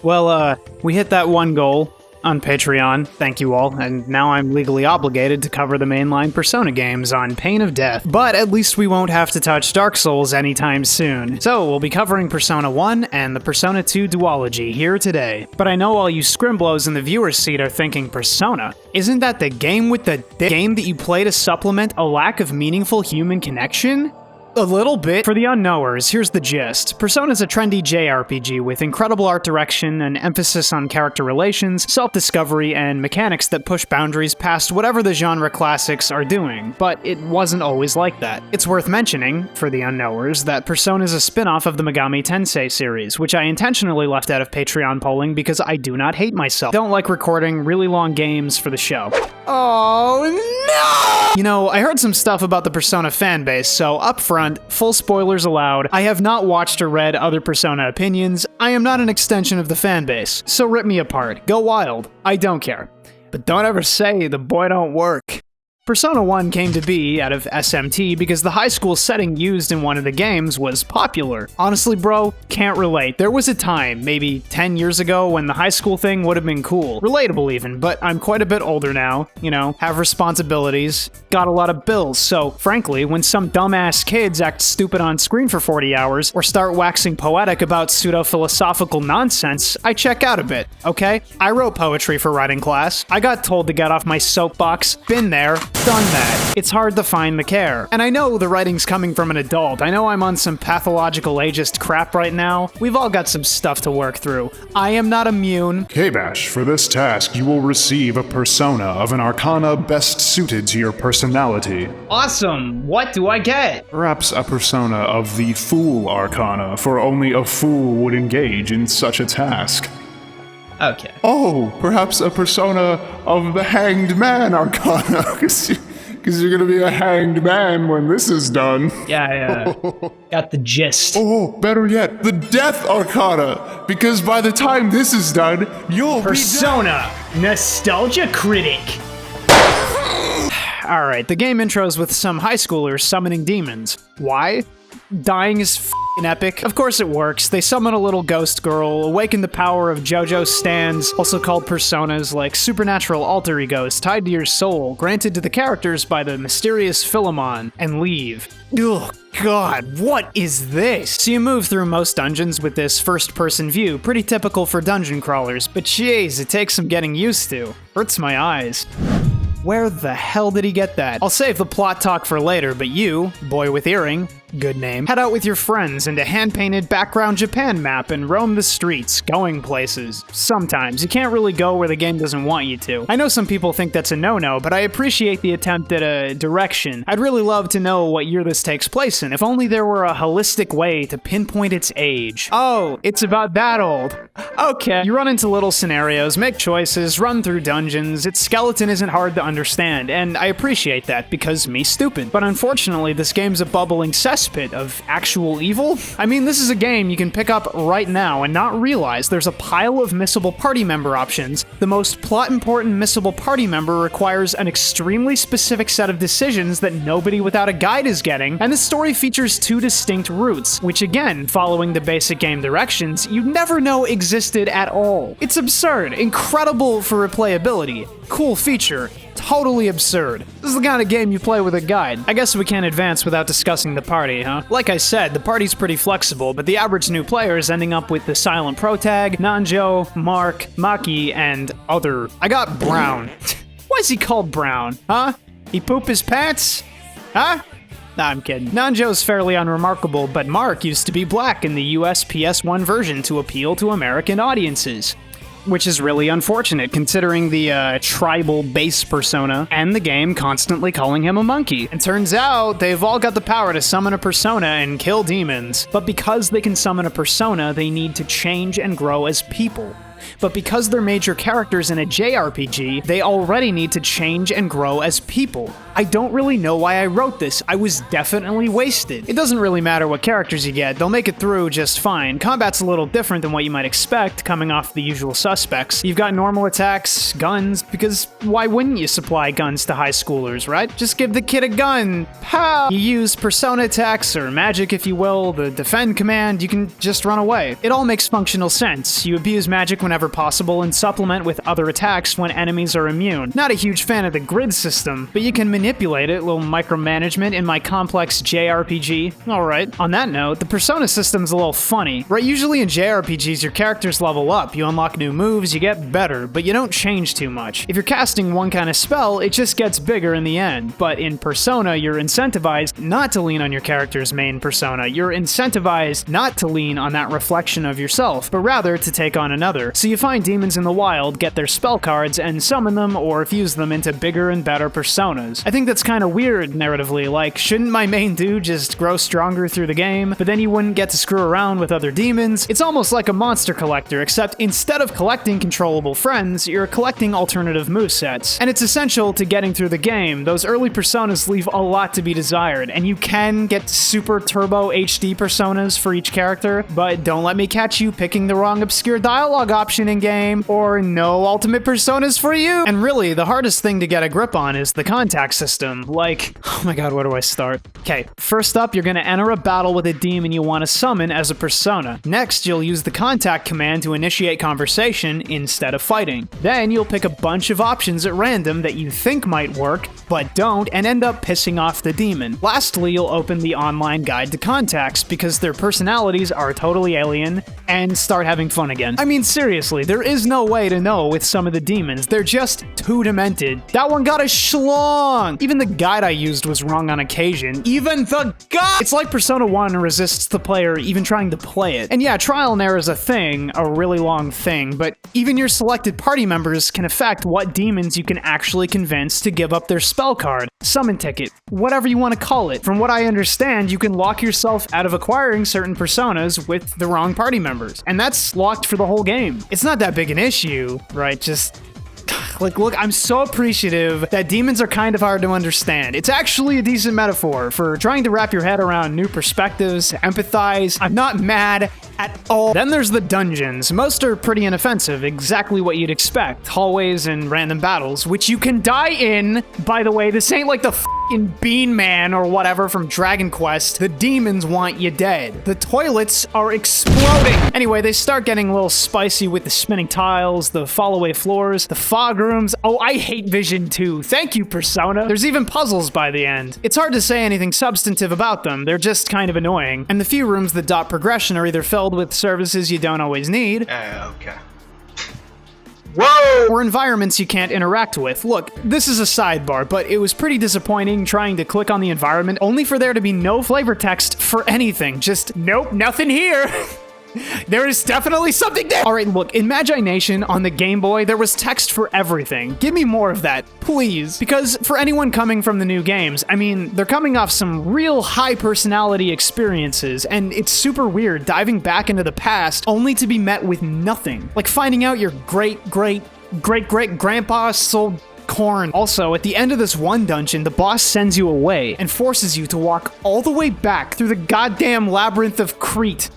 Well, we hit that one goal on Patreon, thank you all, and now I'm legally obligated to cover the mainline Persona games on pain of death. But at least we won't have to touch Dark Souls anytime soon. So we'll be covering Persona 1 and the Persona 2 duology here today. But I know all you scrimblos in the viewer's seat are thinking, Persona? Isn't that the game with the game that you play to supplement a lack of meaningful human connection? A little bit. For the unknowers, here's the gist. Persona's a trendy JRPG with incredible art direction, an emphasis on character relations, self-discovery, and mechanics that push boundaries past whatever the genre classics are doing. But it wasn't always like that. It's worth mentioning, for the unknowers, that Persona is a spin-off of the Megami Tensei series, which I intentionally left out of Patreon polling because I do not hate myself. Don't like recording really long games for the show. Oh no! You know, I heard some stuff about the Persona fanbase, so up front, full spoilers allowed, I have not watched or read other Persona opinions. I am not an extension of the fanbase, so rip me apart. Go wild. I don't care. But don't ever say the boy don't work. Persona 1 came to be out of SMT because the high school setting used in one of the games was popular. Honestly, bro, can't relate. There was a time, maybe 10 years ago, when the high school thing would have been cool. Relatable even, but I'm quite a bit older now, you know, have responsibilities, got a lot of bills, so frankly, when some dumbass kids act stupid on screen for 40 hours or start waxing poetic about pseudo-philosophical nonsense, I check out a bit, okay? I wrote poetry for writing class. I got told to get off my soapbox. Been there. Done that. It's hard to find the care. And I know the writing's coming from an adult. I know I'm on some pathological ageist crap right now. We've all got some stuff to work through. I am not immune. KBash, for this task, you will receive a persona of an arcana best suited to your personality. Awesome. What do I get? Perhaps a persona of the Fool Arcana, for only a fool would engage in such a task. Okay. Oh, perhaps a persona of the Hanged Man Arcana, because you're gonna be a hanged man when this is done. Yeah. Got the gist. Oh, better yet, the Death Arcana, because by the time this is done, you'll Persona Nostalgia Critic. Alright, the game intros with some high schoolers summoning demons. Why? Dying is f***ing epic. Of course it works. They summon a little ghost girl, awaken the power of JoJo stands, also called personas, like supernatural alter egos tied to your soul, granted to the characters by the mysterious Philemon, and leave. Ugh, God, what is this? So you move through most dungeons with this first-person view, pretty typical for dungeon crawlers, but jeez, it takes some getting used to. Hurts my eyes. Where the hell did he get that? I'll save the plot talk for later, but you, boy with earring, good name, head out with your friends into hand-painted background Japan map and roam the streets, going places. Sometimes. You can't really go where the game doesn't want you to. I know some people think that's a no-no, but I appreciate the attempt at a direction. I'd really love to know what year this takes place in, if only there were a holistic way to pinpoint its age. Oh, it's about that old. Okay. You run into little scenarios, make choices, run through dungeons. Its skeleton isn't hard to understand, and I appreciate that because me stupid. But unfortunately, this game's a bubbling cesspit of actual evil? I mean, this is a game you can pick up right now and not realize there's a pile of missable party member options. The most plot-important missable party member requires an extremely specific set of decisions that nobody without a guide is getting, and the story features two distinct routes, which again, following the basic game directions, you'd never know existed at all. It's absurd, incredible for replayability, cool feature, totally absurd. This is the kind of game you play with a guide. I guess we can't advance without discussing the party, huh? Like I said, the party's pretty flexible, but the average new player is ending up with the silent protag, Nanjo, Mark, Maki, and other. I got Brown. Why is he called Brown, huh? He poop his pants? Huh? Nah, I'm kidding. Nanjo's fairly unremarkable, but Mark used to be black in the US PS1 version to appeal to American audiences. Which is really unfortunate, considering the tribal base persona and the game constantly calling him a monkey. And turns out, they've all got the power to summon a persona and kill demons. But because they can summon a persona, they need to change and grow as people. But because they're major characters in a JRPG, they already need to change and grow as people. I don't really know why I wrote this. I was definitely wasted. It doesn't really matter what characters you get, they'll make it through just fine. Combat's a little different than what you might expect coming off the usual suspects. You've got normal attacks, guns, because why wouldn't you supply guns to high schoolers, right? Just give the kid a gun. Pow! You use persona attacks, or magic if you will, the defend command, you can just run away. It all makes functional sense. You abuse magic whenever possible and supplement with other attacks when enemies are immune. Not a huge fan of the grid system, but you can manipulate it, little micromanagement in my complex JRPG. Alright, on that note, the persona system's a little funny. Right, usually in JRPGs your characters level up, you unlock new moves, you get better, but you don't change too much. If you're casting one kind of spell, it just gets bigger in the end. But in Persona, you're incentivized not to lean on your character's main persona. You're incentivized not to lean on that reflection of yourself, but rather to take on another. So you find demons in the wild, get their spell cards, and summon them or fuse them into bigger and better personas. I think that's kind of weird narratively, like, shouldn't my main dude just grow stronger through the game, but then you wouldn't get to screw around with other demons? It's almost like a monster collector, except instead of collecting controllable friends, you're collecting alternative movesets. And it's essential to getting through the game. Those early personas leave a lot to be desired, and you can get super turbo HD personas for each character, but don't let me catch you picking the wrong obscure dialogue option in-game, or no ultimate personas for you! And really, the hardest thing to get a grip on is the contact system. Like, oh my god, where do I start? Okay, first up, you're gonna enter a battle with a demon you want to summon as a persona. Next, you'll use the contact command to initiate conversation instead of fighting. Then you'll pick a bunch of options at random that you think might work, but don't, and end up pissing off the demon. Lastly, you'll open the online guide to contacts because their personalities are totally alien, and start having fun again. I mean, seriously, there is no way to know with some of the demons. They're just too demented. That one got a schlong! Even the guide I used was wrong on occasion. Even the guide! It's like Persona 1 resists the player even trying to play it. And yeah, trial and error is a thing, a really long thing, but even your selected party members can affect what demons you can actually convince to give up their spell card, summon ticket, whatever you want to call it. From what I understand, you can lock yourself out of acquiring certain personas with the wrong party members, and that's locked for the whole game. It's not that big an issue, right? Just like, look, I'm so appreciative that demons are kind of hard to understand. It's actually a decent metaphor for trying to wrap your head around new perspectives, empathize. I'm not mad at all. Then there's the dungeons. Most are pretty inoffensive, exactly what you'd expect. Hallways and random battles, which you can die in. By the way, this ain't like the f***ing Bean Man or whatever from Dragon Quest. The demons want you dead. The toilets are exploding. Anyway, they start getting a little spicy with the spinning tiles, the fall-away floors, the fog rooms. Oh, I hate Vision too. Thank you, Persona. There's even puzzles by the end. It's hard to say anything substantive about them. They're just kind of annoying. And the few rooms that dot progression are either filled with services you don't always need. Okay. Whoa! Or environments you can't interact with. Look, this is a sidebar, but it was pretty disappointing trying to click on the environment only for there to be no flavor text for anything. Just, nope, nothing here. There is definitely something there! Alright, look, in Magi Nation on the Game Boy, there was text for everything. Give me more of that, please. Because for anyone coming from the new games, I mean, they're coming off some real high personality experiences, and it's super weird diving back into the past only to be met with nothing. Like finding out your great-great-great-great-grandpa sold corn. Also, at the end of this one dungeon, the boss sends you away and forces you to walk all the way back through the goddamn labyrinth of Crete.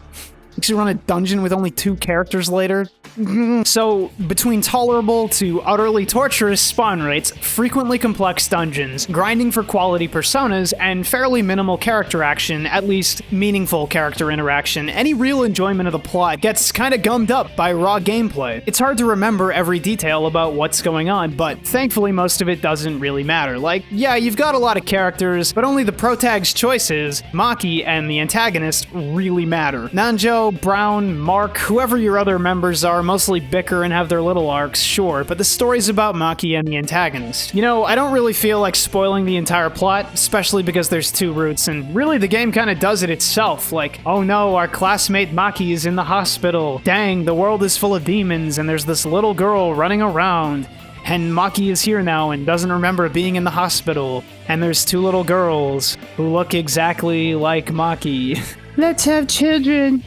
Makes you run a dungeon with only 2 characters later. So, between tolerable to utterly torturous spawn rates, frequently complex dungeons, grinding for quality personas, and fairly minimal character action, at least meaningful character interaction, any real enjoyment of the plot gets kinda gummed up by raw gameplay. It's hard to remember every detail about what's going on, but thankfully most of it doesn't really matter. Like, yeah, you've got a lot of characters, but only the protag's choices, Maki and the antagonist, really matter. Nanjo, Brown, Mark, whoever your other members are, mostly bicker and have their little arcs, sure, but the story's about Maki and the antagonist. You know, I don't really feel like spoiling the entire plot, especially because there's 2 routes, and really the game kinda does it itself, like, oh no, our classmate Maki is in the hospital. Dang, the world is full of demons, and there's this little girl running around. And Maki is here now and doesn't remember being in the hospital. And there's 2 little girls who look exactly like Maki. Let's have children.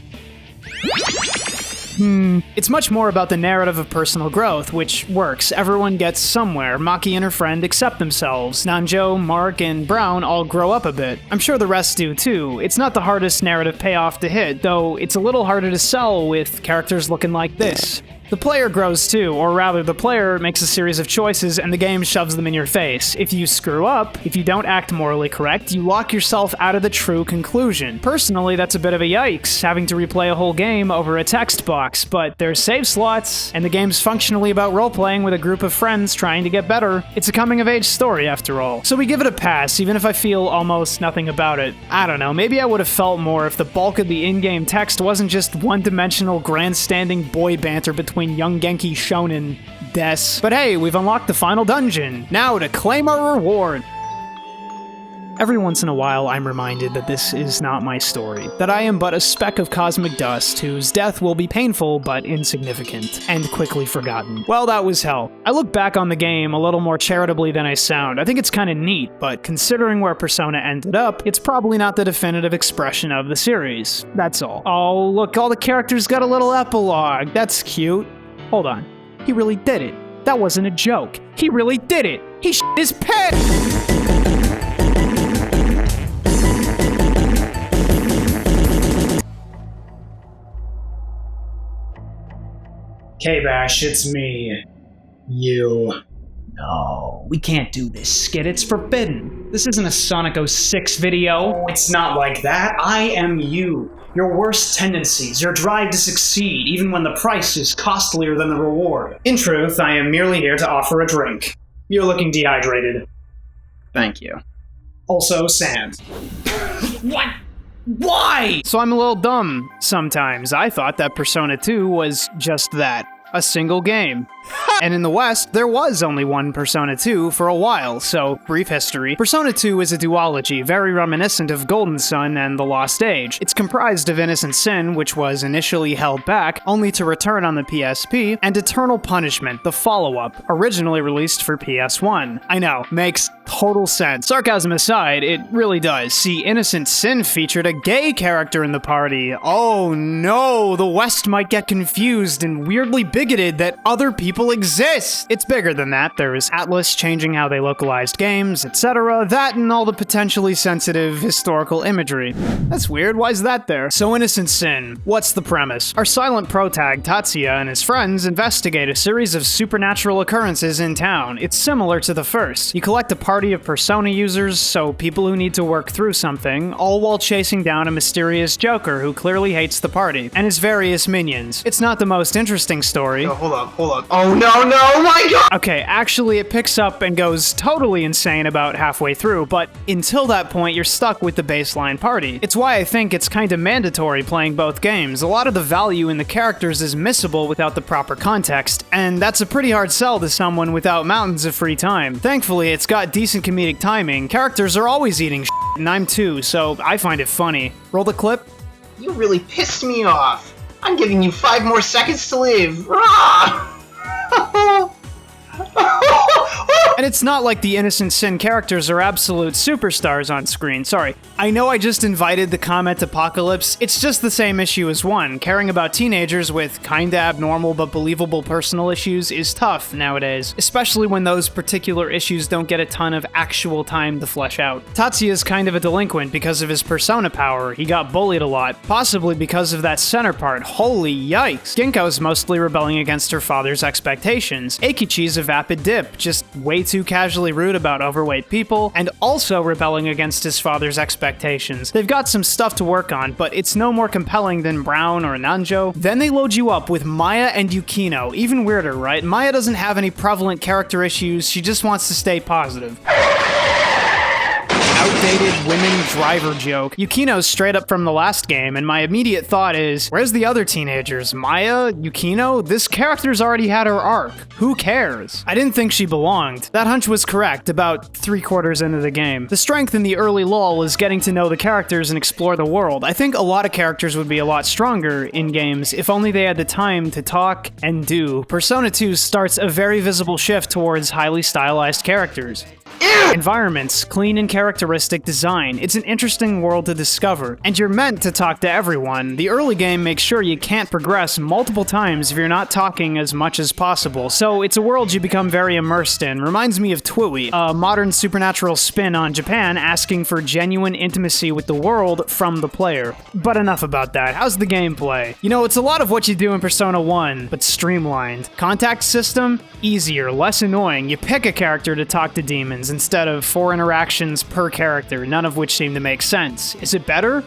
It's much more about the narrative of personal growth, which works. Everyone gets somewhere. Maki and her friend accept themselves. Nanjo, Mark, and Brown all grow up a bit. I'm sure the rest do too. It's not the hardest narrative payoff to hit, though it's a little harder to sell with characters looking like this. The player grows too, or rather the player makes a series of choices and the game shoves them in your face. If you screw up, if you don't act morally correct, you lock yourself out of the true conclusion. Personally, that's a bit of a yikes, having to replay a whole game over a text box, but there's save slots, and the game's functionally about role-playing with a group of friends trying to get better. It's a coming-of-age story, after all. So we give it a pass, even if I feel almost nothing about it. I don't know, maybe I would have felt more if the bulk of the in-game text wasn't just one-dimensional grandstanding boy banter between young Genki Shonen des. But hey, we've unlocked the final dungeon. Now to claim our reward. Every once in a while, I'm reminded that this is not my story, that I am but a speck of cosmic dust whose death will be painful but insignificant, and quickly forgotten. Well, that was hell. I look back on the game a little more charitably than I sound. I think it's kinda neat, but considering where Persona ended up, it's probably not the definitive expression of the series. That's all. Oh, look, all the characters got a little epilogue. That's cute. Hold on. He really did it. That wasn't a joke. He really did it. He shit his pants! KBash, it's me. You. No, we can't do this skit. It's forbidden. This isn't a Sonic 06 video. It's not like that. I am you. Your worst tendencies, your drive to succeed, even when the price is costlier than the reward. In truth, I am merely here to offer a drink. You're looking dehydrated. Thank you. Also, sand. What? Why? So I'm a little dumb sometimes. I thought that Persona 2 was just that. A single game. And in the West, there was only one Persona 2 for a while, so brief history. Persona 2 is a duology, very reminiscent of Golden Sun and The Lost Age. It's comprised of Innocent Sin, which was initially held back, only to return on the PSP, and Eternal Punishment, the follow-up, originally released for PS1. I know, makes total sense. Sarcasm aside, it really does. See, Innocent Sin featured a gay character in the party. Oh no, the West might get confused and weirdly bigoted that other people exist. It's bigger than that. There's Atlas changing how they localized games, etc. That and all the potentially sensitive historical imagery. That's weird. Why's that there? So Innocent Sin. What's the premise? Our silent protag, Tatsuya, and his friends investigate a series of supernatural occurrences in town. It's similar to the first. You collect a party of Persona users, so people who need to work through something, all while chasing down a mysterious Joker who clearly hates the party, and his various minions. It's not the most interesting story. Oh, hold on. Oh no, my god! Okay, actually it picks up and goes totally insane about halfway through, but until that point you're stuck with the baseline party. It's why I think it's kinda mandatory playing both games. A lot of the value in the characters is missable without the proper context, and that's a pretty hard sell to someone without mountains of free time. Thankfully, it's got decent comedic timing. Characters are always eating shit, and I'm too, so I find it funny. Roll the clip. You really pissed me off. I'm giving you 5 more seconds to live. And it's not like the Innocent Sin characters are absolute superstars on screen, sorry. I know I just invited the comment apocalypse, it's just the same issue as 1. Caring about teenagers with kinda abnormal but believable personal issues is tough nowadays, especially when those particular issues don't get a ton of actual time to flesh out. Tatsuya's kind of a delinquent because of his persona power, he got bullied a lot, possibly because of that center part, holy yikes. Ginko's mostly rebelling against her father's expectations. Eikichi's a vapid dip, just way too casually rude about overweight people, and also rebelling against his father's expectations. They've got some stuff to work on, but it's no more compelling than Brown or Nanjo. Then they load you up with Maya and Yukino. Even weirder, right? Maya doesn't have any prevalent character issues, she just wants to stay positive. Outdated women driver joke. Yukino's straight up from the last game, and my immediate thought is, where's the other teenagers? Maya? Yukino? This character's already had her arc. Who cares? I didn't think she belonged. That hunch was correct, about 3/4 into the game. The strength in the early lull is getting to know the characters and explore the world. I think a lot of characters would be a lot stronger in games if only they had the time to talk and do. Persona 2 starts a very visible shift towards highly stylized characters. Ew! Environments, clean and characteristic design. It's an interesting world to discover, and you're meant to talk to everyone. The early game makes sure you can't progress multiple times if you're not talking as much as possible, so it's a world you become very immersed in. Reminds me of Twiwi, a modern supernatural spin on Japan asking for genuine intimacy with the world from the player. But enough about that. How's the gameplay? You know, it's a lot of what you do in Persona 1, but streamlined. Contact system? Easier, less annoying. You pick a character to talk to demons instead of 4 interactions per character, none of which seem to make sense. Is it better?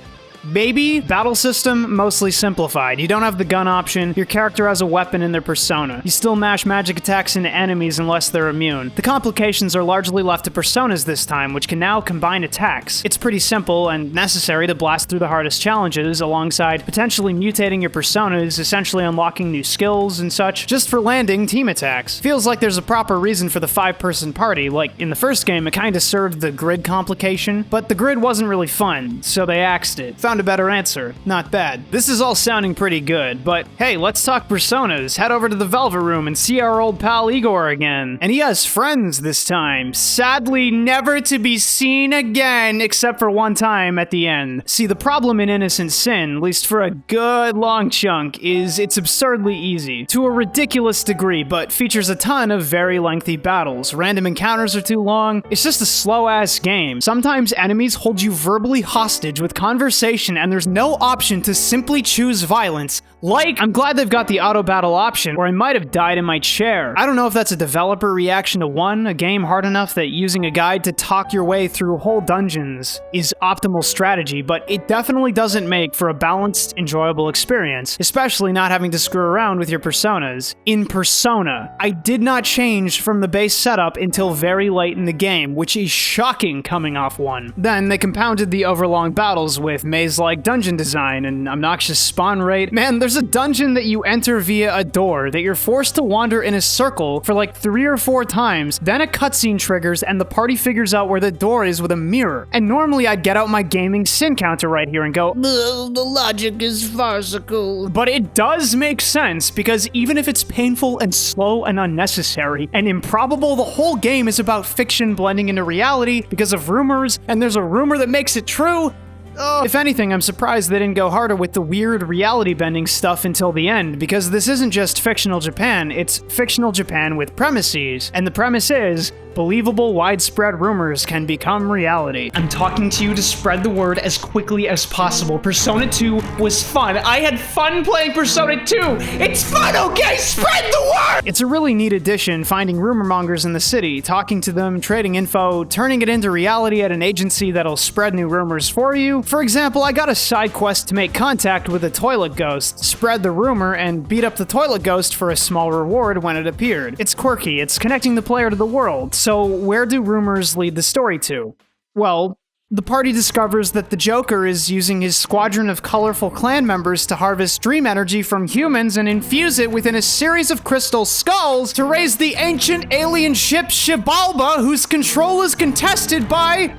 Maybe. Battle system, mostly simplified. You don't have the gun option, your character has a weapon in their persona. You still mash magic attacks into enemies unless they're immune. The complications are largely left to personas this time, which can now combine attacks. It's pretty simple and necessary to blast through the hardest challenges, alongside potentially mutating your personas, essentially unlocking new skills and such, just for landing team attacks. Feels like there's a proper reason for the 5-person party. Like, in the first game, it kinda served the grid complication, but the grid wasn't really fun, so they axed it. Found a better answer. Not bad. This is all sounding pretty good, but hey, let's talk personas. Head over to the Velvet Room and see our old pal Igor again. And he has friends this time. Sadly, never to be seen again, except for one time at the end. See, the problem in Innocent Sin, at least for a good long chunk, is it's absurdly easy. To a ridiculous degree, but features a ton of very lengthy battles. Random encounters are too long. It's just a slow-ass game. Sometimes enemies hold you verbally hostage with conversation and there's no option to simply choose violence. Like, I'm glad they've got the auto battle option, or I might have died in my chair. I don't know if that's a developer reaction to a game hard enough that using a guide to talk your way through whole dungeons is optimal strategy, but it definitely doesn't make for a balanced, enjoyable experience, especially not having to screw around with your personas. In Persona, I did not change from the base setup until very late in the game, which is shocking coming off 1. Then they compounded the overlong battles with maze-like dungeon design and obnoxious spawn rate. Man, there's a dungeon that you enter via a door that you're forced to wander in a circle for like 3 or 4 times, then a cutscene triggers and the party figures out where the door is with a mirror. And normally I'd get out my gaming sin counter right here and go, the logic is farcical. But it does make sense, because even if it's painful and slow and unnecessary and improbable, the whole game is about fiction blending into reality because of rumors, and there's a rumor that makes it true. If anything, I'm surprised they didn't go harder with the weird reality-bending stuff until the end, because this isn't just fictional Japan, it's fictional Japan with premises. And the premise is, believable, widespread rumors can become reality. I'm talking to you to spread the word as quickly as possible. Persona 2 was fun. I had fun playing Persona 2! It's fun, okay? Spread the word! It's a really neat addition, finding rumor mongers in the city, talking to them, trading info, turning it into reality at an agency that'll spread new rumors for you. For example, I got a side quest to make contact with a toilet ghost, spread the rumor, and beat up the toilet ghost for a small reward when it appeared. It's quirky, it's connecting the player to the world. So where do rumors lead the story to? Well, the party discovers that the Joker is using his squadron of colorful clan members to harvest dream energy from humans and infuse it within a series of crystal skulls to raise the ancient alien ship Xibalba, whose control is contested by...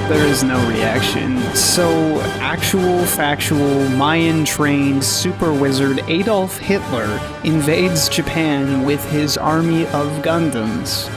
There is no reaction. So, actual, factual, Mayan-trained super wizard Adolf Hitler invades Japan with his army of Gundams.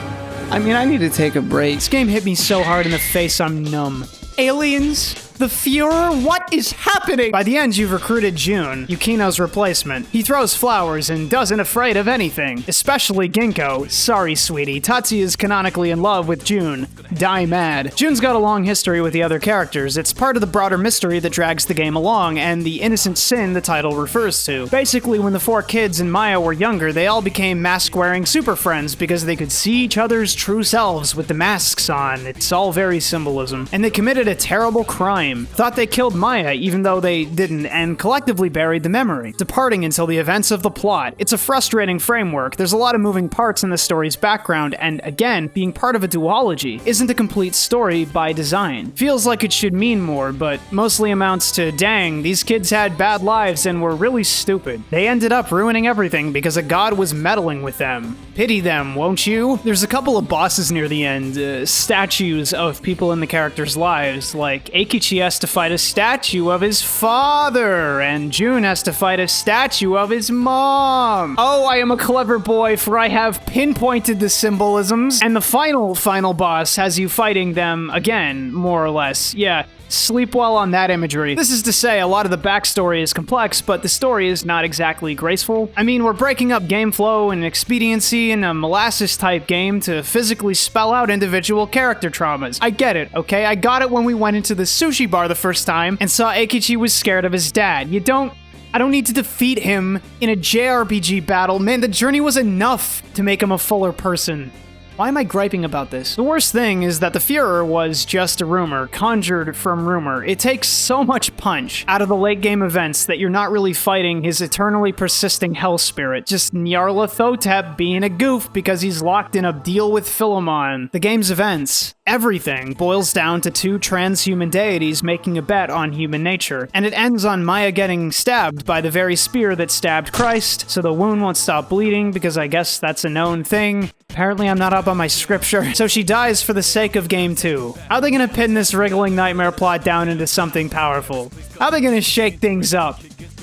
I mean, I need to take a break. This game hit me so hard in the face, I'm numb. Aliens? The Fuhrer? What is happening? By the end, you've recruited Jun, Yukino's replacement. He throws flowers and doesn't afraid of anything, especially Ginkgo. Sorry, sweetie, Tatsuya is canonically in love with Jun. Die mad. Jun's got a long history with the other characters. It's part of the broader mystery that drags the game along, and the innocent sin the title refers to. Basically, when the 4 kids and Maya were younger, they all became mask-wearing super friends because they could see each other's true selves with the masks on. It's all very symbolism. And they committed a terrible crime. Thought they killed Maya, even though they didn't, and collectively buried the memory, departing until the events of the plot. It's a frustrating framework. There's a lot of moving parts in the story's background, and again, being part of a duology isn't a complete story by design. Feels like it should mean more, but mostly amounts to, dang, these kids had bad lives and were really stupid. They ended up ruining everything because a god was meddling with them. Pity them, won't you? There's a couple of bosses near the end, statues of people in the characters' lives, like Eikichi Akechi has to fight a statue of his father, and Jun has to fight a statue of his mom. Oh, I am a clever boy, for I have pinpointed the symbolisms, and the final boss has you fighting them again, more or less. Yeah. Sleep well on that imagery. This is to say, a lot of the backstory is complex, but the story is not exactly graceful. I mean, we're breaking up game flow and expediency in a molasses-type game to physically spell out individual character traumas. I get it, okay? I got it when we went into the sushi bar the first time and saw Akechi was scared of his dad. I don't need to defeat him in a JRPG battle. Man, the journey was enough to make him a fuller person. Why am I griping about this? The worst thing is that the Führer was just a rumor, conjured from rumor. It takes so much punch out of the late game events that you're not really fighting his eternally persisting hell spirit, just Nyarlathotep being a goof because he's locked in a deal with Philemon. The game's events, everything, boils down to two transhuman deities making a bet on human nature, and it ends on Maya getting stabbed by the very spear that stabbed Christ, so the wound won't stop bleeding because I guess that's a known thing. Apparently I'm not up on my scripture, so she dies for the sake of game 2. How are they gonna pin this wriggling nightmare plot down into something powerful? How are they gonna shake things up?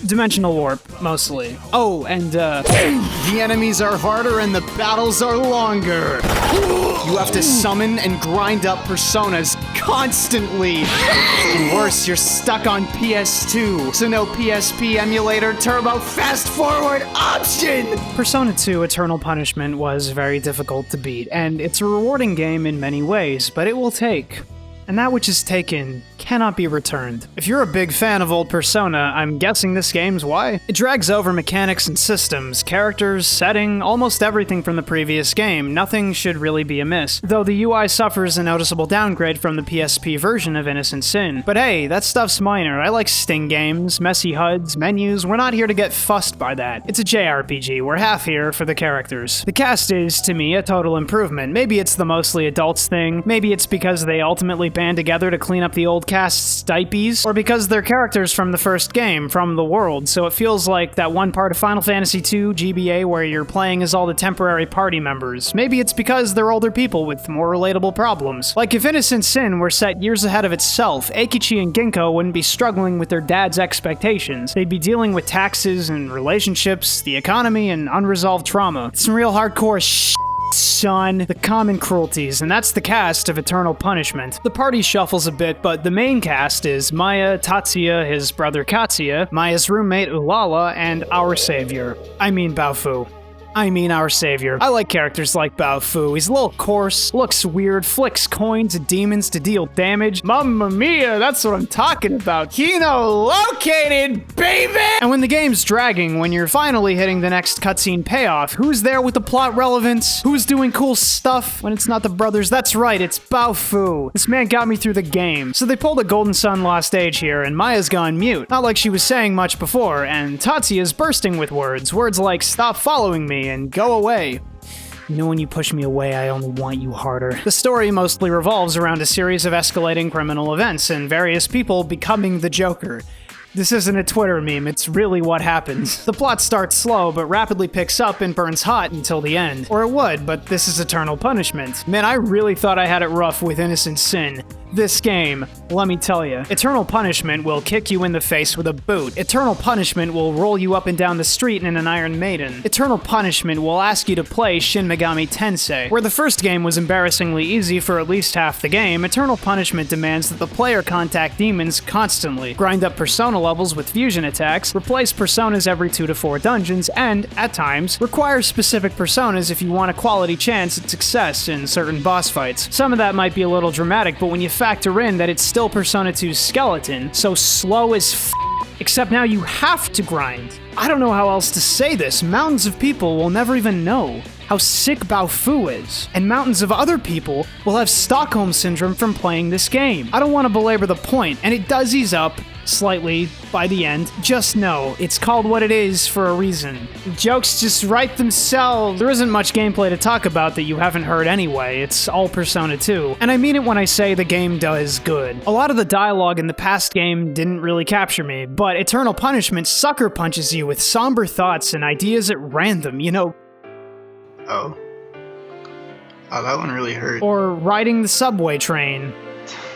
Dimensional warp, mostly. Oh, and the enemies are harder and the battles are longer. You have to summon and grind up personas constantly. And worse, you're stuck on PS2, so no PSP emulator turbo fast forward option! Persona 2 Eternal Punishment was very difficult to beat, and it's a rewarding game in many ways, but it will take. And that which is taken cannot be returned. If you're a big fan of old Persona, I'm guessing this game's why. It drags over mechanics and systems, characters, setting, almost everything from the previous game. Nothing should really be amiss, though the UI suffers a noticeable downgrade from the PSP version of Innocent Sin. But hey, that stuff's minor. I like Sting games, messy HUDs, menus. We're not here to get fussed by that. It's a JRPG. We're half here for the characters. The cast is, to me, a total improvement. Maybe it's the mostly adults thing. Maybe it's because they ultimately band together to clean up the old cast's stipies, or because they're characters from the first game, from the world, so it feels like that one part of Final Fantasy II GBA where you're playing as all the temporary party members. Maybe it's because they're older people with more relatable problems. Like if Innocent Sin were set years ahead of itself, Akechi and Ginko wouldn't be struggling with their dad's expectations. They'd be dealing with taxes and relationships, the economy, and unresolved trauma. It's some real hardcore shit, son. The common cruelties, and that's the cast of Eternal Punishment. The party shuffles a bit, but the main cast is Maya, Tatsuya, his brother Katsuya, Maya's roommate Ulala, and our savior. Baofu. Our savior. I like characters like Baofu. He's a little coarse, looks weird, flicks coins at demons to deal damage. Mamma mia, that's what I'm talking about. Kino located, baby! And when the game's dragging, when you're finally hitting the next cutscene payoff, who's there with the plot relevance? Who's doing cool stuff when it's not the brothers? That's right, it's Baofu. This man got me through the game. So they pulled a Golden Sun Lost Age here, and Maya's gone mute. Not like she was saying much before, and Tatsuya's bursting with words. Words like, stop following me, and go away. You know, when you push me away, I only want you harder. The story mostly revolves around a series of escalating criminal events and various people becoming the Joker. This isn't a Twitter meme, it's really what happens. The plot starts slow, but rapidly picks up and burns hot until the end. Or it would, but this is Eternal Punishment. Man, I really thought I had it rough with Innocent Sin. This game, let me tell you, Eternal Punishment will kick you in the face with a boot. Eternal Punishment will roll you up and down the street in an Iron Maiden. Eternal Punishment will ask you to play Shin Megami Tensei. Where the first game was embarrassingly easy for at least half the game, Eternal Punishment demands that the player contact demons constantly, grind up persona levels with fusion attacks, replace personas every 2 to 4 dungeons, and, at times, require specific personas if you want a quality chance at success in certain boss fights. Some of that might be a little dramatic, but when you factor in that it's still Persona 2's skeleton, so slow as except now you have to grind. I don't know how else to say this. Mountains of people will never even know how sick Baofu is, and mountains of other people will have Stockholm Syndrome from playing this game. I don't want to belabor the point, and it does ease up slightly by the end. Just know, it's called what it is for a reason. The jokes just write themselves. There isn't much gameplay to talk about that you haven't heard anyway. It's all Persona 2. And I mean it when I say the game does good. A lot of the dialogue in the past game didn't really capture me, but Eternal Punishment sucker punches you with somber thoughts and ideas at random, you know. Oh, that one really hurt. Or riding the subway train.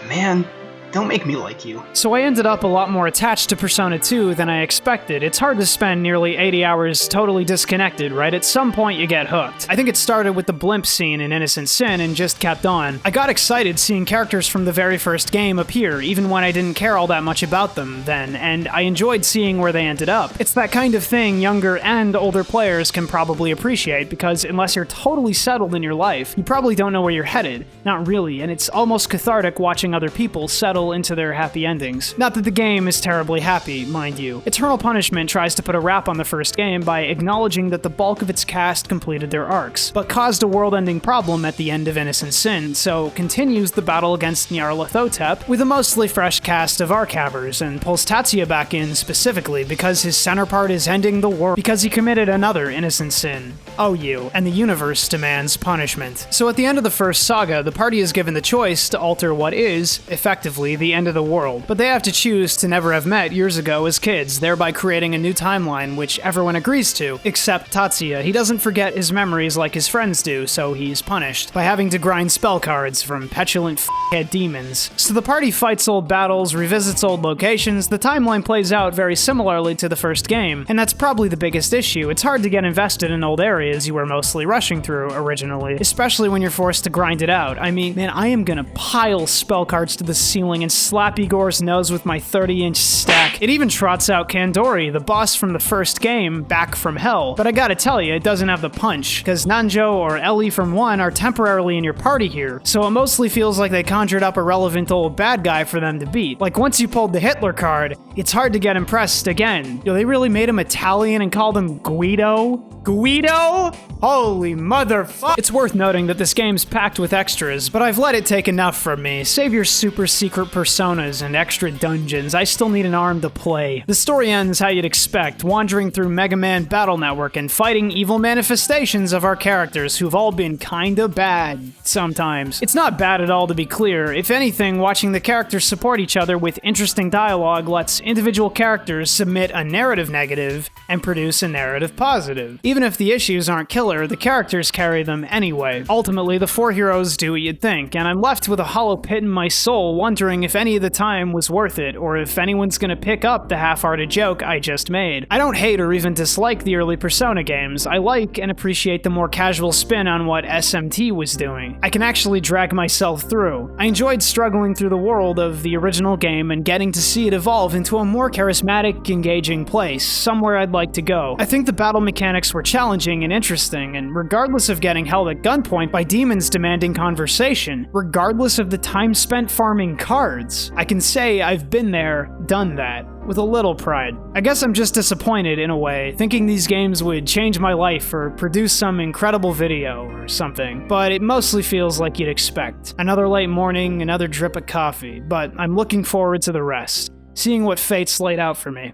Man, Don't make me like you. So I ended up a lot more attached to Persona 2 than I expected. It's hard to spend nearly 80 hours totally disconnected, right? At some point you get hooked. I think it started with the blimp scene in Innocent Sin and just kept on. I got excited seeing characters from the very first game appear, even when I didn't care all that much about them then, and I enjoyed seeing where they ended up. It's that kind of thing younger and older players can probably appreciate, because unless you're totally settled in your life, you probably don't know where you're headed. Not really, and it's almost cathartic watching other people settle into their happy endings. Not that the game is terribly happy, mind you. Eternal Punishment tries to put a wrap on the first game by acknowledging that the bulk of its cast completed their arcs, but caused a world-ending problem at the end of Innocent Sin, so continues the battle against Nyarlathotep with a mostly fresh cast of arc-havers, and pulls Tatsuya back in specifically because his center part is ending the world because he committed another Innocent Sin. Oh you, and the universe demands punishment. So at the end of the first saga, the party is given the choice to alter what is, effectively, the end of the world, but they have to choose to never have met years ago as kids, thereby creating a new timeline which everyone agrees to, except Tatsuya. He doesn't forget his memories like his friends do, so he's punished by having to grind spell cards from petulant f***head demons. So the party fights old battles, revisits old locations, the timeline plays out very similarly to the first game, and that's probably the biggest issue. It's hard to get invested in old areas you were mostly rushing through originally, especially when you're forced to grind it out. I mean, man, I am gonna pile spell cards to the ceiling and slap Igor's nose with my 30-inch stack. It even trots out Kandori, the boss from the first game, back from hell. But I gotta tell you, it doesn't have the punch, because Nanjo or Ellie from 1 are temporarily in your party here, so it mostly feels like they conjured up a relevant old bad guy for them to beat. Like, once you pulled the Hitler card, it's hard to get impressed again. Yo, they really made him Italian and called him Guido? Guido? Holy motherfuck! It's worth noting that this game's packed with extras, but I've let it take enough from me. Save your super secret personas and extra dungeons. I still need an arm to play. The story ends how you'd expect, wandering through Mega Man Battle Network and fighting evil manifestations of our characters who've all been kinda bad sometimes. It's not bad at all, to be clear. If anything, watching the characters support each other with interesting dialogue lets individual characters submit a narrative negative and produce a narrative positive. Even if the issues aren't killer, the characters carry them anyway. Ultimately, the four heroes do what you'd think, and I'm left with a hollow pit in my soul wondering if any of the time was worth it, or if anyone's gonna pick up the half-hearted joke I just made. I don't hate or even dislike the early Persona games. I like and appreciate the more casual spin on what SMT was doing. I can actually drag myself through. I enjoyed struggling through the world of the original game and getting to see it evolve into a more charismatic, engaging place, somewhere I'd like to go. I think the battle mechanics were challenging and interesting, and regardless of getting held at gunpoint by demons demanding conversation, regardless of the time spent farming cards, I can say I've been there, done that, with a little pride. I guess I'm just disappointed in a way, thinking these games would change my life or produce some incredible video or something, but it mostly feels like you'd expect. Another late morning, another drip of coffee, but I'm looking forward to the rest, seeing what fate's laid out for me.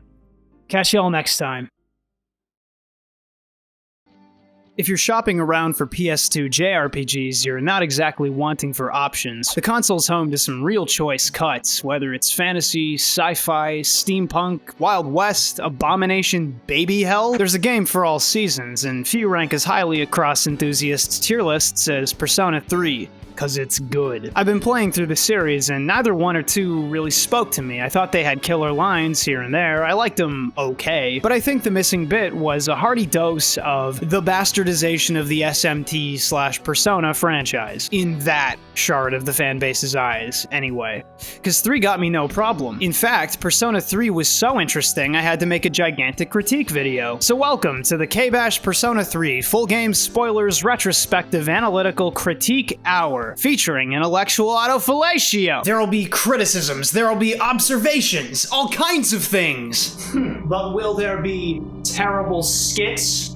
Catch y'all next time. If you're shopping around for PS2 JRPGs, you're not exactly wanting for options. The console's home to some real choice cuts, whether it's fantasy, sci-fi, steampunk, Wild West, abomination, baby hell. There's a game for all seasons, and few rank as highly across enthusiasts' tier lists as Persona 3. Cause it's good. I've been playing through the series, and neither 1 or 2 really spoke to me. I thought they had killer lines here and there. I liked them okay, but I think the missing bit was a hearty dose of the bastardization of the SMT/Persona franchise. In that shard of the fanbase's eyes, anyway. Cause 3 got me no problem. In fact, Persona 3 was so interesting I had to make a gigantic critique video. So welcome to the KBash Persona 3 Full Game Spoilers Retrospective Analytical Critique Hour, featuring intellectual autofellatio. There'll be criticisms, there'll be observations, all kinds of things. But will there be terrible skits?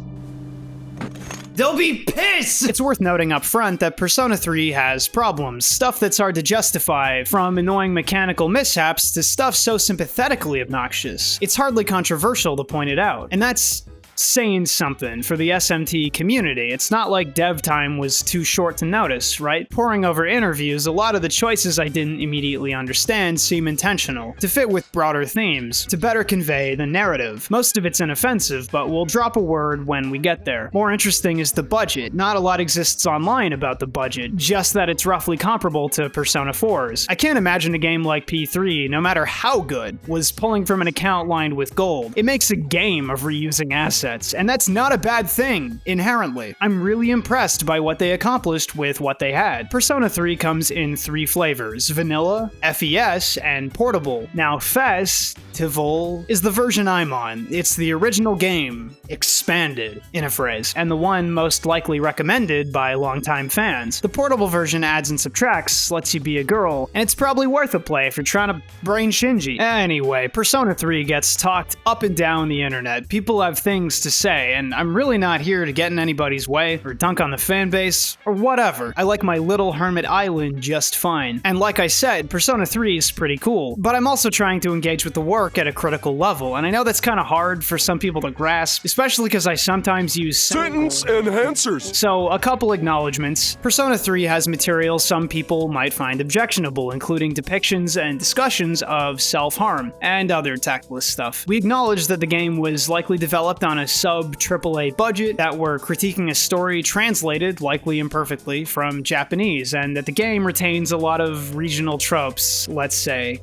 There'll be piss! It's worth noting up front that Persona 3 has problems, stuff that's hard to justify, from annoying mechanical mishaps to stuff so sympathetically obnoxious. It's hardly controversial to point it out, and that's saying something for the SMT community. It's not like dev time was too short to notice, right? Poring over interviews, a lot of the choices I didn't immediately understand seem intentional, to fit with broader themes to better convey the narrative. Most of it's inoffensive, but we'll drop a word when we get there. More interesting is the budget. Not a lot exists online about the budget, just that it's roughly comparable to Persona 4's. I can't imagine a game like P3, no matter how good, was pulling from an account lined with gold. It makes a game of reusing assets, and that's not a bad thing, inherently. I'm really impressed by what they accomplished with what they had. Persona 3 comes in 3 flavors: vanilla, FES, and portable. Now, Festival is the version I'm on. It's the original game, expanded, in a phrase, and the one most likely recommended by longtime fans. The portable version adds and subtracts, lets you be a girl, and it's probably worth a play if you're trying to brain Shinji. Anyway, Persona 3 gets talked up and down the internet. People have things to say, and I'm really not here to get in anybody's way, or dunk on the fanbase, or whatever. I like my little hermit island just fine. And like I said, Persona 3 is pretty cool, but I'm also trying to engage with the work at a critical level, and I know that's kind of hard for some people to grasp, especially because I sometimes use sentence enhancers. So, a couple acknowledgements. Persona 3 has material some people might find objectionable, including depictions and discussions of self-harm, and other tactless stuff. We acknowledge that the game was likely developed on a sub-AAA budget, that we're critiquing a story translated, likely imperfectly, from Japanese, and that the game retains a lot of regional tropes, let's say.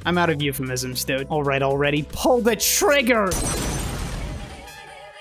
I'm out of euphemisms, dude. Alright, already, pull the trigger!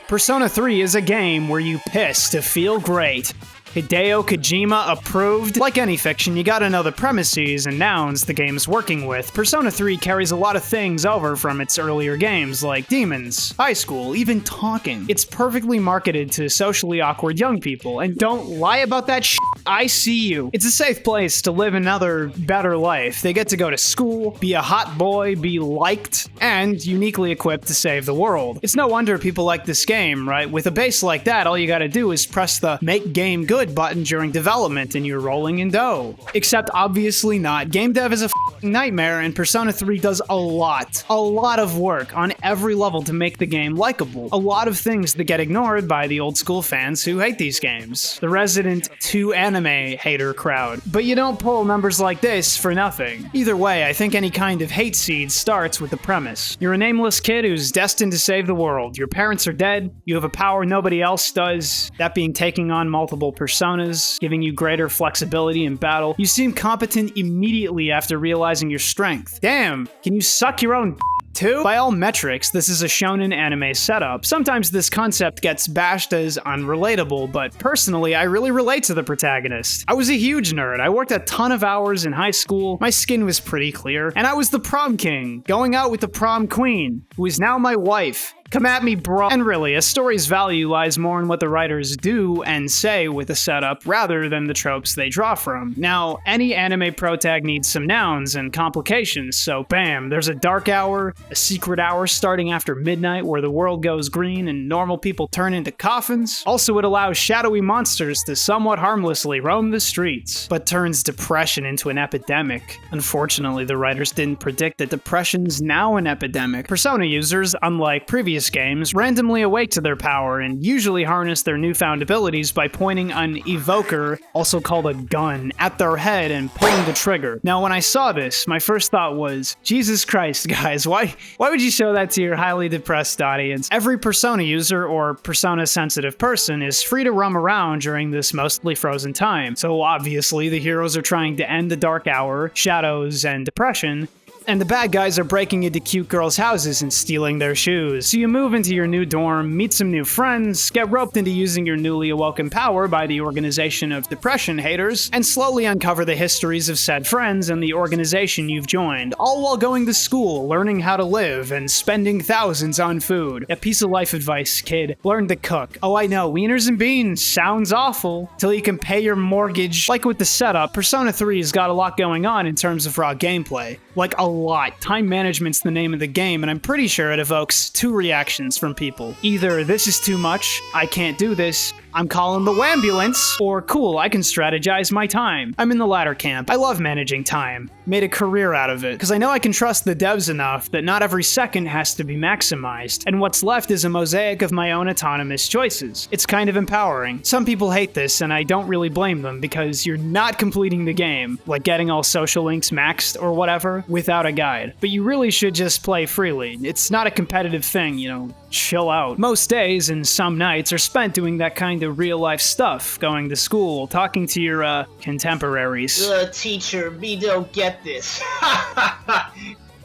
Persona 3 is a game where you piss to feel great. Hideo Kojima approved? Like any fiction, you gotta know the premises and nouns the game's working with. Persona 3 carries a lot of things over from its earlier games, like demons, high school, even talking. It's perfectly marketed to socially awkward young people, and don't lie about that shit. I see you. It's a safe place to live another, better life. They get to go to school, be a hot boy, be liked, and uniquely equipped to save the world. It's no wonder people like this game, right? With a base like that, all you gotta do is press the Make Game Good button during development and you're rolling in dough. Except obviously not. Game dev is a f***ing nightmare, and Persona 3 does a lot of work on every level to make the game likable. A lot of things that get ignored by the old school fans who hate these games. The resident 2 anime hater crowd. But you don't pull numbers like this for nothing. Either way, I think any kind of hate seed starts with the premise. You're a nameless kid who's destined to save the world. Your parents are dead, you have a power nobody else does, that being taking on multiple personas, giving you greater flexibility in battle. You seem competent immediately after realizing your strength. Damn, can you suck your own too? By all metrics, this is a shonen anime setup. Sometimes this concept gets bashed as unrelatable, but personally, I really relate to the protagonist. I was a huge nerd. I worked a ton of hours in high school, my skin was pretty clear, and I was the prom king, going out with the prom queen, who is now my wife. Come at me, bro. And really, a story's value lies more in what the writers do and say with a setup rather than the tropes they draw from. Now, any anime protag needs some nouns and complications, so bam, there's a dark hour, a secret hour starting after midnight where the world goes green and normal people turn into coffins. Also, it allows shadowy monsters to somewhat harmlessly roam the streets, but turns depression into an epidemic. Unfortunately, the writers didn't predict that depression's now an epidemic. Persona users, unlike previous games, randomly awake to their power and usually harness their newfound abilities by pointing an evoker, also called a gun, at their head and pulling the trigger. Now, when I saw this, my first thought was, Jesus Christ, guys, why would you show that to your highly depressed audience? Every Persona user or Persona-sensitive person is free to roam around during this mostly frozen time, so obviously the heroes are trying to end the dark hour, shadows, and depression, and the bad guys are breaking into cute girls' houses and stealing their shoes. So you move into your new dorm, meet some new friends, get roped into using your newly awoken power by the organization of depression haters, and slowly uncover the histories of said friends and the organization you've joined, all while going to school, learning how to live, and spending thousands on food. A piece of life advice, kid. Learn to cook. Oh, I know, wieners and beans sounds awful, till you can pay your mortgage. Like with the setup, Persona 3's got a lot going on in terms of raw gameplay. Like a lot. Time management's the name of the game, and I'm pretty sure it evokes 2 reactions from people. Either, this is too much, I can't do this, I'm calling the wambulance, or cool, I can strategize my time. I'm in the latter camp. I love managing time. Made a career out of it, because I know I can trust the devs enough that not every second has to be maximized, and what's left is a mosaic of my own autonomous choices. It's kind of empowering. Some people hate this, and I don't really blame them, because you're not completing the game, like getting all social links maxed or whatever. without a guide. But you really should just play freely. It's not a competitive thing, chill out. Most days and some nights are spent doing that kind of real-life stuff, going to school, talking to your, contemporaries. Teacher, me don't get this.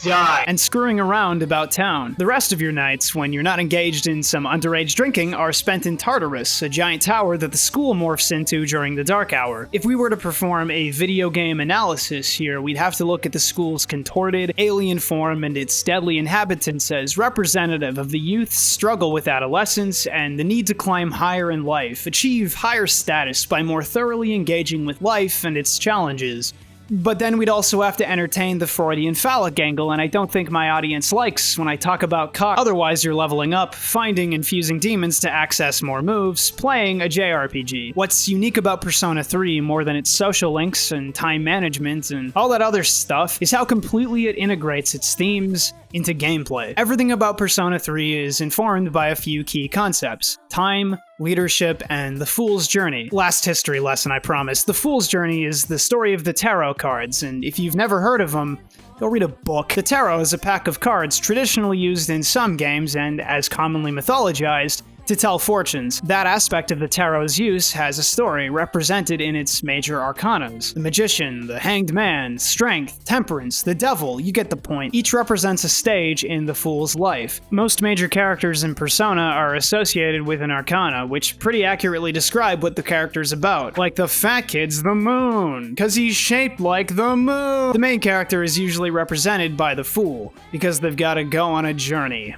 Die. And screwing around about town. The rest of your nights, when you're not engaged in some underage drinking, are spent in Tartarus, a giant tower that the school morphs into during the dark hour. If we were to perform a video game analysis here, we'd have to look at the school's contorted, alien form and its deadly inhabitants as representative of the youth's struggle with adolescence and the need to climb higher in life, achieve higher status by more thoroughly engaging with life and its challenges. But then we'd also have to entertain the Freudian phallic angle, and I don't think my audience likes when I talk about cock. Otherwise, you're leveling up, finding and fusing demons to access more moves, playing a JRPG. What's unique about Persona 3, more than its social links and time management and all that other stuff, is how completely it integrates its themes into gameplay. Everything about Persona 3 is informed by a few key concepts: time, leadership, and the Fool's Journey. Last history lesson, I promise. The Fool's Journey is the story of the tarot cards, and if you've never heard of them, go read a book. The tarot is a pack of cards traditionally used in some games and as commonly mythologized to tell fortunes. That aspect of the tarot's use has a story represented in its major arcanas. The Magician, the Hanged Man, Strength, Temperance, the Devil, you get the point. Each represents a stage in the Fool's life. Most major characters in Persona are associated with an arcana, which pretty accurately describe what the character's about. Like the fat kid's the moon, cause he's shaped like the moon. The main character is usually represented by the Fool, because they've gotta go on a journey.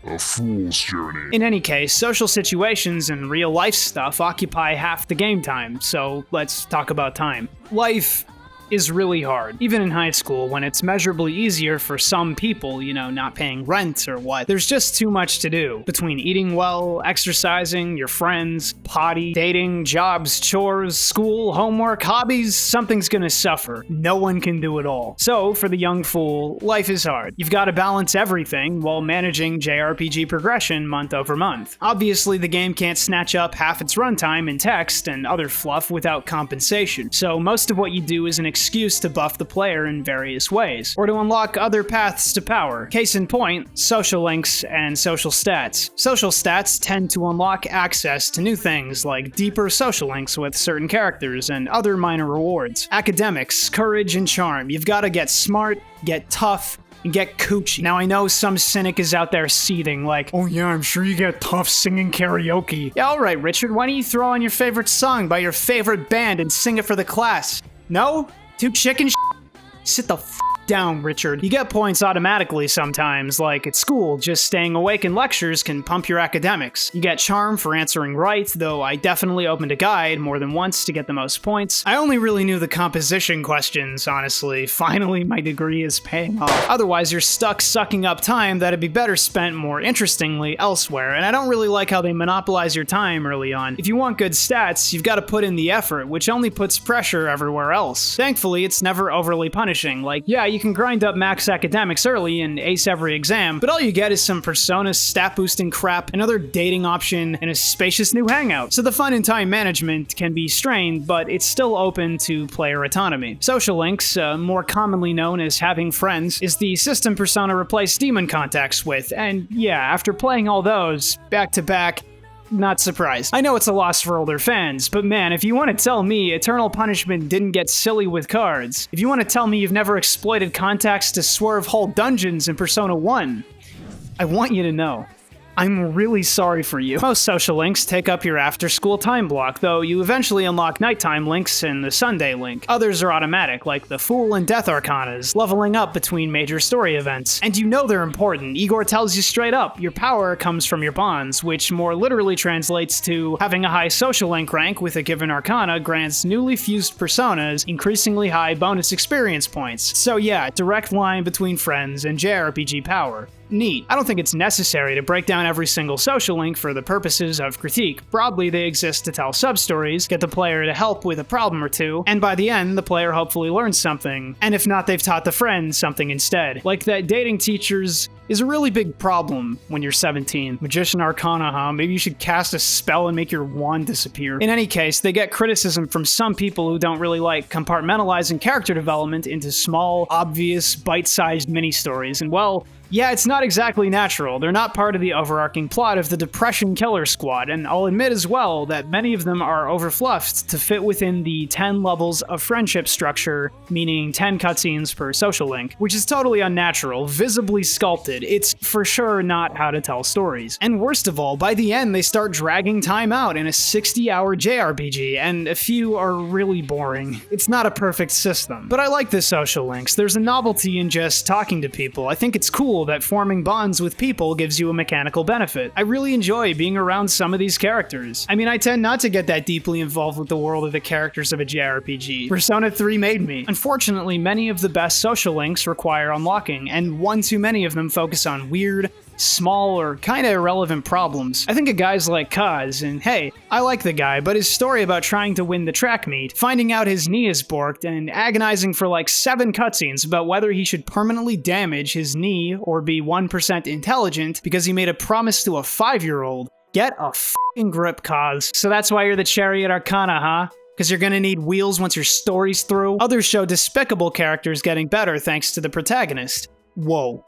A fool's journey. In any case, social situations and real-life stuff occupy half the game time, so let's talk about time. Life is really hard, even in high school, when it's measurably easier for some people, not paying rent or what. There's just too much to do. Between eating well, exercising, your friends, potty, dating, jobs, chores, school, homework, hobbies, something's gonna suffer. No one can do it all. So, for the young fool, life is hard. You've gotta balance everything while managing JRPG progression month over month. Obviously, the game can't snatch up half its runtime in text and other fluff without compensation, so most of what you do is an excuse to buff the player in various ways, or to unlock other paths to power. Case in point, social links and social stats. Social stats tend to unlock access to new things like deeper social links with certain characters and other minor rewards. Academics, courage, and charm. You've gotta get smart, get tough, and get coochie. Now I know some cynic is out there seething like, oh yeah, I'm sure you get tough singing karaoke. Yeah, alright Richard, why don't you throw on your favorite song by your favorite band and sing it for the class? No? Too chicken sh**? Sit the f*** down, Richard. You get points automatically sometimes, like at school, just staying awake in lectures can pump your academics. You get charm for answering right, though I definitely opened a guide more than once to get the most points. I only really knew the composition questions, honestly. Finally, my degree is paying off. Otherwise, you're stuck sucking up time that'd be better spent more interestingly elsewhere, and I don't really like how they monopolize your time early on. If you want good stats, you've got to put in the effort, which only puts pressure everywhere else. Thankfully, it's never overly punishing. Like, yeah, you can grind up max academics early and ace every exam, but all you get is some Persona stat boosting crap, another dating option, and a spacious new hangout. So the fun in time management can be strained, but it's still open to player autonomy. Social links, more commonly known as having friends, is the system Persona replaced demon contacts with, and yeah, after playing all those, back to back, not surprised. I know it's a loss for older fans, but man, if you want to tell me Eternal Punishment didn't get silly with cards, if you want to tell me you've never exploited contacts to swerve whole dungeons in Persona 1, I want you to know. I'm really sorry for you. Most social links take up your after-school time block, though you eventually unlock nighttime links and the Sunday link. Others are automatic, like the Fool and Death Arcanas, leveling up between major story events. And you know they're important. Igor tells you straight up, your power comes from your bonds, which more literally translates to having a high social link rank with a given arcana grants newly fused personas increasingly high bonus experience points. So yeah, direct line between friends and JRPG power. neat. I don't think it's necessary to break down every single social link for the purposes of critique. Broadly, they exist to tell sub-stories, get the player to help with a problem or two, and by the end, the player hopefully learns something. And if not, they've taught the friend something instead. Like that dating teachers is a really big problem when you're 17. Magician Arcana, huh? Maybe you should cast a spell and make your wand disappear. In any case, they get criticism from some people who don't really like compartmentalizing character development into small, obvious, bite-sized mini-stories, and well, yeah, it's not exactly natural. They're not part of the overarching plot of the Depression Killer Squad, and I'll admit as well that many of them are overfluffed to fit within the 10 levels of friendship structure, meaning 10 cutscenes per social link, which is totally unnatural, visibly sculpted. It's for sure not how to tell stories. And worst of all, by the end they start dragging time out in a 60-hour JRPG, and a few are really boring. It's not a perfect system. But I like the social links. There's a novelty in just talking to people. I think it's cool that forming bonds with people gives you a mechanical benefit. I really enjoy being around some of these characters. I mean, I tend not to get that deeply involved with the world of the characters of a JRPG. Persona 3 made me. Unfortunately, many of the best social links require unlocking, and one too many of them focus on weird, small, or kinda irrelevant problems. I think of guys like Kaz, and hey, I like the guy, but his story about trying to win the track meet, finding out his knee is borked, and agonizing for like 7 cutscenes about whether he should permanently damage his knee or be 1% intelligent because he made a promise to a 5-year-old. Get a f***ing grip, Kaz. So that's why you're the Chariot Arcana, huh? Because you're gonna need wheels once your story's through? Others show despicable characters getting better thanks to the protagonist. Whoa.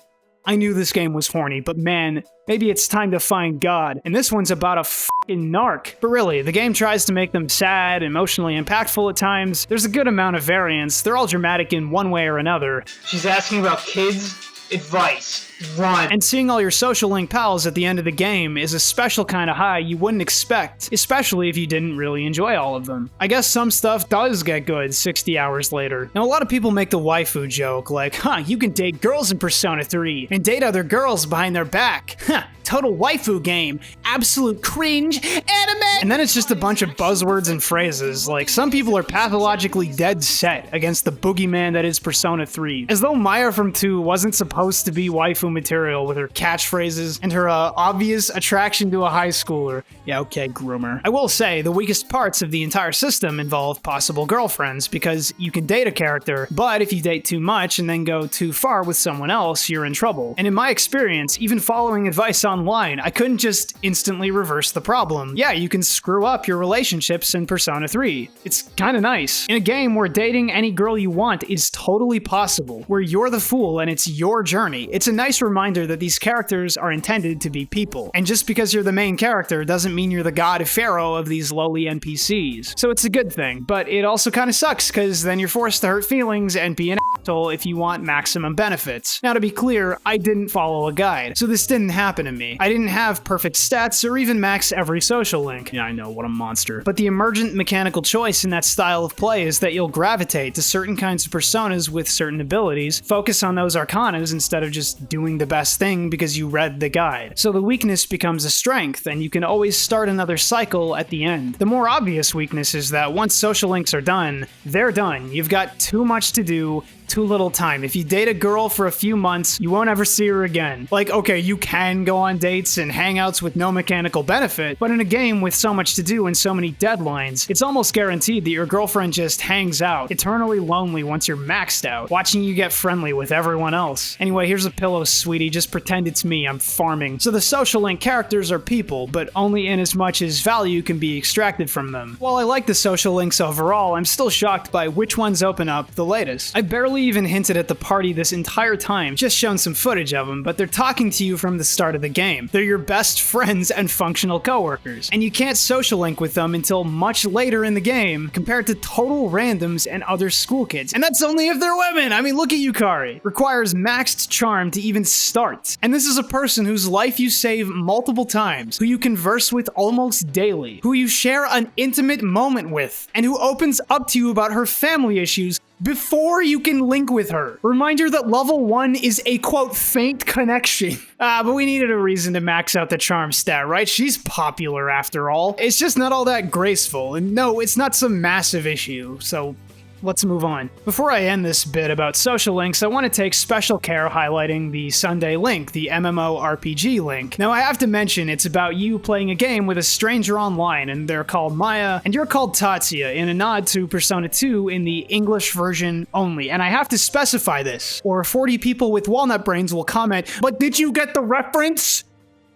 I knew this game was horny, but man, maybe it's time to find God. And this one's about a f***ing narc. But really, the game tries to make them sad, emotionally impactful at times. There's a good amount of variance. They're all dramatic in one way or another. She's asking about kids? Advice. Run. And seeing all your social link pals at the end of the game is a special kind of high you wouldn't expect, especially if you didn't really enjoy all of them. I guess some stuff does get good 60 hours later. Now, a lot of people make the waifu joke, like, you can date girls in Persona 3 and date other girls behind their back. Total waifu game. Absolute cringe. Anime! And then it's just a bunch of buzzwords and phrases, like some people are pathologically dead set against the boogeyman that is Persona 3. As though Maya from 2 wasn't supposed to be waifu material with her catchphrases and her obvious attraction to a high schooler. Yeah, okay, groomer. I will say, the weakest parts of the entire system involve possible girlfriends, because you can date a character, but if you date too much and then go too far with someone else, you're in trouble. And in my experience, even following advice online, I couldn't just instantly reverse the problem. Yeah, you can screw up your relationships in Persona 3. It's kinda nice. In a game where dating any girl you want is totally possible, where you're the fool and it's your journey, it's a nice reminder that these characters are intended to be people. And just because you're the main character doesn't mean you're the god pharaoh of these lowly NPCs. So it's a good thing, but it also kinda sucks, cause then you're forced to hurt feelings and be an asshole if you want maximum benefits. Now, to be clear, I didn't follow a guide, so this didn't happen to me. I didn't have perfect stats or even max every social link. Yeah, I know, what a monster. But the emergent mechanical choice in that style of play is that you'll gravitate to certain kinds of personas with certain abilities, focus on those arcanas instead of just doing the best thing because you read the guide. So the weakness becomes a strength, and you can always start another cycle at the end. The more obvious weakness is that once social links are done, they're done. You've got too much to do, too little time. If you date a girl for a few months, you won't ever see her again. Like, okay, you can go on dates and hangouts with no mechanical benefit, but in a game with so much to do and so many deadlines, it's almost guaranteed that your girlfriend just hangs out, eternally lonely once you're maxed out, watching you get friendly with everyone else. Anyway, here's a pillow, sweetie. Just pretend it's me. I'm farming. So the social link characters are people, but only in as much as value can be extracted from them. While I like the social links overall, I'm still shocked by which ones open up the latest. I barely even hinted at the party this entire time, just shown some footage of them, but they're talking to you from the start of the game. They're your best friends and functional coworkers, and you can't social link with them until much later in the game, compared to total randoms and other school kids. And that's only if they're women! I mean, look at Yukari. Requires maxed charm to even start. And this is a person whose life you save multiple times, who you converse with almost daily, who you share an intimate moment with, and who opens up to you about her family issues before you can link with her. Reminder that level 1 is a quote faint connection. But we needed a reason to max out the charm stat, right? She's popular after all. It's just not all that graceful, and no, it's not some massive issue, so let's move on. Before I end this bit about social links, I want to take special care highlighting the Sunday link, the MMORPG link. Now, I have to mention it's about you playing a game with a stranger online, and they're called Maya, and you're called Tatsuya, in a nod to Persona 2 in the English version only. And I have to specify this, or 40 people with walnut brains will comment, but did you get the reference?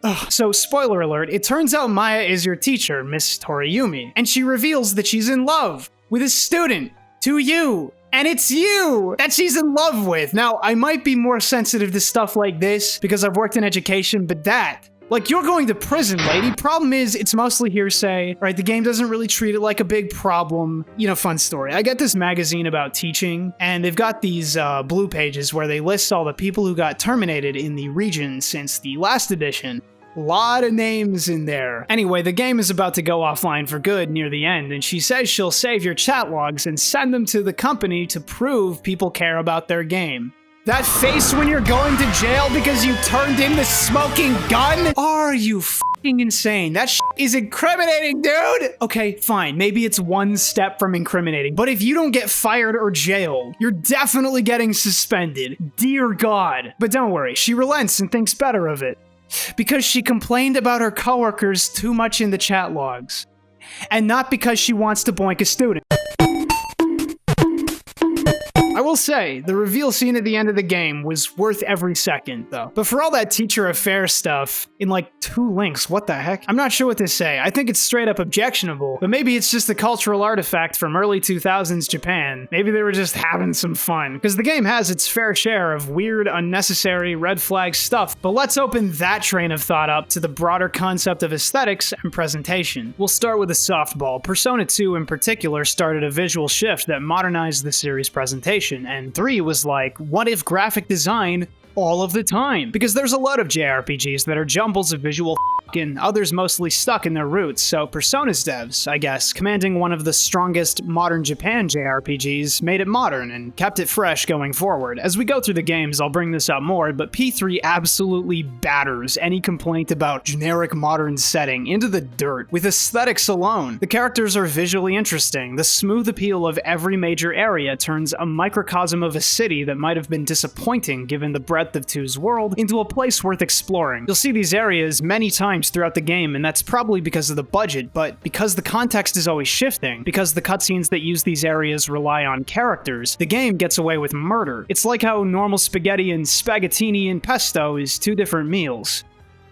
Ugh. So, spoiler alert, it turns out Maya is your teacher, Miss Toriyumi, and she reveals that she's in love with a student, to you. And it's you that she's in love with. Now, I might be more sensitive to stuff like this because I've worked in education, but that, like, you're going to prison, lady. Problem is, it's mostly hearsay, right? The game doesn't really treat it like a big problem. You know, fun story. I get this magazine about teaching, and they've got these blue pages where they list all the people who got terminated in the region since the last edition. Lot of names in there. Anyway, the game is about to go offline for good near the end, and she says she'll save your chat logs and send them to the company to prove people care about their game. That face when you're going to jail because you turned in the smoking gun? Are you f***ing insane? That shit is incriminating, dude! Okay, fine, maybe it's one step from incriminating, but if you don't get fired or jailed, you're definitely getting suspended. Dear God. But don't worry, she relents and thinks better of it. Because she complained about her coworkers too much in the chat logs. And not because she wants to boink a student. I will say, the reveal scene at the end of the game was worth every second, though. But for all that teacher affair stuff, in like 2 links, what the heck? I'm not sure what to say. I think it's straight up objectionable, but maybe it's just a cultural artifact from early 2000s Japan. Maybe they were just having some fun. Because the game has its fair share of weird, unnecessary, red flag stuff, but let's open that train of thought up to the broader concept of aesthetics and presentation. We'll start with a softball. Persona 2 in particular started a visual shift that modernized the series' presentation. And 3 was like, what if graphic design all of the time? Because there's a lot of JRPGs that are jumbles of visual and others mostly stuck in their roots, so Persona's devs, I guess, commanding one of the strongest modern Japan JRPGs, made it modern and kept it fresh going forward. As we go through the games, I'll bring this up more, but P3 absolutely batters any complaint about generic modern setting into the dirt with aesthetics alone. The characters are visually interesting. The smooth appeal of every major area turns a microcosm of a city that might have been disappointing given the breadth of 2's world into a place worth exploring. You'll see these areas many times throughout the game, and that's probably because of the budget, but because the context is always shifting, because the cutscenes that use these areas rely on characters, the game gets away with murder. It's like how normal spaghetti and spaghettini and pesto is 2 different meals.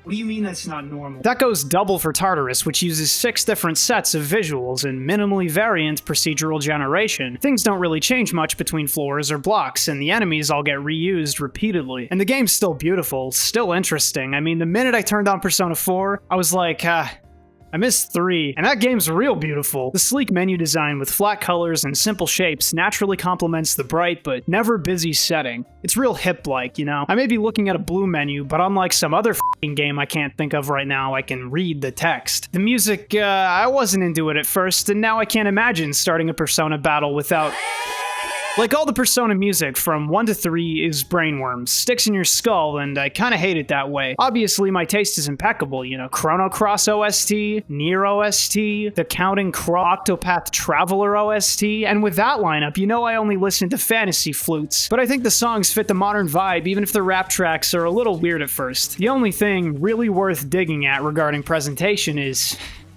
What do you mean that's not normal? That goes double for Tartarus, which uses 6 different sets of visuals and minimally variant procedural generation. Things don't really change much between floors or blocks, and the enemies all get reused repeatedly. And the game's still beautiful, still interesting. I mean, the minute I turned on Persona 4, I was like, I missed 3, and that game's real beautiful. The sleek menu design with flat colors and simple shapes naturally complements the bright but never busy setting. It's real hip-like, you know? I may be looking at a blue menu, but unlike some other f***ing game I can't think of right now, I can read the text. The music, I wasn't into it at first, and now I can't imagine starting a Persona battle without... Like all the Persona music from 1 to 3 is brainworms, sticks in your skull, and I kinda hate it that way. Obviously, my taste is impeccable, you know, Chrono Cross OST, Nier OST, the Counting Octopath Traveler OST, and with that lineup, you know I only listen to fantasy flutes. But I think the songs fit the modern vibe, even if the rap tracks are a little weird at first. The only thing really worth digging at regarding presentation is...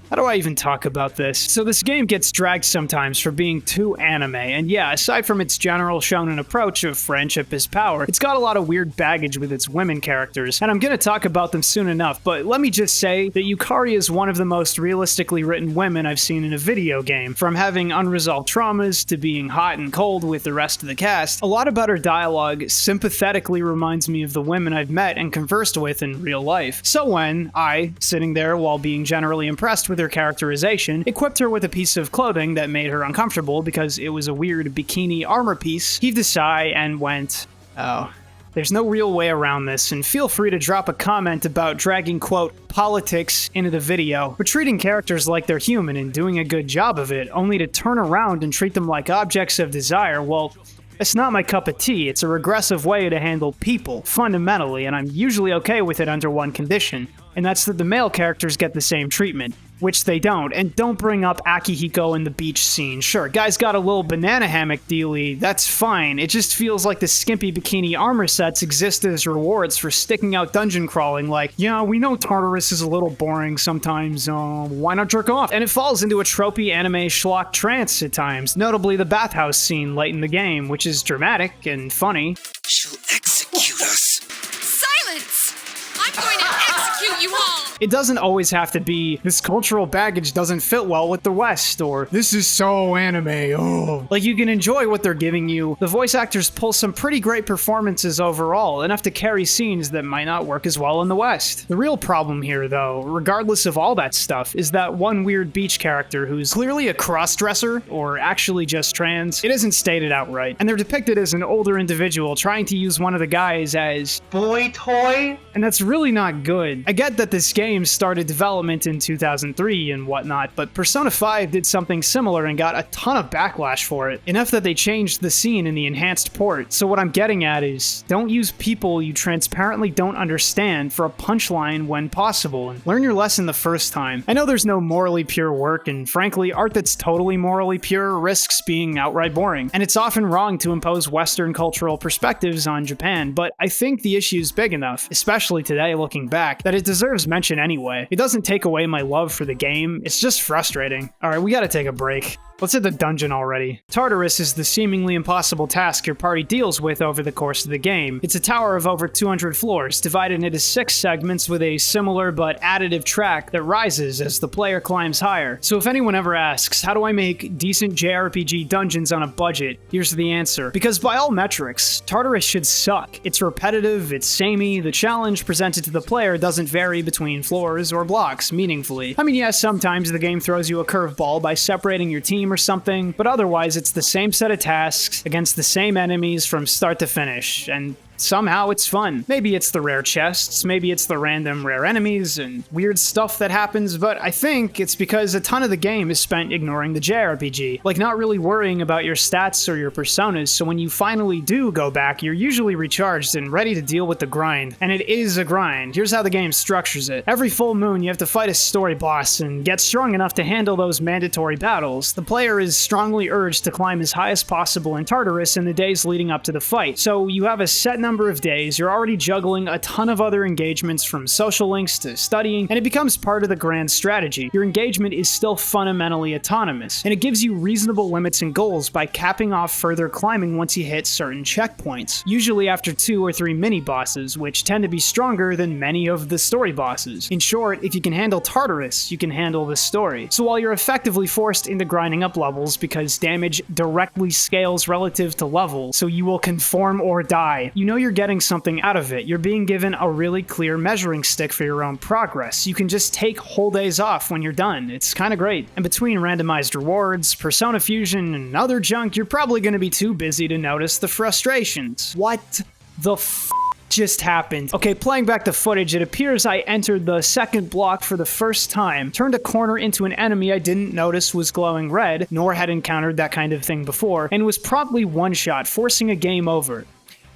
how do I even talk about this? So this game gets dragged sometimes for being too anime, and yeah, aside from its general shonen approach of friendship is power, it's got a lot of weird baggage with its women characters, and I'm gonna talk about them soon enough, but let me just say that Yukari is one of the most realistically written women I've seen in a video game. From having unresolved traumas to being hot and cold with the rest of the cast, a lot about her dialogue sympathetically reminds me of the women I've met and conversed with in real life. So when I, sitting there while being generally impressed with her characterization, equipped her with a piece of clothing that made her uncomfortable because it was a weird bikini armor piece, heaved a sigh and went, oh. There's no real way around this, and feel free to drop a comment about dragging, quote, politics into the video, but treating characters like they're human and doing a good job of it, only to turn around and treat them like objects of desire, well, it's not my cup of tea. It's a regressive way to handle people, fundamentally, and I'm usually okay with it under one condition, and that's that the male characters get the same treatment. which they don't. And don't bring up Akihiko in the beach scene. Sure, guy's got a little banana hammock dealie, that's fine. It just feels like the skimpy bikini armor sets exist as rewards for sticking out dungeon crawling, like, yeah, we know Tartarus is a little boring sometimes, why not jerk off? And it falls into a tropey anime schlock trance at times, notably the bathhouse scene late in the game, which is dramatic and funny. She'll execute us. Silence! I'm going to execute you all! It doesn't always have to be, this cultural baggage doesn't fit well with the West, or this is so anime, oh. Like, you can enjoy what they're giving you. The voice actors pull some pretty great performances overall, enough to carry scenes that might not work as well in the West. The real problem here, though, regardless of all that stuff, is that one weird beach character who's clearly a cross-dresser, or actually just trans. It isn't stated outright, and they're depicted as an older individual trying to use one of the guys as boy toy? and that's really not good. I get that this game started development in 2003 and whatnot, but Persona 5 did something similar and got a ton of backlash for it, enough that they changed the scene in the enhanced port. So what I'm getting at is, don't use people you transparently don't understand for a punchline when possible, and learn your lesson the first time. I know there's no morally pure work, and frankly, art that's totally morally pure risks being outright boring, and it's often wrong to impose Western cultural perspectives on Japan, but I think the issue's big enough, especially today looking back, that it deserves mention anyway. It doesn't take away my love for the game, it's just frustrating. Alright, we gotta take a break. Let's hit the dungeon already. Tartarus is the seemingly impossible task your party deals with over the course of the game. It's a tower of over 200 floors, divided into 6 segments with a similar but additive track that rises as the player climbs higher. So if anyone ever asks, how do I make decent JRPG dungeons on a budget? Here's the answer. Because by all metrics, Tartarus should suck. It's repetitive, it's samey, the challenge presented to the player doesn't vary between floors or blocks meaningfully. I mean, yes, sometimes the game throws you a curveball by separating your team or something, but otherwise it's the same set of tasks against the same enemies from start to finish, and somehow it's fun. Maybe it's the rare chests, maybe it's the random rare enemies and weird stuff that happens, but I think it's because a ton of the game is spent ignoring the JRPG, like not really worrying about your stats or your personas, so when you finally do go back, you're usually recharged and ready to deal with the grind. And it is a grind. Here's how the game structures it. Every full moon, you have to fight a story boss and get strong enough to handle those mandatory battles. The player is strongly urged to climb as high as possible in Tartarus in the days leading up to the fight, so you have a set number of days, you're already juggling a ton of other engagements from social links to studying, and it becomes part of the grand strategy. Your engagement is still fundamentally autonomous, and it gives you reasonable limits and goals by capping off further climbing once you hit certain checkpoints, usually after 2 or 3 mini-bosses, which tend to be stronger than many of the story bosses. In short, if you can handle Tartarus, you can handle the story. So while you're effectively forced into grinding up levels because damage directly scales relative to level, so you will conform or die, you know you're getting something out of it. You're being given a really clear measuring stick for your own progress. You can just take whole days off when you're done. It's kind of great. And between randomized rewards, Persona Fusion, and other junk, you're probably going to be too busy to notice the frustrations. What the f just happened? Okay, playing back the footage, it appears I entered the second block for the first time, turned a corner into an enemy I didn't notice was glowing red, nor had encountered that kind of thing before, and was promptly one-shot, forcing a game over.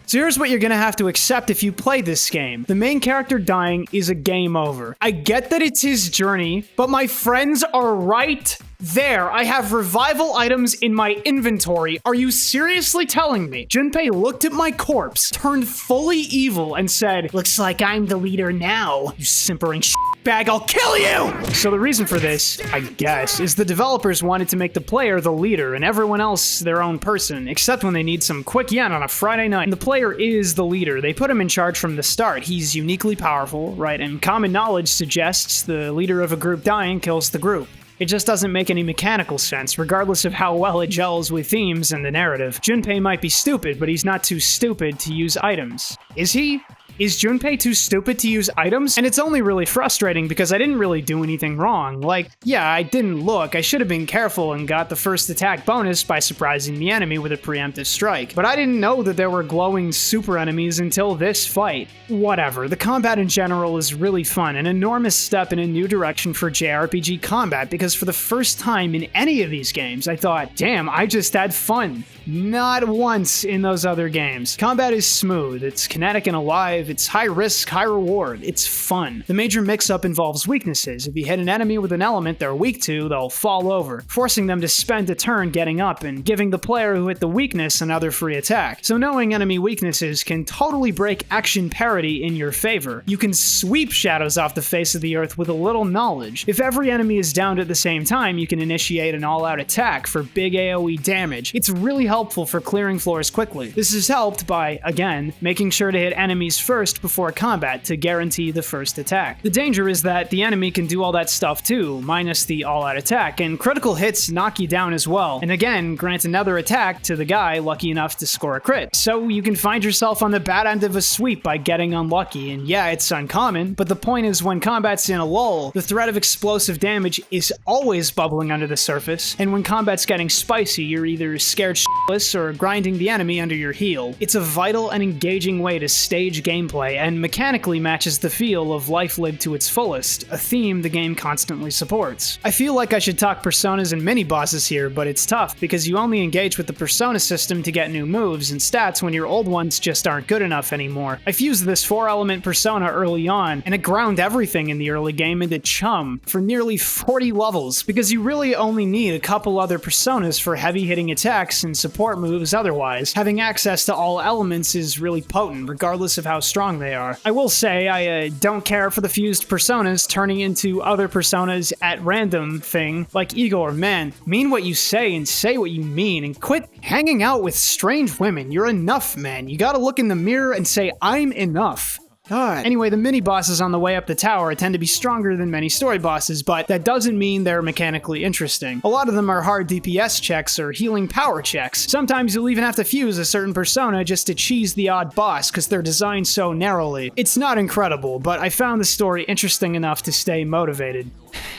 So here's what you're gonna have to accept if you play this game. The main character dying is a game over. I get that it's his journey, but my friends are right there. I have revival items in my inventory. Are you seriously telling me? Junpei looked at my corpse, turned fully evil, and said, "Looks like I'm the leader now, you simpering bag, I'll kill you!" So the reason for this, I guess, is the developers wanted to make the player the leader and everyone else their own person, except when they need some quick yen on a Friday night. And the player is the leader. They put him in charge from the start. He's uniquely powerful, right? And common knowledge suggests the leader of a group dying kills the group. It just doesn't make any mechanical sense, regardless of how well it gels with themes and the narrative. Junpei might be stupid, but he's not too stupid to use items. Is he? Is Junpei too stupid to use items? And it's only really frustrating because I didn't really do anything wrong. Like, yeah, I didn't look, I should have been careful and got the first attack bonus by surprising the enemy with a preemptive strike. But I didn't know that there were glowing super enemies until this fight. Whatever, the combat in general is really fun, an enormous step in a new direction for JRPG combat, because for the first time in any of these games, I thought, damn, I just had fun. Not once in those other games. Combat is smooth, it's kinetic and alive, it's high risk, high reward, it's fun. The major mix-up involves weaknesses. If you hit an enemy with an element they're weak to, they'll fall over, forcing them to spend a turn getting up and giving the player who hit the weakness another free attack. So knowing enemy weaknesses can totally break action parity in your favor. You can sweep shadows off the face of the earth with a little knowledge. If every enemy is downed at the same time, you can initiate an all-out attack for big AoE damage. It's really helpful for clearing floors quickly. This is helped by, again, making sure to hit enemies first before combat to guarantee the first attack. The danger is that the enemy can do all that stuff too, minus the all-out attack, and critical hits knock you down as well, and again, grant another attack to the guy lucky enough to score a crit. So you can find yourself on the bad end of a sweep by getting unlucky, and yeah, it's uncommon, but the point is when combat's in a lull, the threat of explosive damage is always bubbling under the surface, and when combat's getting spicy, you're either scared shitless or grinding the enemy under your heel. It's a vital and engaging way to stage gameplay, and mechanically matches the feel of life lived to its fullest, a theme the game constantly supports. I feel like I should talk personas and mini-bosses here, but it's tough, because you only engage with the persona system to get new moves and stats when your old ones just aren't good enough anymore. I fused this 4-element persona early on, and it ground everything in the early game into chum for nearly 40 levels, because you really only need a couple other personas for heavy-hitting attacks and support moves otherwise. Having access to all elements is really potent, regardless of how strong they are. I will say, I don't care for the fused personas turning into other personas at random thing, like Igor. Man, mean what you say and say what you mean, and quit hanging out with strange women. You're enough, man. You gotta look in the mirror and say, I'm enough. God. Anyway, the mini-bosses on the way up the tower tend to be stronger than many story bosses, but that doesn't mean they're mechanically interesting. A lot of them are hard DPS checks or healing power checks. Sometimes you'll even have to fuse a certain persona just to cheese the odd boss because they're designed so narrowly. It's not incredible, but I found the story interesting enough to stay motivated.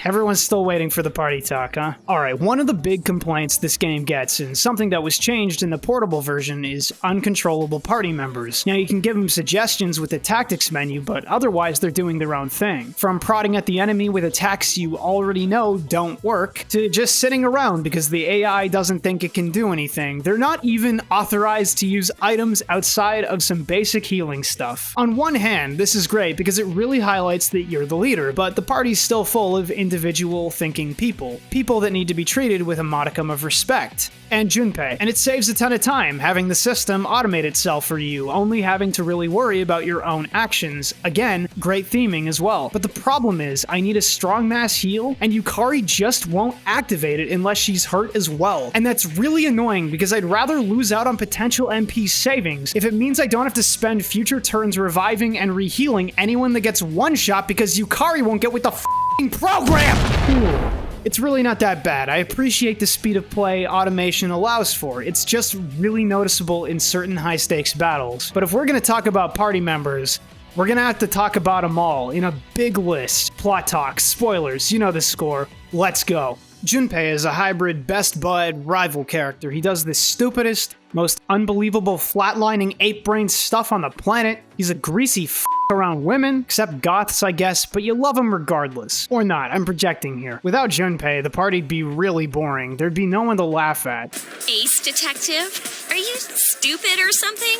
Everyone's still waiting for the party talk, huh? Alright, one of the big complaints this game gets, and something that was changed in the portable version, is uncontrollable party members. Now, you can give them suggestions with the tactics menu, but otherwise they're doing their own thing. From prodding at the enemy with attacks you already know don't work, to just sitting around because the AI doesn't think it can do anything. They're not even authorized to use items outside of some basic healing stuff. On one hand, this is great because it really highlights that you're the leader, but the party's still full of individual thinking people that need to be treated with a modicum of respect. And Junpei. And it saves a ton of time having the system automate itself for you, only having to really worry about your own actions. Again, great theming as well. But the problem is, I need a strong mass heal, and Yukari just won't activate it unless she's hurt as well. And that's really annoying because I'd rather lose out on potential MP savings if it means I don't have to spend future turns reviving and rehealing anyone that gets one shot because Yukari won't get with the program! It's really not that bad. I appreciate the speed of play automation allows for. It's just really noticeable in certain high-stakes battles. But if we're gonna talk about party members, we're gonna have to talk about them all in a big list. Plot talk, spoilers, you know the score. Let's go. Junpei is a hybrid best bud rival character. He does the stupidest, most unbelievable flatlining ape-brain stuff on the planet. He's a greasy around women, except goths, I guess, but you love him regardless. Or not, I'm projecting here. Without Junpei, the party'd be really boring. There'd be no one to laugh at. Ace Detective? Are you stupid or something?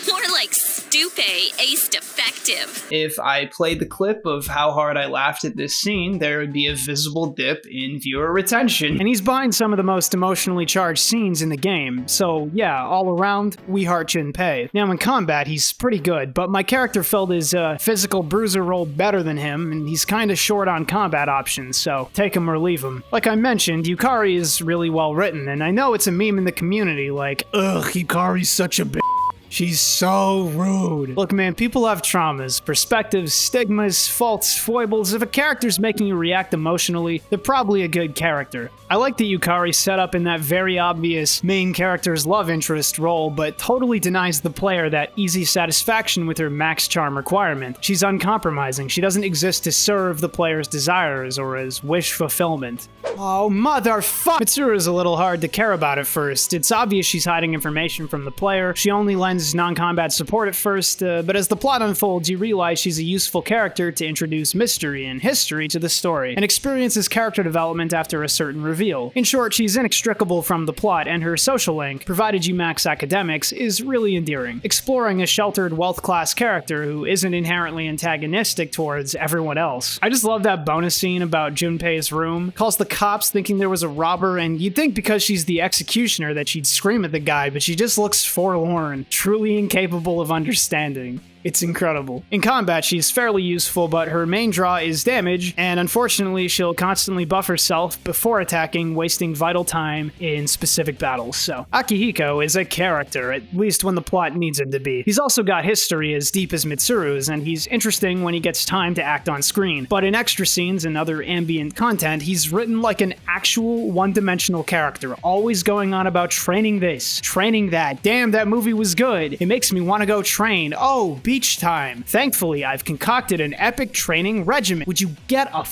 More like Stupe Ace Defective. If I played the clip of how hard I laughed at this scene, there would be a visible dip in viewer retention. And he's behind some of the most emotionally charged scenes in the game, so yeah, all around, we heart Junpei. Now in combat, he's pretty good, but my character felt his physical bruiser role better than him, and he's kinda short on combat options, so take him or leave him. Like I mentioned, Yukari is really well written, and I know it's a meme in the community, like, ugh, Yukari's such a bitch. She's so rude. Look, man, people have traumas, perspectives, stigmas, faults, foibles. If a character's making you react emotionally, they're probably a good character. I like that Yukari's set up in that very obvious main character's love interest role, but totally denies the player that easy satisfaction with her max charm requirement. She's uncompromising. She doesn't exist to serve the player's desires or as wish fulfillment. Oh, motherfuck! Mitsuru is a little hard to care about at first. It's obvious she's hiding information from the player. She only lends as non-combat support at first, but as the plot unfolds, you realize she's a useful character to introduce mystery and history to the story, and experiences character development after a certain reveal. In short, she's inextricable from the plot, and her social link, provided you max academics, is really endearing. Exploring a sheltered, wealth-class character who isn't inherently antagonistic towards everyone else. I just love that bonus scene about Junpei's room. Calls the cops thinking there was a robber, and you'd think because she's the executioner that she'd scream at the guy, but she just looks forlorn, truly incapable of understanding. It's incredible. In combat, she's fairly useful, but her main draw is damage, and unfortunately, she'll constantly buff herself before attacking, wasting vital time in specific battles. So, Akihiko is a character, at least when the plot needs him to be. He's also got history as deep as Mitsuru's, and he's interesting when he gets time to act on screen. But in extra scenes and other ambient content, he's written like an actual one-dimensional character, always going on about training this, training that. Damn, that movie was good. It makes me want to go train. Oh, beach time. Thankfully, I've concocted an epic training regimen. Would you get a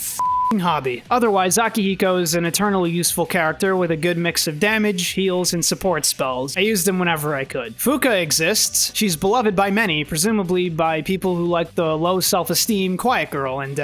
hobby? Otherwise, Akihiko is an eternally useful character with a good mix of damage, heals, and support spells. I used them whenever I could. Fuka exists. She's beloved by many, presumably by people who like the low self-esteem quiet girl, and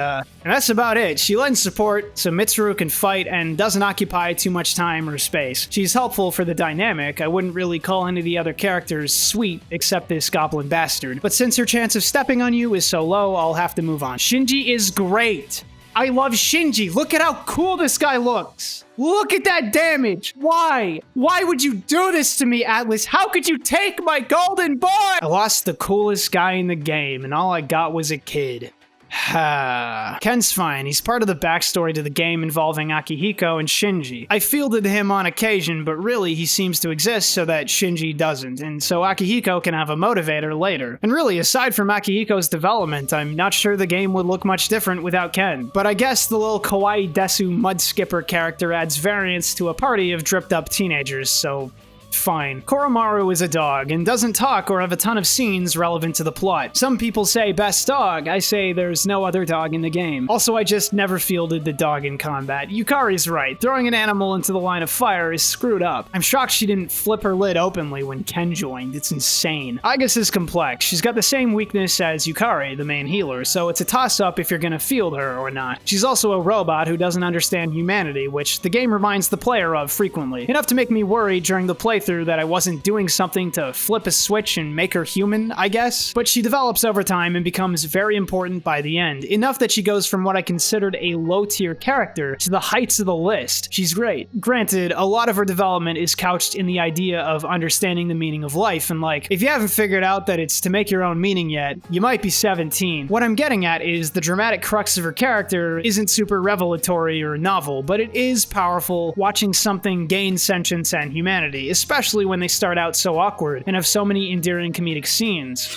that's about it. She lends support so Mitsuru can fight and doesn't occupy too much time or space. She's helpful for the dynamic. I wouldn't really call any of the other characters sweet except this goblin bastard, but since her chance of stepping on you is so low, I'll have to move on. Shinji is great. I love Shinji. Look at how cool this guy looks. Look at that damage. Why? Why would you do this to me, Atlas? How could you take my golden boy? I lost the coolest guy in the game, and all I got was a kid. Ken's fine. He's part of the backstory to the game involving Akihiko and Shinji. I fielded him on occasion, but really he seems to exist so that Shinji doesn't, and so Akihiko can have a motivator later. And really, aside from Akihiko's development, I'm not sure the game would look much different without Ken. But I guess the little kawaii desu mud skipper character adds variance to a party of dripped up teenagers, so fine. Koromaru is a dog and doesn't talk or have a ton of scenes relevant to the plot. Some people say best dog, I say there's no other dog in the game. Also, I just never fielded the dog in combat. Yukari's right, throwing an animal into the line of fire is screwed up. I'm shocked she didn't flip her lid openly when Ken joined, it's insane. Agus is complex, she's got the same weakness as Yukari, the main healer, so it's a toss-up if you're gonna field her or not. She's also a robot who doesn't understand humanity, which the game reminds the player of frequently. Enough to make me worry during the playthrough that I wasn't doing something to flip a switch and make her human, I guess. But she develops over time and becomes very important by the end, enough that she goes from what I considered a low-tier character to the heights of the list. She's great. Granted, a lot of her development is couched in the idea of understanding the meaning of life, and like, if you haven't figured out that it's to make your own meaning yet, you might be 17. What I'm getting at is the dramatic crux of her character isn't super revelatory or novel, but it is powerful watching something gain sentience and humanity, especially when they start out so awkward and have so many endearing comedic scenes.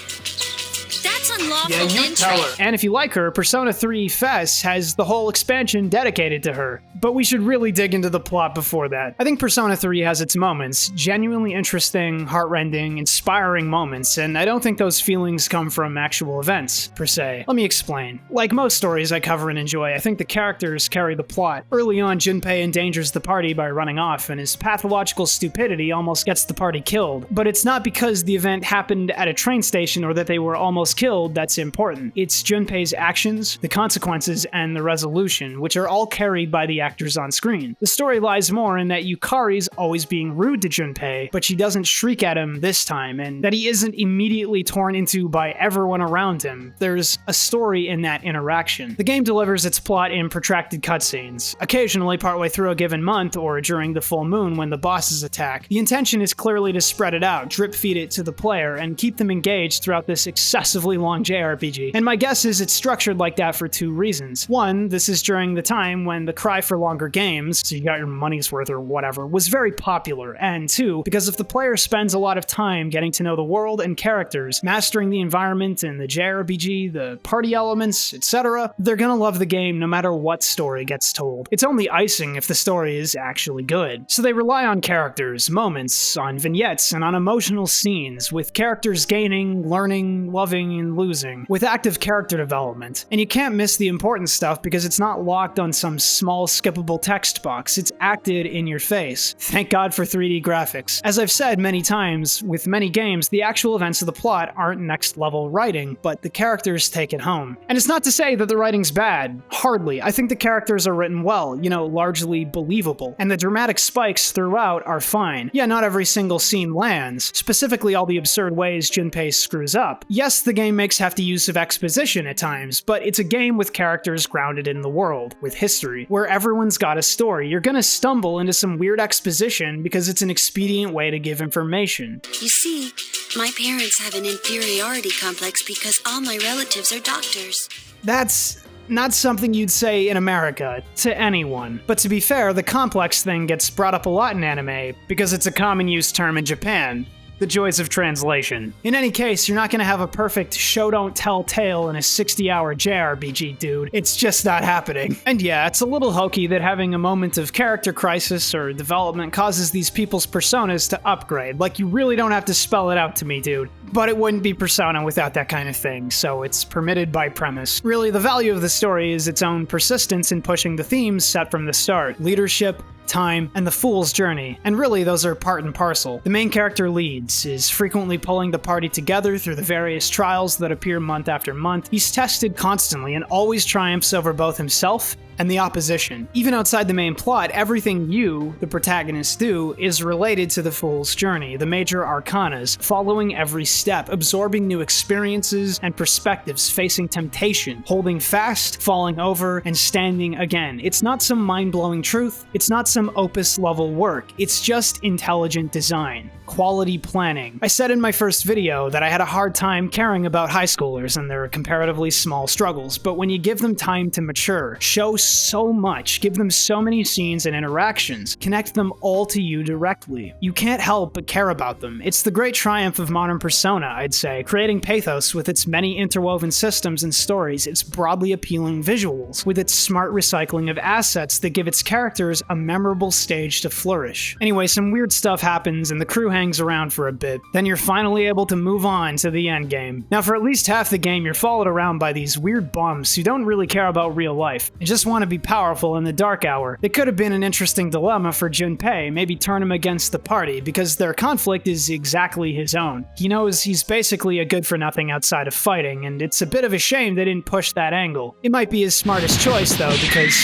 That's unlawful Yeah, you entry. tell her. And if you like her, Persona 3 FES has the whole expansion dedicated to her. But we should really dig into the plot before that. I think Persona 3 has its moments, genuinely interesting, heartrending, inspiring moments, and I don't think those feelings come from actual events, per se. Let me explain. Like most stories I cover and enjoy, I think the characters carry the plot. Early on, Junpei endangers the party by running off, and his pathological stupidity almost gets the party killed. But it's not because the event happened at a train station or that they were almost killed that's important. It's Junpei's actions, the consequences, and the resolution, which are all carried by the actors on screen. The story lies more in that Yukari's always being rude to Junpei, but she doesn't shriek at him this time, and that he isn't immediately torn into by everyone around him. There's a story in that interaction. The game delivers its plot in protracted cutscenes, occasionally partway through a given month or during the full moon when the bosses attack. The intention is clearly to spread it out, drip feed it to the player, and keep them engaged throughout this excessively long JRPG. And my guess is it's structured like that for two reasons. One, this is during the time when the cry for longer games, so you got your money's worth or whatever, was very popular. And two, because if the player spends a lot of time getting to know the world and characters, mastering the environment and the JRPG, the party elements, etc., they're gonna love the game no matter what story gets told. It's only icing if the story is actually good. So they rely on characters, moments, on vignettes, and on emotional scenes, with characters gaining, learning, loving, and losing, with active character development. And you can't miss the important stuff because it's not locked on some small skippable text box, it's acted in your face. Thank God for 3D graphics. As I've said many times, with many games, the actual events of the plot aren't next level writing, but the characters take it home. And it's not to say that the writing's bad. Hardly. I think the characters are written well, largely believable. And the dramatic spikes throughout are fine. Yeah, not every single scene lands, specifically all the absurd ways Junpei screws up. Yes, the game makes hefty use of exposition at times, but it's a game with characters grounded in the world, with history, where everyone's got a story. You're gonna stumble into some weird exposition because it's an expedient way to give information. You see, my parents have an inferiority complex because all my relatives are doctors. That's not something you'd say in America, to anyone. But to be fair, the complex thing gets brought up a lot in anime, because it's a common use term in Japan. The joys of translation. In any case, you're not gonna have a perfect show-don't-tell tale in a 60-hour JRPG, dude. It's just not happening. And yeah, it's a little hokey that having a moment of character crisis or development causes these people's personas to upgrade. Like, you really don't have to spell it out to me, dude. But it wouldn't be Persona without that kind of thing, so it's permitted by premise. Really, the value of the story is its own persistence in pushing the themes set from the start. Leadership, time, and the fool's journey. And really, those are part and parcel. The main character leads, is frequently pulling the party together through the various trials that appear month after month. He's tested constantly and always triumphs over both himself and the opposition. Even outside the main plot, everything you, the protagonist, do is related to the fool's journey, the major arcanas, following every step, absorbing new experiences and perspectives, facing temptation, holding fast, falling over, and standing again. It's not some mind-blowing truth, it's not some opus-level work, it's just intelligent design. Quality planning. I said in my first video that I had a hard time caring about high schoolers and their comparatively small struggles, but when you give them time to mature, show so much, give them so many scenes and interactions, connect them all to you directly, you can't help but care about them. It's the great triumph of modern Persona, I'd say, creating pathos with its many interwoven systems and stories, its broadly appealing visuals, with its smart recycling of assets that give its characters a memorable stage to flourish. Anyway, some weird stuff happens and the crew hangs around for a bit, then you're finally able to move on to the end game. Now, for at least half the game, you're followed around by these weird bums who don't really care about real life and just want to be powerful in the dark hour. It could have been an interesting dilemma for Junpei, maybe turn him against the party, because their conflict is exactly his own. He knows he's basically a good-for-nothing outside of fighting, and it's a bit of a shame they didn't push that angle. It might be his smartest choice, though, because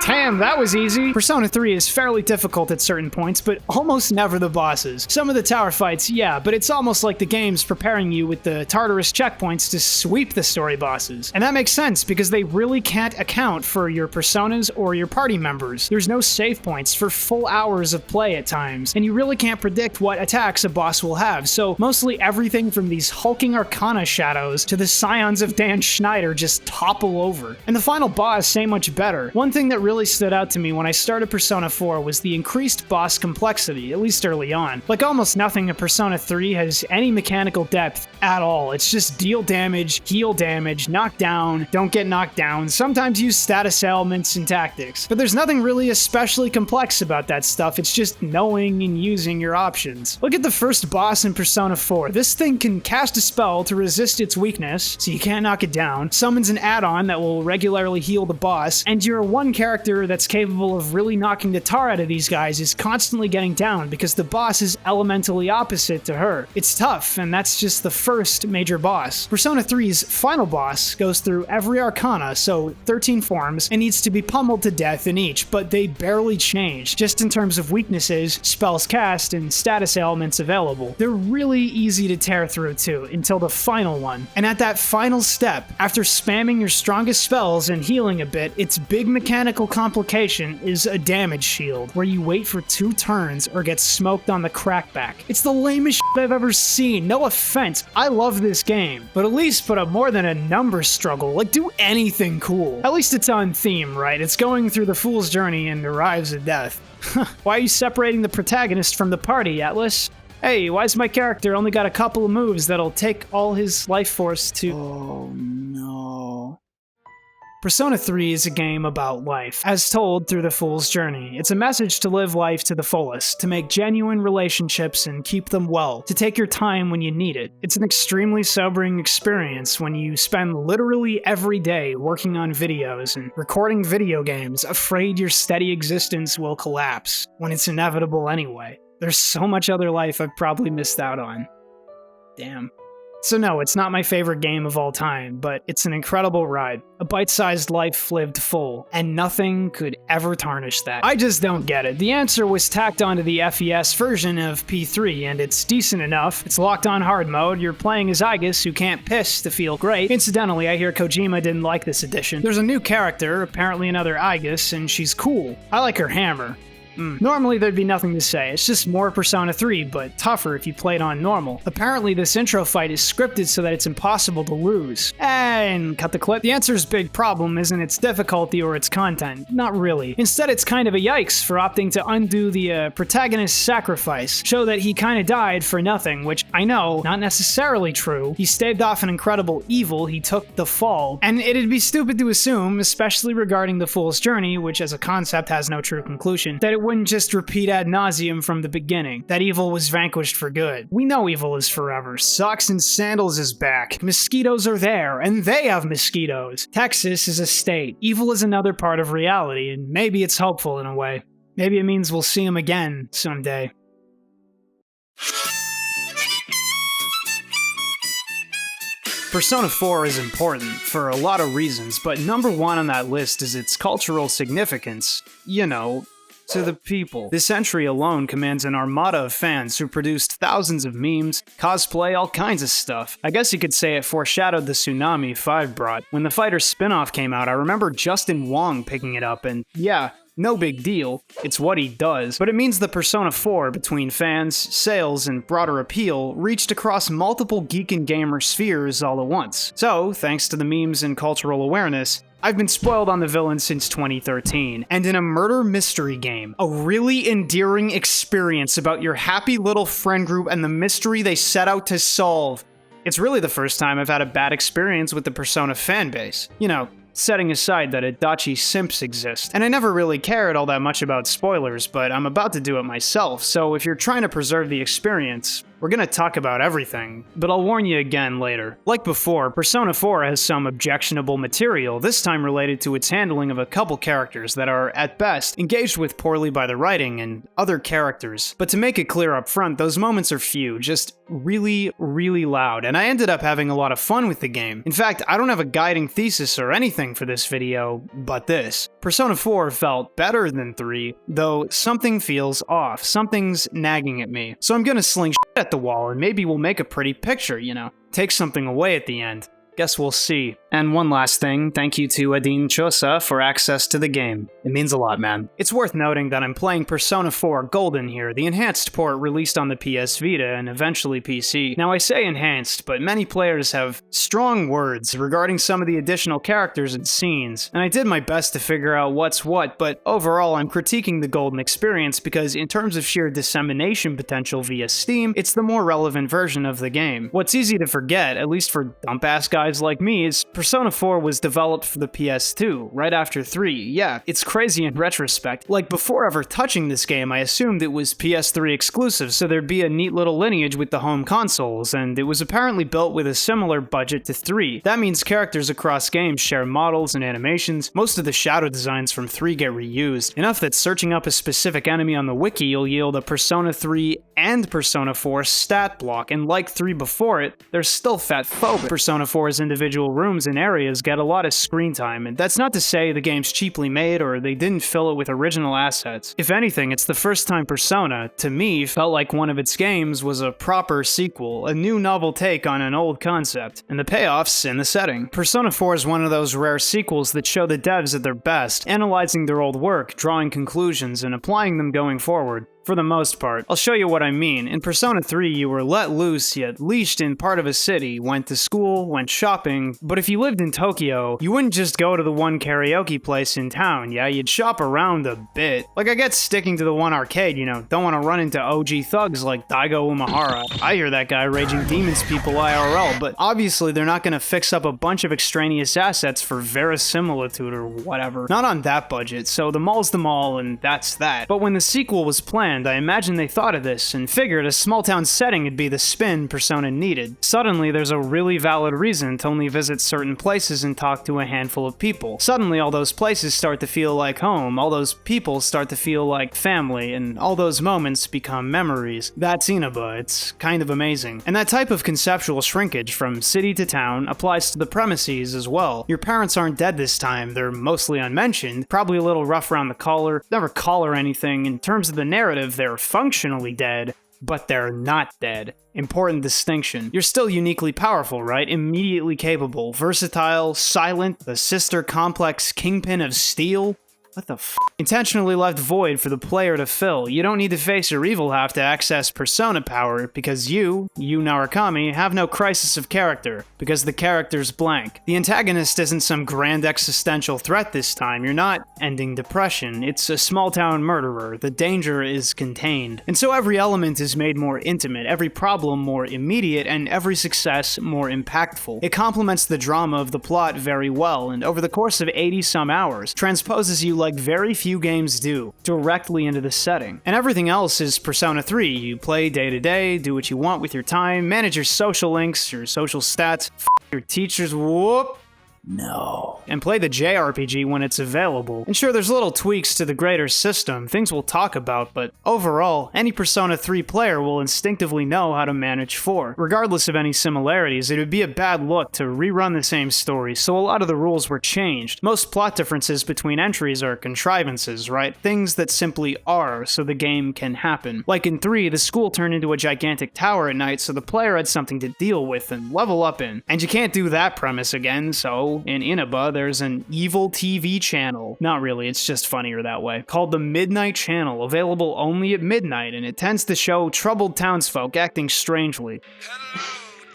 damn, that was easy! Persona 3 is fairly difficult at certain points, but almost never the bosses. Some of the tower fights, yeah, but it's almost like the game's preparing you with the Tartarus checkpoints to sweep the story bosses. And that makes sense, because they really can't account for your personas or your party members. There's no save points for full hours of play at times, and you really can't predict what attacks a boss will have, so mostly everything from these hulking Arcana shadows to the scions of Dan Schneider just topple over. And the final boss ain't much better. One thing that really stood out to me when I started Persona 4 was the increased boss complexity, at least early on. Like almost nothing in Persona 3 has any mechanical depth at all. It's just deal damage, heal damage, knock down, don't get knocked down, sometimes use status ailments and tactics. But there's nothing really especially complex about that stuff, it's just knowing and using your options. Look at the first boss in Persona 4. This thing can cast a spell to resist its weakness, so you can't knock it down, summons an add-on that will regularly heal the boss, and your one character that's capable of really knocking the tar out of these guys is constantly getting down because the boss is elementally opposite to her. It's tough, and that's just the first major boss. Persona 3's final boss goes through every arcana, so 13 forms, and needs to be pummeled to death in each, but they barely change, just in terms of weaknesses, spells cast, and status ailments available. They're really easy to tear through too, until the final one. And at that final step, after spamming your strongest spells and healing a bit, its big mechanical complication is a damage shield, where you wait for 2 turns or get smoked on the crackback. It's the lamest shit I've ever seen, no offense, I love this game, but at least put up more than a number struggle, like do anything cool. At least it's on theme, right? It's going through the fool's journey and arrives at death. Why are you separating the protagonist from the party, Atlas? Hey, why's my character only got a couple of moves that'll take all his life force to— Oh no. Persona 3 is a game about life, as told through the Fool's Journey. It's a message to live life to the fullest, to make genuine relationships and keep them well, to take your time when you need it. It's an extremely sobering experience when you spend literally every day working on videos and recording video games, afraid your steady existence will collapse, when it's inevitable anyway. There's so much other life I've probably missed out on. Damn. So no, it's not my favorite game of all time, but it's an incredible ride. A bite-sized life lived full, and nothing could ever tarnish that. I just don't get it. The answer was tacked onto the FES version of P3, and it's decent enough. It's locked on hard mode, you're playing as Aigis, who can't piss to feel great. Incidentally, I hear Kojima didn't like this edition. There's a new character, apparently another Aigis, and she's cool. I like her hammer. Normally there'd be nothing to say, it's just more Persona 3, but tougher if you played on normal. Apparently this intro fight is scripted so that it's impossible to lose. And cut the clip. The answer's big problem isn't its difficulty or its content. Not really. Instead it's kind of a yikes for opting to undo the protagonist's sacrifice, show that he kinda died for nothing, which I know, not necessarily true. He staved off an incredible evil, he took the fall, and it'd be stupid to assume, especially regarding the Fool's Journey, which as a concept has no true conclusion, that it wouldn't just repeat ad nauseum from the beginning, that evil was vanquished for good. We know evil is forever. Socks and Sandals is back. Mosquitoes are there, and they have mosquitoes. Texas is a state. Evil is another part of reality, and maybe it's hopeful in a way. Maybe it means we'll see him again someday. Persona 4 is important for a lot of reasons, but number one on that list is its cultural significance. You know, to the people. This entry alone commands an armada of fans who produced thousands of memes, cosplay, all kinds of stuff. I guess you could say it foreshadowed the tsunami 5 brought. When the Fighter spin-off came out, I remember Justin Wong picking it up, and yeah, no big deal, it's what he does, but it means the Persona 4, between fans, sales, and broader appeal, reached across multiple geek and gamer spheres all at once. So, thanks to the memes and cultural awareness, I've been spoiled on the villain since 2013, and in a murder mystery game, a really endearing experience about your happy little friend group and the mystery they set out to solve. It's really the first time I've had a bad experience with the Persona fanbase. You know, setting aside that Adachi simps exist. And I never really cared all that much about spoilers, but I'm about to do it myself, so if you're trying to preserve the experience, we're gonna talk about everything, but I'll warn you again later. Like before, Persona 4 has some objectionable material, this time related to its handling of a couple characters that are, at best, engaged with poorly by the writing and other characters. But to make it clear up front, those moments are few, just really, really loud, and I ended up having a lot of fun with the game. In fact, I don't have a guiding thesis or anything for this video, but this. Persona 4 felt better than 3, though something feels off, something's nagging at me. So I'm gonna sling shit at the wall and maybe we'll make a pretty picture, you know. Take something away at the end. Guess we'll see. And one last thing, thank you to Adin Chosa for access to the game. It means a lot, man. It's worth noting that I'm playing Persona 4 Golden here, the enhanced port released on the PS Vita and eventually PC. Now I say enhanced, but many players have strong words regarding some of the additional characters and scenes, and I did my best to figure out what's what, but overall I'm critiquing the Golden experience because in terms of sheer dissemination potential via Steam, it's the more relevant version of the game. What's easy to forget, at least for dump-ass guys like me, is Persona 4 was developed for the PS2, right after 3. Yeah, it's crazy in retrospect. Like, before ever touching this game, I assumed it was PS3 exclusive, so there'd be a neat little lineage with the home consoles, and it was apparently built with a similar budget to 3. That means characters across games share models and animations. Most of the shadow designs from 3 get reused, enough that searching up a specific enemy on the wiki will yield a Persona 3 and Persona 4 stat block, and like 3 before it, they're still fat-phobic. Persona 4's individual rooms and areas get a lot of screen time, and that's not to say the game's cheaply made or they didn't fill it with original assets. If anything, it's the first time Persona, to me, felt like one of its games was a proper sequel, a new novel take on an old concept, and the payoff's in the setting. Persona 4 is one of those rare sequels that show the devs at their best, analyzing their old work, drawing conclusions, and applying them going forward. For the most part. I'll show you what I mean. In Persona 3, you were let loose yet leashed in part of a city, went to school, went shopping, but if you lived in Tokyo, you wouldn't just go to the one karaoke place in town, yeah? You'd shop around a bit. Like, I get sticking to the one arcade, you know, don't want to run into OG thugs like Daigo Umehara. I hear that guy raging demons people IRL, but obviously they're not gonna fix up a bunch of extraneous assets for verisimilitude or whatever. Not on that budget, so the mall's the mall and that's that. But when the sequel was planned, I imagine they thought of this and figured a small town setting would be the spin Persona needed. Suddenly, there's a really valid reason to only visit certain places and talk to a handful of people. Suddenly, all those places start to feel like home, all those people start to feel like family, and all those moments become memories. That's Inaba, it's kind of amazing. And that type of conceptual shrinkage from city to town applies to the premises as well. Your parents aren't dead this time, they're mostly unmentioned, probably a little rough around the collar, never collar anything. In terms of the narrative, they're functionally dead, but they're not dead. Important distinction. You're still uniquely powerful, right? Immediately capable, versatile, silent, the sister complex kingpin of steel. What the f? Intentionally left void for the player to fill. You don't need to face your evil half to access persona power, because you Narukami, have no crisis of character, because the character's blank. The antagonist isn't some grand existential threat this time, you're not ending depression, it's a small-town murderer, the danger is contained. And so every element is made more intimate, every problem more immediate, and every success more impactful. It complements the drama of the plot very well, and over the course of 80-some hours, transposes you like very few games do, directly into the setting. And everything else is Persona 3. You play day to day, do what you want with your time, manage your social links, your social stats, your teachers, whoop. No. And play the JRPG when it's available. And sure, there's little tweaks to the greater system, things we'll talk about, but overall, any Persona 3 player will instinctively know how to manage 4. Regardless of any similarities, it would be a bad look to rerun the same story, so a lot of the rules were changed. Most plot differences between entries are contrivances, right? Things that simply are, so the game can happen. Like in 3, the school turned into a gigantic tower at night, so the player had something to deal with and level up in. And you can't do that premise again, so in Inaba, there's an evil TV channel. Not really, it's just funnier that way. Called the Midnight Channel, available only at midnight, and it tends to show troubled townsfolk acting strangely.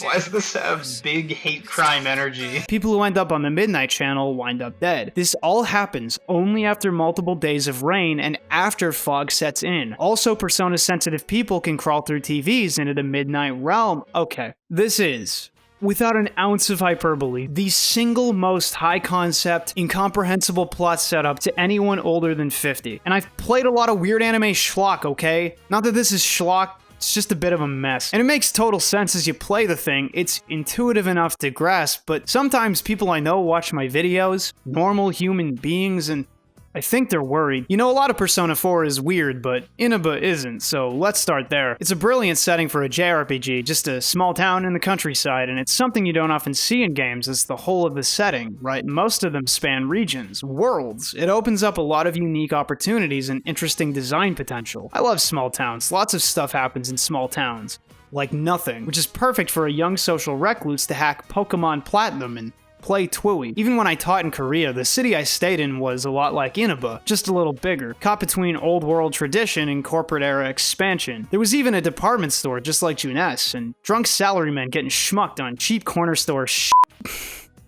Why does this have big hate crime energy? People who end up on the Midnight Channel wind up dead. This all happens only after multiple days of rain and after fog sets in. Also, persona-sensitive people can crawl through TVs into the Midnight Realm. Okay, this is, without an ounce of hyperbole, the single most high-concept, incomprehensible plot setup to anyone older than 50. And I've played a lot of weird anime schlock, okay? Not that this is schlock, it's just a bit of a mess. And it makes total sense as you play the thing, it's intuitive enough to grasp, but sometimes people I know watch my videos, normal human beings, and I think they're worried. You know, a lot of Persona 4 is weird, but Inaba isn't, so let's start there. It's a brilliant setting for a JRPG, just a small town in the countryside, and it's something you don't often see in games as the whole of the setting, right? Most of them span regions, worlds. It opens up a lot of unique opportunities and interesting design potential. I love small towns. Lots of stuff happens in small towns. Like nothing, which is perfect for a young social recluse to hack Pokemon Platinum and play Twooey. Even when I taught in Korea, the city I stayed in was a lot like Inaba, just a little bigger, caught between old world tradition and corporate era expansion. There was even a department store just like Junes, and drunk salarymen getting schmucked on cheap corner store shit.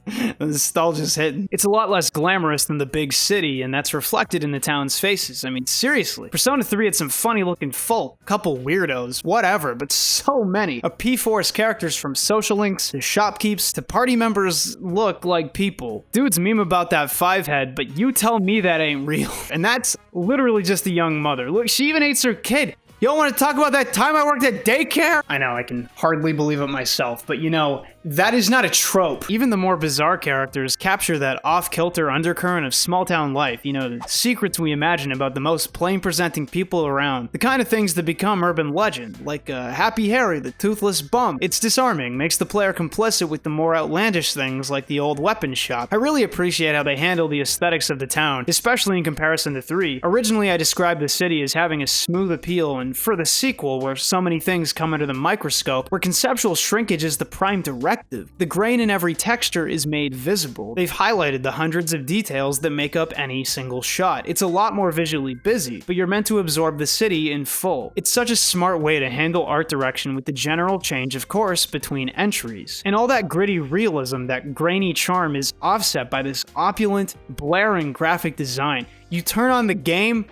The nostalgia's hitting. It's a lot less glamorous than the big city, and that's reflected in the town's faces. I mean, seriously. Persona 3 had some funny-looking folk, couple weirdos, whatever, but so many. A P-Force characters from social links to shopkeeps to party members look like people. Dude's meme about that 5-head, but you tell me that ain't real. And that's literally just a young mother. Look, she even hates her kid. You don't want to talk about that time I worked at daycare? I know, I can hardly believe it myself, but you know, that is not a trope. Even the more bizarre characters capture that off-kilter undercurrent of small-town life, you know, the secrets we imagine about the most plain-presenting people around. The kind of things that become urban legend, like Happy Harry, the toothless bum. It's disarming, makes the player complicit with the more outlandish things like the old weapons shop. I really appreciate how they handle the aesthetics of the town, especially in comparison to 3. Originally, I described the city as having a smooth appeal, and for the sequel, where so many things come under the microscope, where conceptual shrinkage is the prime directive, effective. The grain in every texture is made visible. They've highlighted the hundreds of details that make up any single shot. It's a lot more visually busy, but you're meant to absorb the city in full. It's such a smart way to handle art direction with the general change of course between entries. And all that gritty realism, that grainy charm is offset by this opulent, blaring graphic design. You turn on the game,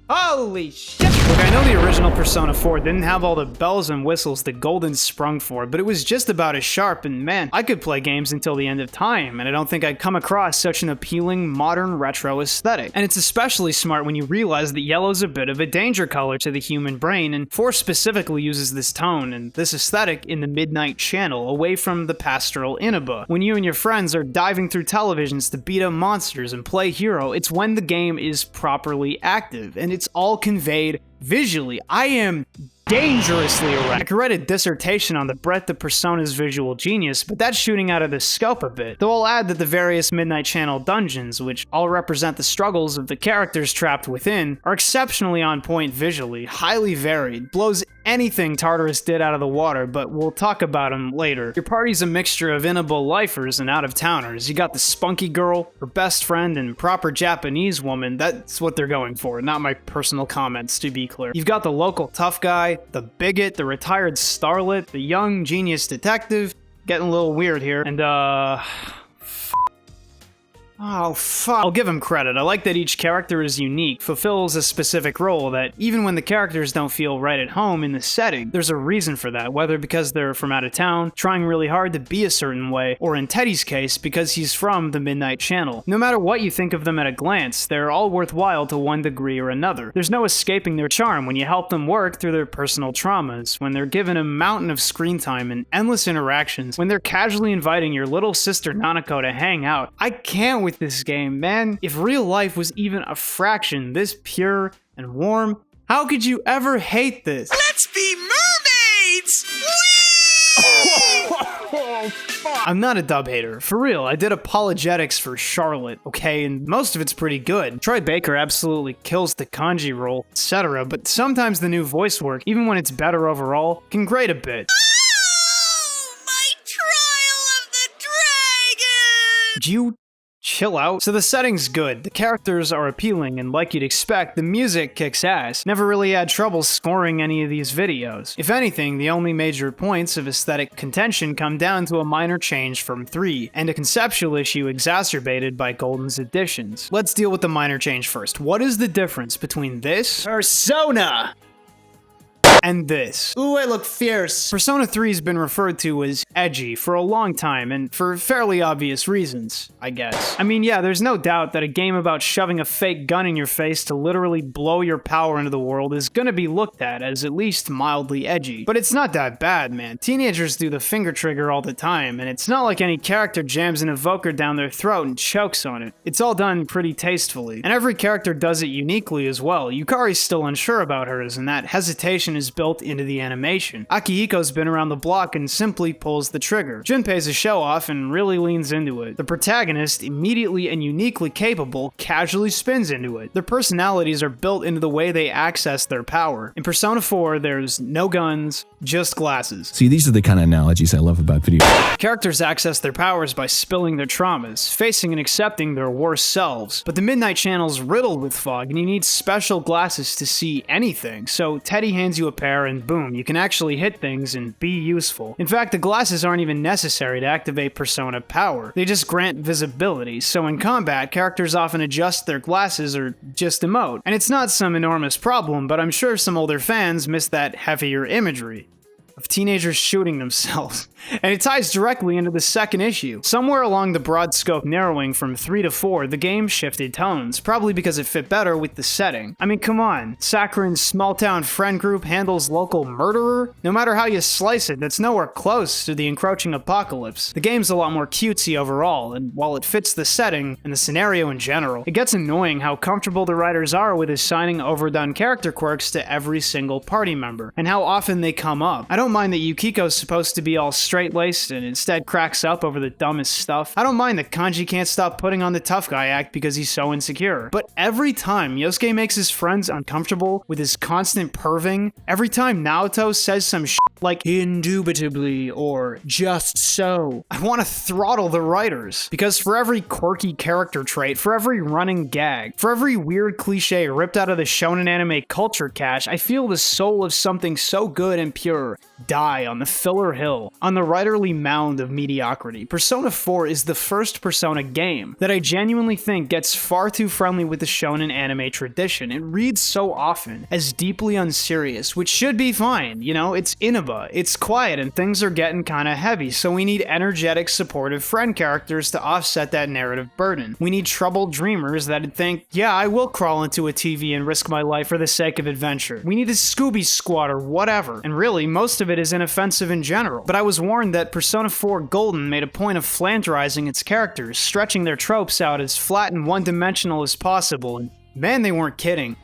holy shit! Look, I know the original Persona 4 didn't have all the bells and whistles that Golden sprung for, but it was just about as sharp, and man, I could play games until the end of time, and I don't think I'd come across such an appealing, modern, retro aesthetic. And it's especially smart when you realize that yellow's a bit of a danger color to the human brain, and 4 specifically uses this tone and this aesthetic in the Midnight Channel, away from the pastoral Inaba. When you and your friends are diving through televisions to beat up monsters and play hero, it's when the game is properly active, and it's all conveyed visually. I am dangerously erect. I could write a dissertation on the breadth of Persona's visual genius, but that's shooting out of the scope a bit. Though I'll add that the various Midnight Channel dungeons, which all represent the struggles of the characters trapped within, are exceptionally on point visually, highly varied, blows anything Tartarus did out of the water, but we'll talk about him later. Your party's a mixture of Inaba lifers and out-of-towners. You got the spunky girl, her best friend, and proper Japanese woman. That's what they're going for, not my personal comments, to be clear. You've got the local tough guy, the bigot, the retired starlet, the young genius detective, getting a little weird here, and oh, fuck. I'll give him credit. I like that each character is unique, fulfills a specific role, that even when the characters don't feel right at home in the setting, there's a reason for that, whether because they're from out of town, trying really hard to be a certain way, or in Teddy's case, because he's from the Midnight Channel. No matter what you think of them at a glance, they're all worthwhile to one degree or another. There's no escaping their charm when you help them work through their personal traumas, when they're given a mountain of screen time and endless interactions, when they're casually inviting your little sister Nanako to hang out. I can't with this game, man. If real life was even a fraction this pure and warm, how could you ever hate this? Let's be mermaids! I'm not a dub hater. For real, I did apologetics for Charlotte, okay, and most of it's pretty good. Troy Baker absolutely kills the kanji role, etc., but sometimes the new voice work, even when it's better overall, can grate a bit. Oh, my trial of the dragon! Did you chill out? So the setting's good, the characters are appealing, and like you'd expect, the music kicks ass. Never really had trouble scoring any of these videos. If anything, the only major points of aesthetic contention come down to a minor change from 3, and a conceptual issue exacerbated by Golden's additions. Let's deal with the minor change first. What is the difference between this Persona and this? Ooh, I look fierce. Persona 3 has been referred to as edgy for a long time, and for fairly obvious reasons, I guess. I mean, yeah, there's no doubt that a game about shoving a fake gun in your face to literally blow your power into the world is gonna be looked at as at least mildly edgy. But it's not that bad, man. Teenagers do the finger trigger all the time, and it's not like any character jams an evoker down their throat and chokes on it. It's all done pretty tastefully. And every character does it uniquely as well. Yukari's still unsure about hers, and that hesitation is built into the animation. Akihiko's been around the block and simply pulls the trigger. Junpei's a show-off and really leans into it. The protagonist, immediately and uniquely capable, casually spins into it. Their personalities are built into the way they access their power. In Persona 4, there's no guns, just glasses. See, these are the kind of analogies I love about video. Characters access their powers by spilling their traumas, facing and accepting their worst selves. But the Midnight Channel's riddled with fog, and you need special glasses to see anything. So Teddy hands you a pair, and boom, you can actually hit things and be useful. In fact, the glasses aren't even necessary to activate Persona power. They just grant visibility, so in combat, characters often adjust their glasses or just emote. And it's not some enormous problem, but I'm sure some older fans miss that heavier imagery of teenagers shooting themselves. And it ties directly into the second issue. Somewhere along the broad scope narrowing from 3 to 4, the game shifted tones, probably because it fit better with the setting. I mean, come on, Sakurin's small-town friend group handles local murderer? No matter how you slice it, that's nowhere close to the encroaching apocalypse. The game's a lot more cutesy overall, and while it fits the setting and the scenario in general, it gets annoying how comfortable the writers are with assigning overdone character quirks to every single party member, and how often they come up. I don't mind that Yukiko's supposed to be all straight-laced and instead cracks up over the dumbest stuff. I don't mind that Kanji can't stop putting on the tough guy act because he's so insecure. But every time Yosuke makes his friends uncomfortable with his constant perving, every time Naoto says some shit like indubitably or just so. I want to throttle the writers, because for every quirky character trait, for every running gag, for every weird cliche ripped out of the shonen anime culture cache, I feel the soul of something so good and pure die on the filler hill, on the writerly mound of mediocrity. Persona 4 is the first Persona game that I genuinely think gets far too friendly with the shonen anime tradition. It reads so often as deeply unserious, which should be fine, you know, it's Inaba, it's quiet and things are getting kinda heavy, so we need energetic, supportive friend characters to offset that narrative burden. We need troubled dreamers that'd think, yeah, I will crawl into a TV and risk my life for the sake of adventure. We need a Scooby Squad or whatever, and really, most of it is inoffensive in general. But I was warned that Persona 4 Golden made a point of flanderizing its characters, stretching their tropes out as flat and one-dimensional as possible, and man, they weren't kidding.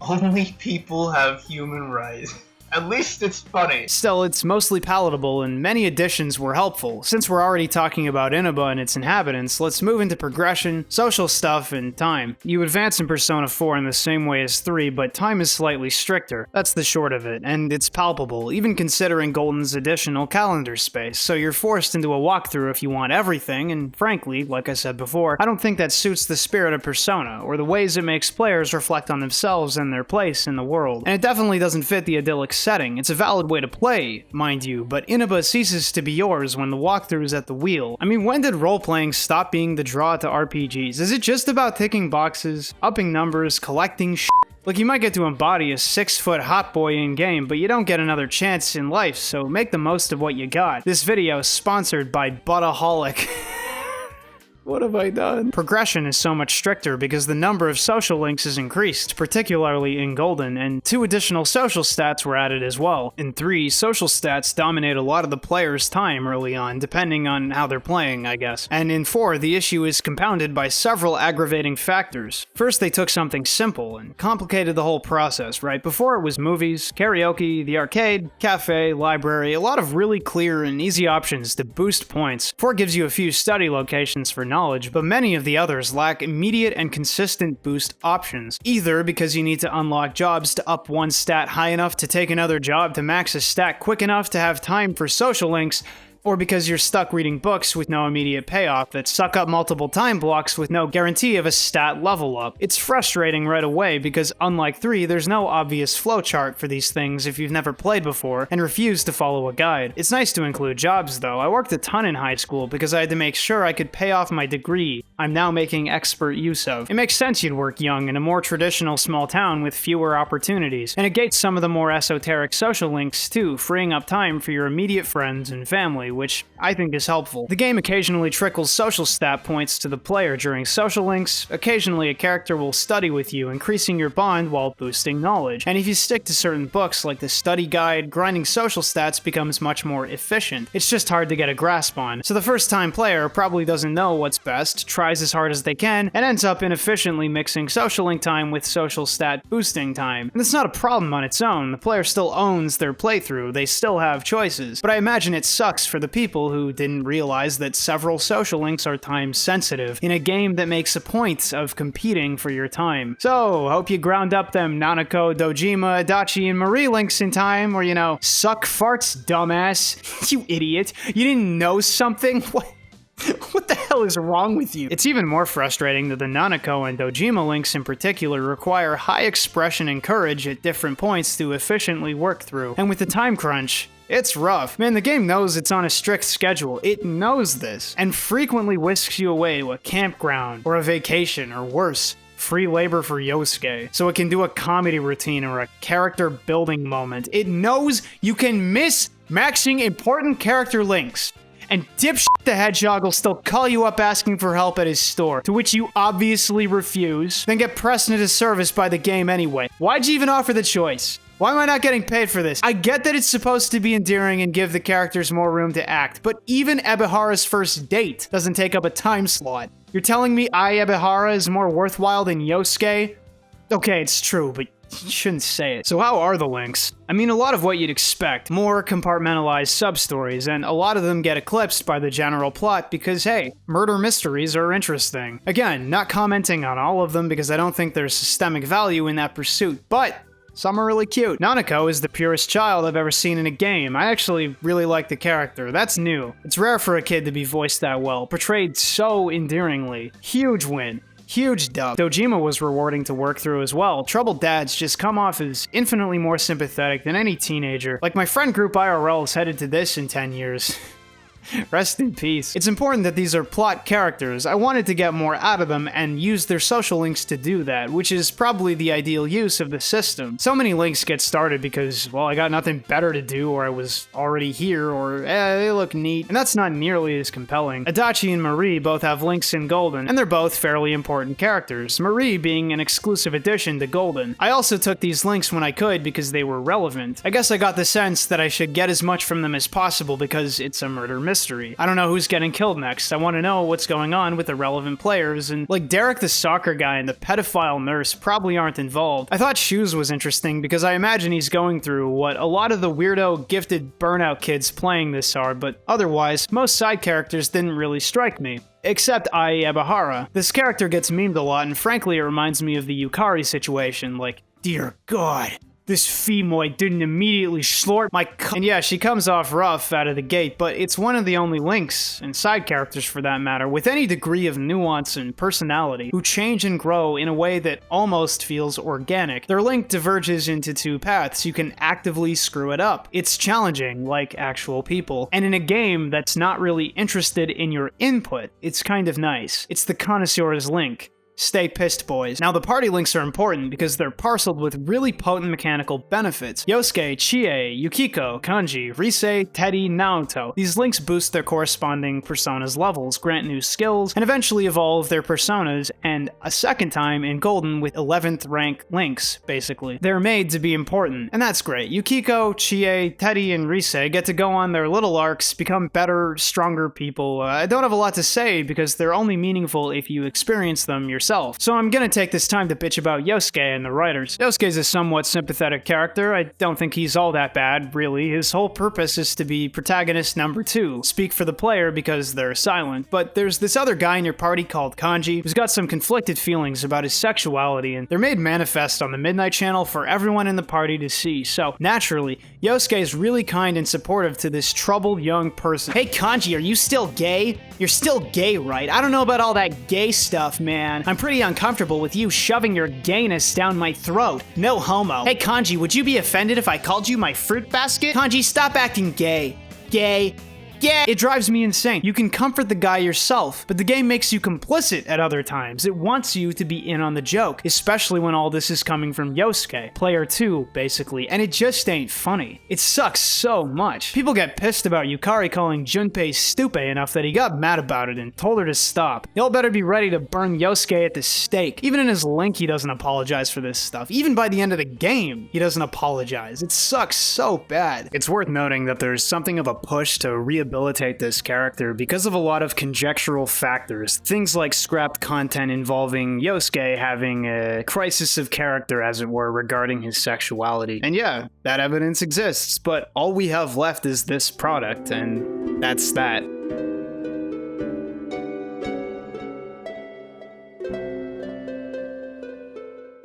Only people have human rights. At least it's funny. Still, it's mostly palatable, and many additions were helpful. Since we're already talking about Inaba and its inhabitants, let's move into progression, social stuff, and time. You advance in Persona 4 in the same way as 3, but time is slightly stricter. That's the short of it, and it's palpable, even considering Golden's additional calendar space, so you're forced into a walkthrough if you want everything, and frankly, like I said before, I don't think that suits the spirit of Persona, or the ways it makes players reflect on themselves and their place in the world. And it definitely doesn't fit the idyllic setting. It's a valid way to play, mind you, but Inaba ceases to be yours when the walkthrough is at the wheel. I mean, when did role-playing stop being the draw to RPGs? Is it just about ticking boxes, upping numbers, collecting shit? Look, you might get to embody a 6-foot hot boy in-game, but you don't get another chance in life, so make the most of what you got. This video is sponsored by Buttaholic. What have I done? Progression is so much stricter because the number of social links is increased, particularly in Golden, and 2 additional social stats were added as well. In 3, social stats dominate a lot of the player's time early on, depending on how they're playing, I guess. And in 4, the issue is compounded by several aggravating factors. First, they took something simple and complicated the whole process, right? Before it was movies, karaoke, the arcade, cafe, library, a lot of really clear and easy options to boost points. 4 gives you a few study locations for knowledge, but many of the others lack immediate and consistent boost options, either because you need to unlock jobs to up one stat high enough to take another job to max a stat quick enough to have time for social links, or because you're stuck reading books with no immediate payoff that suck up multiple time blocks with no guarantee of a stat level up. It's frustrating right away because unlike 3, there's no obvious flowchart for these things if you've never played before and refuse to follow a guide. It's nice to include jobs though. I worked a ton in high school because I had to make sure I could pay off my degree I'm now making expert use of. It makes sense you'd work young in a more traditional small town with fewer opportunities, and it gates some of the more esoteric social links too, freeing up time for your immediate friends and family, which I think is helpful. The game occasionally trickles social stat points to the player during social links. Occasionally a character will study with you, increasing your bond while boosting knowledge. And if you stick to certain books like the study guide, grinding social stats becomes much more efficient. It's just hard to get a grasp on. So the first time player probably doesn't know what's best, tries as hard as they can, and ends up inefficiently mixing social link time with social stat boosting time. And that's not a problem on its own. The player still owns their playthrough. They still have choices. But I imagine it sucks for the people who didn't realize that several social links are time sensitive in a game that makes a point of competing for your time. So, hope you ground up them Nanako, Dojima, Adachi, and Marie links in time, or you know, suck farts, dumbass. You idiot. You didn't know something? What the hell is wrong with you? It's even more frustrating that the Nanako and Dojima links in particular require high expression and courage at different points to efficiently work through. And with the time crunch, it's rough. Man, the game knows it's on a strict schedule. It knows this, and frequently whisks you away to a campground, or a vacation, or worse, free labor for Yosuke, so it can do a comedy routine or a character building moment. It knows you can miss maxing important character links, and Dipshit the Hedgehog will still call you up asking for help at his store, to which you obviously refuse, then get pressed into service by the game anyway. Why'd you even offer the choice? Why am I not getting paid for this? I get that it's supposed to be endearing and give the characters more room to act, but even Ebihara's first date doesn't take up a time slot. You're telling me Ai Ebihara is more worthwhile than Yosuke? Okay, it's true, but you shouldn't say it. So how are the links? I mean, a lot of what you'd expect. More compartmentalized sub-stories, and a lot of them get eclipsed by the general plot because, hey, murder mysteries are interesting. Again, not commenting on all of them because I don't think there's systemic value in that pursuit, but Some are really cute. Nanako is the purest child I've ever seen in a game. I actually really like the character. That's new. It's rare for a kid to be voiced that well, portrayed so endearingly. Huge win. Huge dub. Dojima was rewarding to work through as well. Troubled dads just come off as infinitely more sympathetic than any teenager. Like my friend group IRL is headed to this in 10 years. Rest in peace. It's important that these are plot characters. I wanted to get more out of them and use their social links to do that, which is probably the ideal use of the system. So many links get started because, well, I got nothing better to do, or I was already here, or they look neat, and that's not nearly as compelling. Adachi and Marie both have links in Golden, and they're both fairly important characters, Marie being an exclusive addition to Golden. I also took these links when I could because they were relevant. I guess I got the sense that I should get as much from them as possible because it's a murder mystery. I don't know who's getting killed next. I want to know what's going on with the relevant players, and like Derek the soccer guy and the pedophile nurse probably aren't involved. I thought Shoes was interesting because I imagine he's going through what a lot of the weirdo, gifted burnout kids playing this are, but otherwise, most side characters didn't really strike me. Except Ai Ebahara. This character gets memed a lot, and frankly it reminds me of the Yukari situation, like, dear God. This femoid didn't immediately slort my And yeah, she comes off rough out of the gate, but it's one of the only links, and side characters for that matter, with any degree of nuance and personality, who change and grow in a way that almost feels organic. Their link diverges into two paths. You can actively screw it up. It's challenging, like actual people. And in a game that's not really interested in your input, it's kind of nice. It's the connoisseur's link. Stay pissed, boys. Now, the party links are important because they're parceled with really potent mechanical benefits. Yosuke, Chie, Yukiko, Kanji, Rise, Teddy, Naoto. These links boost their corresponding personas' levels, grant new skills, and eventually evolve their personas, and a second time in Golden with 11th rank links, basically. They're made to be important, and that's great. Yukiko, Chie, Teddy, and Rise get to go on their little arcs, become better, stronger people. I don't have a lot to say because they're only meaningful if you experience them yourself. So I'm gonna take this time to bitch about Yosuke and the writers. Yosuke's a somewhat sympathetic character. I don't think he's all that bad, really. His whole purpose is to be protagonist number 2. Speak for the player because they're silent. But there's this other guy in your party called Kanji who's got some conflicted feelings about his sexuality, and they're made manifest on the Midnight Channel for everyone in the party to see. So naturally, Yosuke is really kind and supportive to this troubled young person. Hey Kanji, are you still gay? You're still gay, right? I don't know about all that gay stuff, man. I'm pretty uncomfortable with you shoving your gayness down my throat. No homo. Hey Kanji, would you be offended if I called you my fruit basket? Kanji, stop acting gay. Gay. Yeah, it drives me insane. You can comfort the guy yourself, but the game makes you complicit at other times. It wants you to be in on the joke, especially when all this is coming from Yosuke, player 2, basically, and it just ain't funny. It sucks so much. People get pissed about Yukari calling Junpei stupid enough that he got mad about it and told her to stop. Y'all better be ready to burn Yosuke at the stake. Even in his link, he doesn't apologize for this stuff. Even by the end of the game, he doesn't apologize. It sucks so bad. It's worth noting that there's something of a push to rehabilitate this character because of a lot of conjectural factors. Things like scrapped content involving Yosuke having a crisis of character, as it were, regarding his sexuality. And yeah, that evidence exists, but all we have left is this product, and that's that.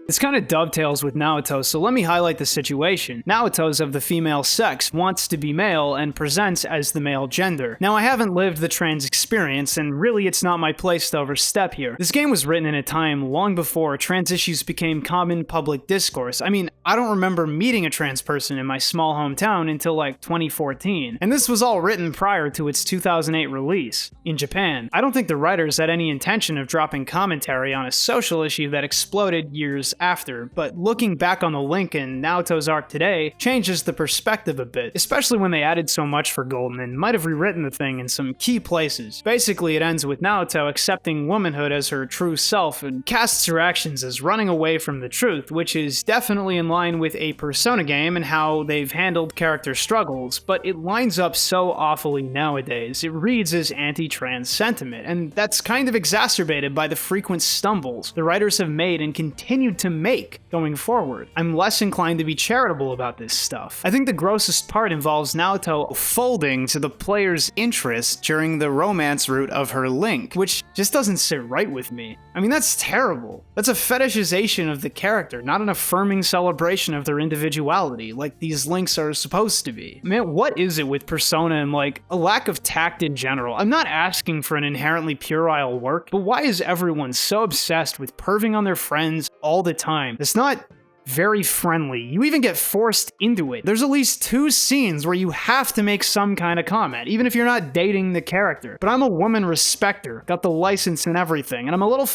This kind of dovetails with Naoto, so let me highlight the situation. Naoto's of the female sex, wants to be male, and presents as the male gender. Now, I haven't lived the trans experience, and really it's not my place to overstep here. This game was written in a time long before trans issues became common public discourse. I mean, I don't remember meeting a trans person in my small hometown until like 2014. And this was all written prior to its 2008 release in Japan. I don't think the writers had any intention of dropping commentary on a social issue that exploded years after, but looking back on the link in Naoto's arc today changes the perspective a bit, especially when they added so much for Golden and might have rewritten the thing in some key places. Basically, it ends with Naoto accepting womanhood as her true self and casts her actions as running away from the truth, which is definitely in line with a Persona game and how they've handled character struggles, but it lines up so awfully nowadays. It reads as anti-trans sentiment, and that's kind of exacerbated by the frequent stumbles the writers have made and continued to to make going forward. I'm less inclined to be charitable about this stuff. I think the grossest part involves Naoto folding to the player's interest during the romance route of her link, which just doesn't sit right with me. I mean, that's terrible. That's a fetishization of the character, not an affirming celebration of their individuality, like these links are supposed to be. Man, what is it with Persona and, like, a lack of tact in general? I'm not asking for an inherently puerile work, but why is everyone so obsessed with perving on their friends all the time? It's not very friendly. You even get forced into it. There's at least 2 scenes where you have to make some kind of comment, even if you're not dating the character. But I'm a woman respecter, got the license and everything, and I'm a little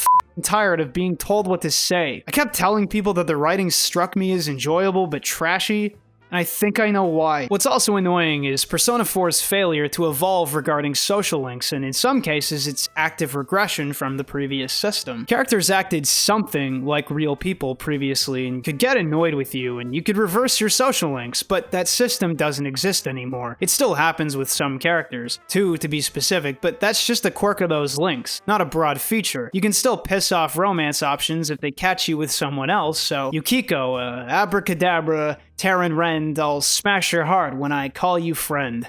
tired of being told what to say. I kept telling people that the writing struck me as enjoyable but trashy, and I think I know why. What's also annoying is Persona 4's failure to evolve regarding social links, and in some cases, its active regression from the previous system. Characters acted something like real people previously and could get annoyed with you, and you could reverse your social links, but that system doesn't exist anymore. It still happens with some characters, 2 to be specific, but that's just a quirk of those links, not a broad feature. You can still piss off romance options if they catch you with someone else, so Yukiko, abracadabra, Terran Rend, I'll smash your heart when I call you friend.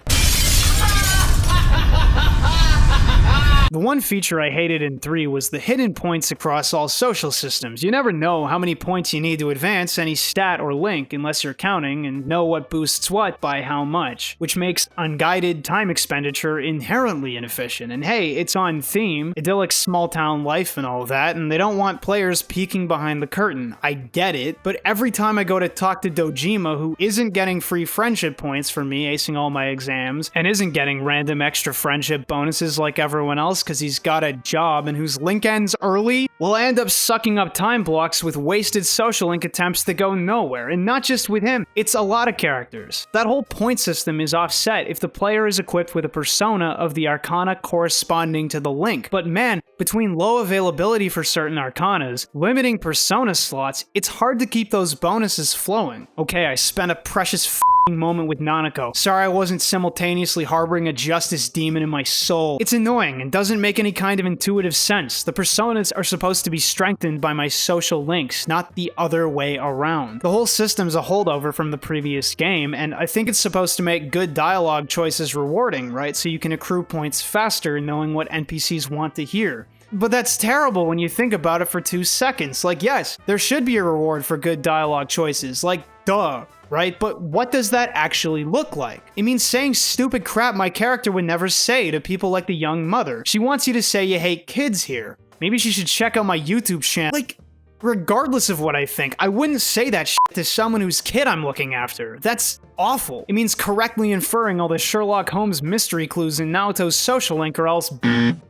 The one feature I hated in 3 was the hidden points across all social systems. You never know how many points you need to advance any stat or link unless you're counting and know what boosts what by how much, which makes unguided time expenditure inherently inefficient. And hey, it's on theme, idyllic small town life and all that, and they don't want players peeking behind the curtain. I get it, but every time I go to talk to Dojima, who isn't getting free friendship points for me acing all my exams, and isn't getting random extra friendship bonuses like everyone else because he's got a job and whose link ends early, will end up sucking up time blocks with wasted social link attempts that go nowhere. And not just with him, it's a lot of characters. That whole point system is offset if the player is equipped with a persona of the arcana corresponding to the link. But man, between low availability for certain arcanas, limiting persona slots, it's hard to keep those bonuses flowing. Okay, I spent a precious moment with Nanako. Sorry I wasn't simultaneously harboring a justice demon in my soul. It's annoying and doesn't make any kind of intuitive sense. The personas are supposed to be strengthened by my social links, not the other way around. The whole system's a holdover from the previous game, and I think it's supposed to make good dialogue choices rewarding, right? So you can accrue points faster knowing what NPCs want to hear. But that's terrible when you think about it for 2 seconds. Like, yes, there should be a reward for good dialogue choices. Like, duh. Right? But what does that actually look like? It means saying stupid crap my character would never say to people like the young mother. She wants you to say you hate kids here. Maybe she should check out my YouTube channel. Like, regardless of what I think, I wouldn't say that shit to someone whose kid I'm looking after. That's awful. It means correctly inferring all the Sherlock Holmes mystery clues in Naoto's social link, or else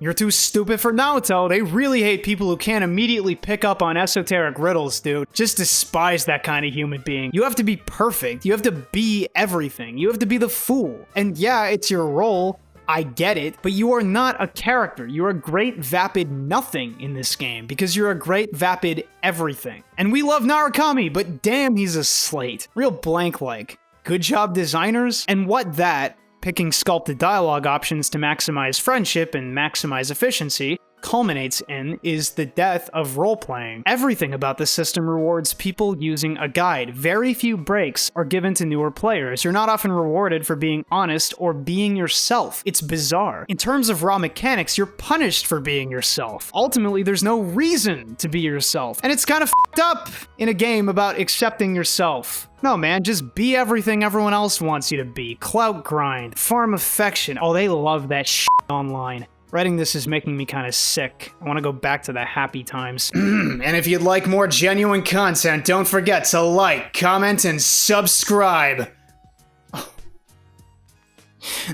you're too stupid for Naoto. They really hate people who can't immediately pick up on esoteric riddles, dude. Just despise that kind of human being. You have to be perfect. You have to be everything. You have to be the fool. And yeah, it's your role. I get it, but you are not a character. You're a great vapid nothing in this game because you're a great vapid everything. And we love Narukami, but damn, he's a slate. Real blank-like. Good job, designers. And what that, picking sculpted dialogue options to maximize friendship and maximize efficiency, culminates in is the death of role-playing. Everything about the system rewards people using a guide. Very few breaks are given to newer players. You're not often rewarded for being honest or being yourself. It's bizarre. In terms of raw mechanics, you're punished for being yourself. Ultimately, there's no reason to be yourself. And it's kind of f***ed up in a game about accepting yourself. No, man, just be everything everyone else wants you to be. Clout grind, farm affection. Oh, they love that shit online. Writing this is making me kind of sick. I want to go back to the happy times. And if you'd like more genuine content, don't forget to like, comment, and subscribe.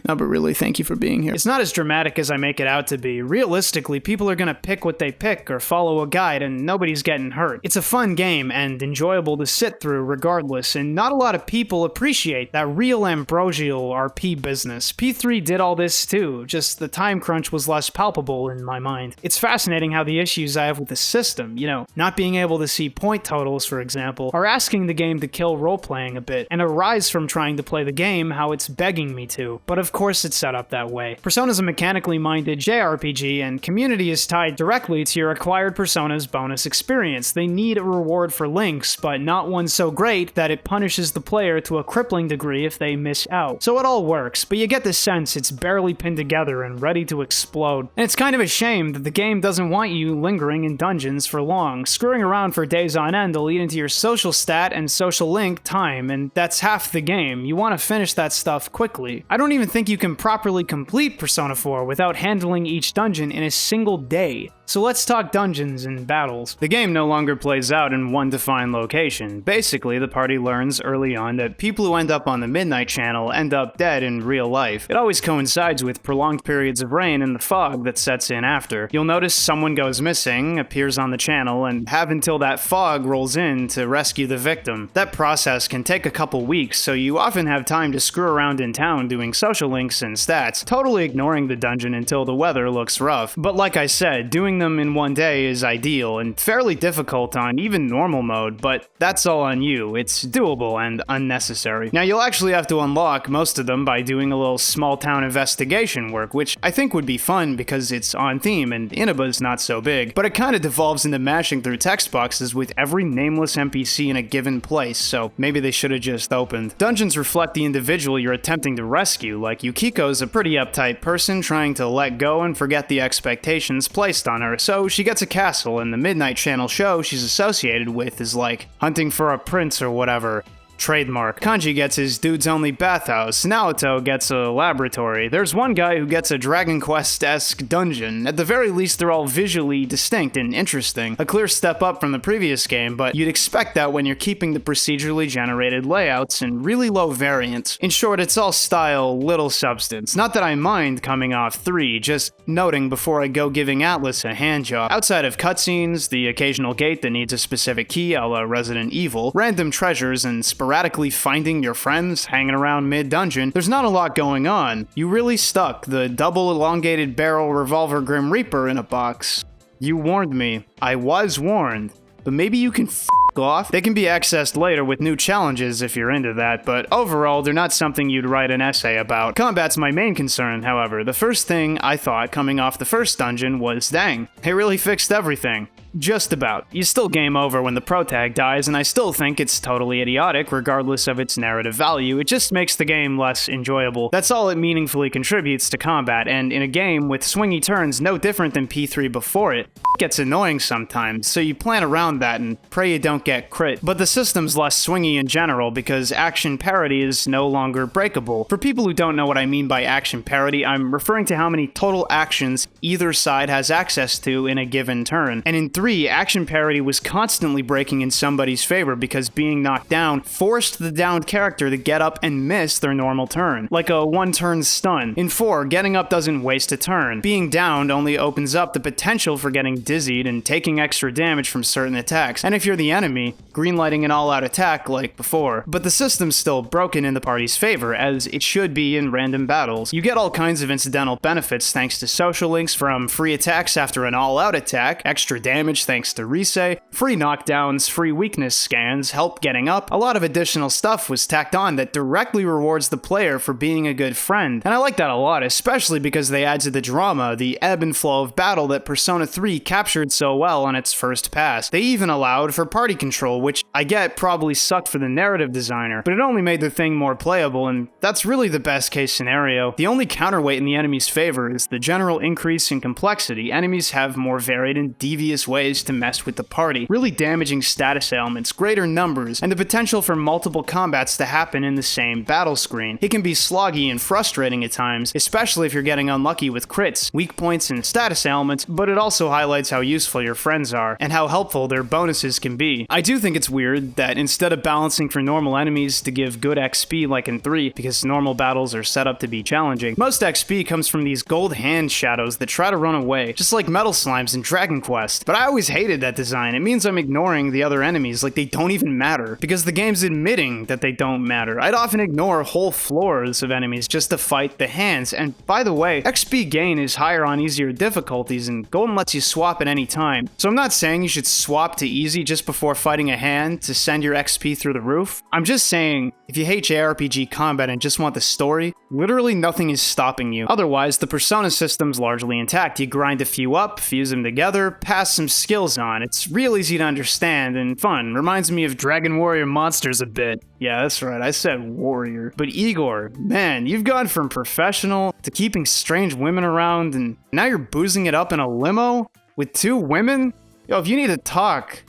No, but really, thank you for being here. It's not as dramatic as I make it out to be. Realistically, people are gonna pick what they pick or follow a guide, and nobody's getting hurt. It's a fun game and enjoyable to sit through regardless, and not a lot of people appreciate that real ambrosial RP business. P3 did all this too, just the time crunch was less palpable in my mind. It's fascinating how the issues I have with the system, you know, not being able to see point totals, for example, are asking the game to kill role-playing a bit, and arise from trying to play the game how it's begging me to. but of course it's set up that way. Persona's a mechanically minded JRPG, and community is tied directly to your acquired Persona's bonus experience. They need a reward for links, but not one so great that it punishes the player to a crippling degree if they miss out. So it all works, but you get the sense it's barely pinned together and ready to explode. And it's kind of a shame that the game doesn't want you lingering in dungeons for long. Screwing around for days on end will eat into your social stat and social link time, and that's half the game. You want to finish that stuff quickly. I don't even think you can properly complete Persona 4 without handling each dungeon in a single day. So let's talk dungeons and battles. The game no longer plays out in one defined location. Basically, the party learns early on that people who end up on the Midnight Channel end up dead in real life. It always coincides with prolonged periods of rain and the fog that sets in after. You'll notice someone goes missing, appears on the channel, and have until that fog rolls in to rescue the victim. That process can take a couple weeks, so you often have time to screw around in town doing social links and stats, totally ignoring the dungeon until the weather looks rough. But like I said, doing them in one day is ideal and fairly difficult on even normal mode, but that's all on you. It's doable and unnecessary. Now you'll actually have to unlock most of them by doing a little small town investigation work, which I think would be fun because it's on theme and Inaba's not so big, but it kind of devolves into mashing through text boxes with every nameless NPC in a given place, so maybe they should have just opened. Dungeons reflect the individual you're attempting to rescue, like Yukiko's a pretty uptight person trying to let go and forget the expectations placed on her, so she gets a castle, and the Midnight Channel show she's associated with is like hunting for a prince or whatever. Trademark. Kanji gets his dude's only bathhouse. Naoto gets a laboratory. There's one guy who gets a Dragon Quest-esque dungeon. At the very least, they're all visually distinct and interesting. A clear step up from the previous game, but you'd expect that when you're keeping the procedurally generated layouts and really low variance. In short, it's all style, little substance. Not that I mind coming off 3, just noting before I go giving Atlas a handjob. Outside of cutscenes, the occasional gate that needs a specific key a la Resident Evil, random treasures, and sporadically finding your friends hanging around mid-dungeon, there's not a lot going on. You really stuck the double elongated barrel revolver Grim Reaper in a box. You warned me. I was warned. But maybe you can f*** off. They can be accessed later with new challenges if you're into that, but overall, they're not something you'd write an essay about. Combat's my main concern, however. The first thing I thought coming off the first dungeon was, dang, they really fixed everything. Just about. You still game over when the protag dies, and I still think it's totally idiotic regardless of its narrative value. It just makes the game less enjoyable. That's all it meaningfully contributes to combat, and in a game with swingy turns no different than P3 before it, gets annoying sometimes, so you plan around that and pray you don't get crit. But the system's less swingy in general because action parity is no longer breakable. For people who don't know what I mean by action parity, I'm referring to how many total actions either side has access to in a given turn. And in 3, action parity was constantly breaking in somebody's favor because being knocked down forced the downed character to get up and miss their normal turn, like a one-turn stun. In 4, getting up doesn't waste a turn. Being downed only opens up the potential for getting dizzied and taking extra damage from certain attacks, and if you're the enemy, greenlighting an all-out attack like before. But the system's still broken in the party's favor, as it should be in random battles. You get all kinds of incidental benefits thanks to social links, from free attacks after an all-out attack, extra damage thanks to Risei, free knockdowns, free weakness scans, help getting up. A lot of additional stuff was tacked on that directly rewards the player for being a good friend, and I like that a lot, especially because they add to the drama, the ebb and flow of battle that Persona 3 captured so well on its first pass. They even allowed for party control, which I get probably sucked for the narrative designer, but it only made the thing more playable, and that's really the best case scenario. The only counterweight in the enemy's favor is the general increase in complexity. Enemies have more varied and devious ways to mess with the party, really damaging status ailments, greater numbers, and the potential for multiple combats to happen in the same battle screen. It can be sloggy and frustrating at times, especially if you're getting unlucky with crits, weak points, and status ailments, but it also highlights how useful your friends are, and how helpful their bonuses can be. I do think it's weird that instead of balancing for normal enemies to give good XP like in 3, because normal battles are set up to be challenging, most XP comes from these gold hand shadows that try to run away, just like metal slimes in Dragon Quest. But I always hated that design. It means I'm ignoring the other enemies like they don't even matter, because the game's admitting that they don't matter. I'd often ignore whole floors of enemies just to fight the hands, and by the way, XP gain is higher on easier difficulties, and Golden lets you swap at any time. So I'm not saying you should swap to easy just before fighting a hand to send your XP through the roof. I'm just saying, if you hate JRPG combat and just want the story, literally nothing is stopping you. Otherwise, the Persona system's largely intact. You grind a few up, fuse them together, pass some skills on. It's real easy to understand and fun. Reminds me of Dragon Warrior Monsters a bit. Yeah, that's right, I said warrior. But Igor, man, you've gone from professional to keeping strange women around, and now you're boozing it up in a limo with 2 women? Yo, if you need to talk,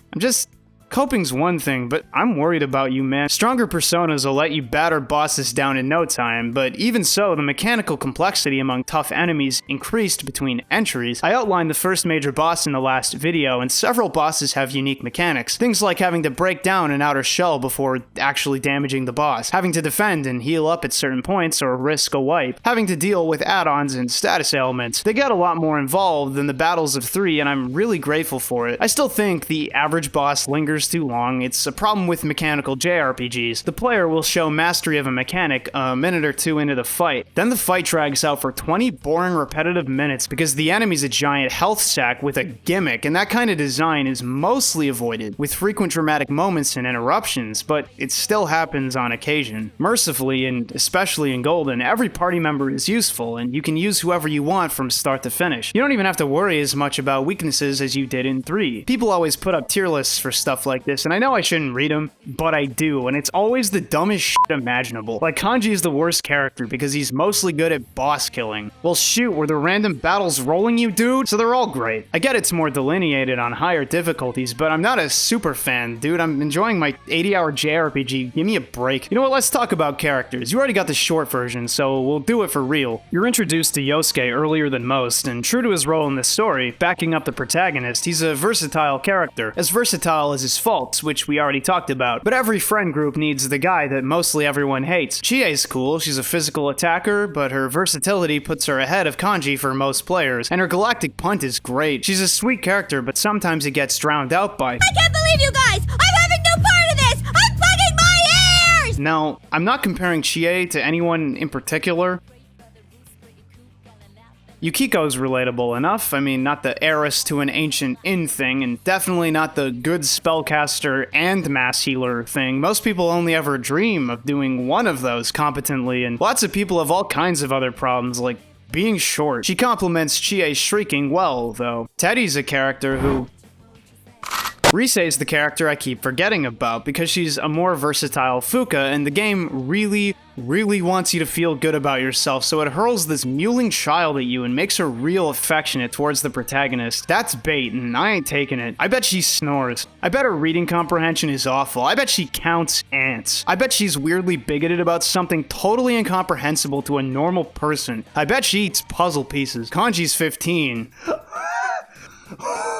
coping's one thing, but I'm worried about you, man. Stronger personas will let you batter bosses down in no time, but even so, the mechanical complexity among tough enemies increased between entries. I outlined the first major boss in the last video, and several bosses have unique mechanics. Things like having to break down an outer shell before actually damaging the boss, having to defend and heal up at certain points or risk a wipe, having to deal with add-ons and status ailments. They get a lot more involved than the battles of 3, and I'm really grateful for it. I still think the average boss lingers too long. It's a problem with mechanical JRPGs. The player will show mastery of a mechanic a minute or 2 into the fight. Then the fight drags out for 20 boring repetitive minutes because the enemy's a giant health sack with a gimmick, and that kind of design is mostly avoided, with frequent dramatic moments and interruptions, but it still happens on occasion. Mercifully, and especially in Golden, every party member is useful, and you can use whoever you want from start to finish. You don't even have to worry as much about weaknesses as you did in 3. People always put up tier lists for stuff like this, and I know I shouldn't read them, but I do, and it's always the dumbest shit imaginable. Like, Kanji is the worst character because he's mostly good at boss killing. Well shoot, were the random battles rolling you, dude? So they're all great. I get it's more delineated on higher difficulties, but I'm not a super fan, dude. I'm enjoying my 80-hour JRPG. Give me a break. You know what, let's talk about characters. You already got the short version, so we'll do it for real. You're introduced to Yosuke earlier than most, and true to his role in the story, backing up the protagonist, he's a versatile character. As versatile as his faults, which we already talked about. But every friend group needs the guy that mostly everyone hates. Chie's cool, she's a physical attacker, but her versatility puts her ahead of Kanji for most players, and her galactic punt is great. She's a sweet character, but sometimes it gets drowned out by— I can't believe you guys! I'm having no part of this! I'm plugging my ears! Now, I'm not comparing Chie to anyone in particular. Yukiko's relatable enough. I mean, not the heiress to an ancient inn thing, and definitely not the good spellcaster and mass healer thing. Most people only ever dream of doing one of those competently, and lots of people have all kinds of other problems, like being short. She complements Chie's shrieking well, though. Teddy's a character who— Rise's the character I keep forgetting about because she's a more versatile Fuka, and the game really wants you to feel good about yourself, so it hurls this mewling child at you and makes her real affectionate towards the protagonist. That's bait, and I ain't taking it. I bet she snores. I bet her reading comprehension is awful. I bet she counts ants. I bet she's weirdly bigoted about something totally incomprehensible to a normal person. I bet she eats puzzle pieces. Kanji's 15.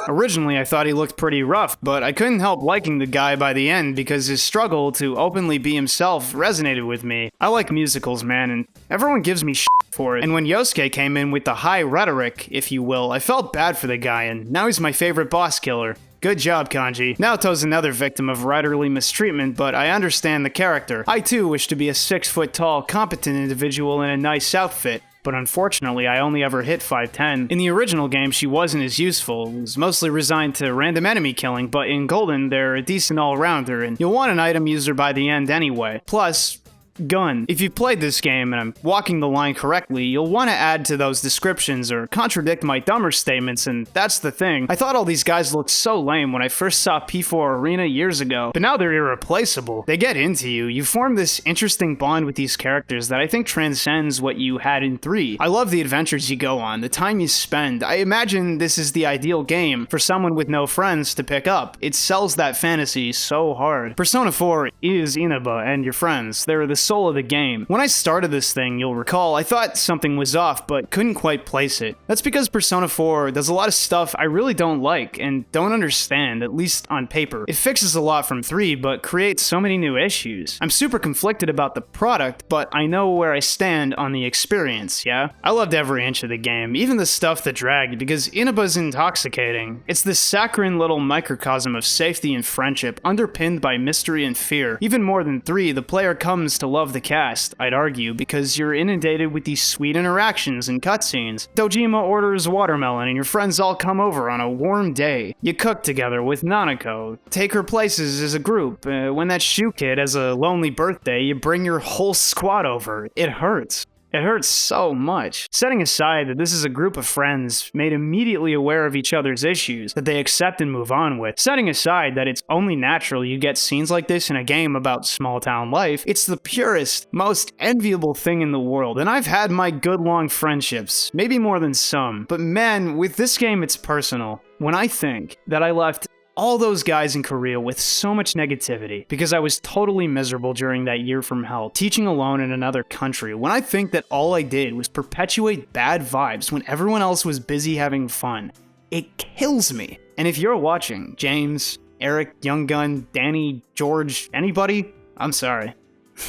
Originally, I thought he looked pretty rough, but I couldn't help liking the guy by the end because his struggle to openly be himself resonated with me. I like musicals, man, and everyone gives me shit for it. And when Yosuke came in with the high rhetoric, if you will, I felt bad for the guy, and now he's my favorite boss killer. Good job, Kanji. Naoto's another victim of writerly mistreatment, but I understand the character. I too wish to be a 6-foot-tall, competent individual in a nice outfit. But unfortunately, I only ever hit 5'10". In the original game, she wasn't as useful. It was mostly resigned to random enemy killing, but in Golden, they're a decent all-rounder, and you'll want an item user by the end anyway. Plus, gun. If you've played this game, and I'm walking the line correctly, you'll want to add to those descriptions or contradict my dumber statements, and that's the thing. I thought all these guys looked so lame when I first saw P4 Arena years ago, but now they're irreplaceable. They get into you. You form this interesting bond with these characters that I think transcends what you had in 3. I love the adventures you go on, the time you spend. I imagine this is the ideal game for someone with no friends to pick up. It sells that fantasy so hard. Persona 4 is Inaba and your friends. They're the soul of the game. When I started this thing, you'll recall, I thought something was off, but couldn't quite place it. That's because Persona 4 does a lot of stuff I really don't like and don't understand, at least on paper. It fixes a lot from 3, but creates so many new issues. I'm super conflicted about the product, but I know where I stand on the experience, yeah? I loved every inch of the game, even the stuff that dragged, because Inaba's intoxicating. It's this saccharine little microcosm of safety and friendship, underpinned by mystery and fear. Even more than 3, the player comes to love the cast, I'd argue, because you're inundated with these sweet interactions and cutscenes. Dojima orders watermelon and your friends all come over on a warm day. You cook together with Nanako, take her places as a group. When that shoe kid has a lonely birthday, you bring your whole squad over. It hurts. It hurts so much. Setting aside that this is a group of friends made immediately aware of each other's issues that they accept and move on with. Setting aside that it's only natural you get scenes like this in a game about small town life, it's the purest, most enviable thing in the world. And I've had my good long friendships, maybe more than some. But man, with this game it's personal. When I think that I left all those guys in Korea with so much negativity because I was totally miserable during that year from hell, teaching alone in another country. When I think that all I did was perpetuate bad vibes when everyone else was busy having fun, it kills me. And if you're watching, James, Eric, Young Gun, Danny, George, anybody, I'm sorry.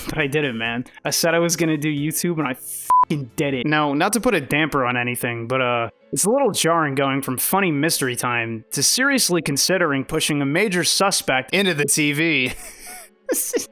But I did it, man. I said I was gonna do YouTube and I fucking did it. Now, not to put a damper on anything, but it's a little jarring going from funny mystery time to seriously considering pushing a major suspect into the TV. This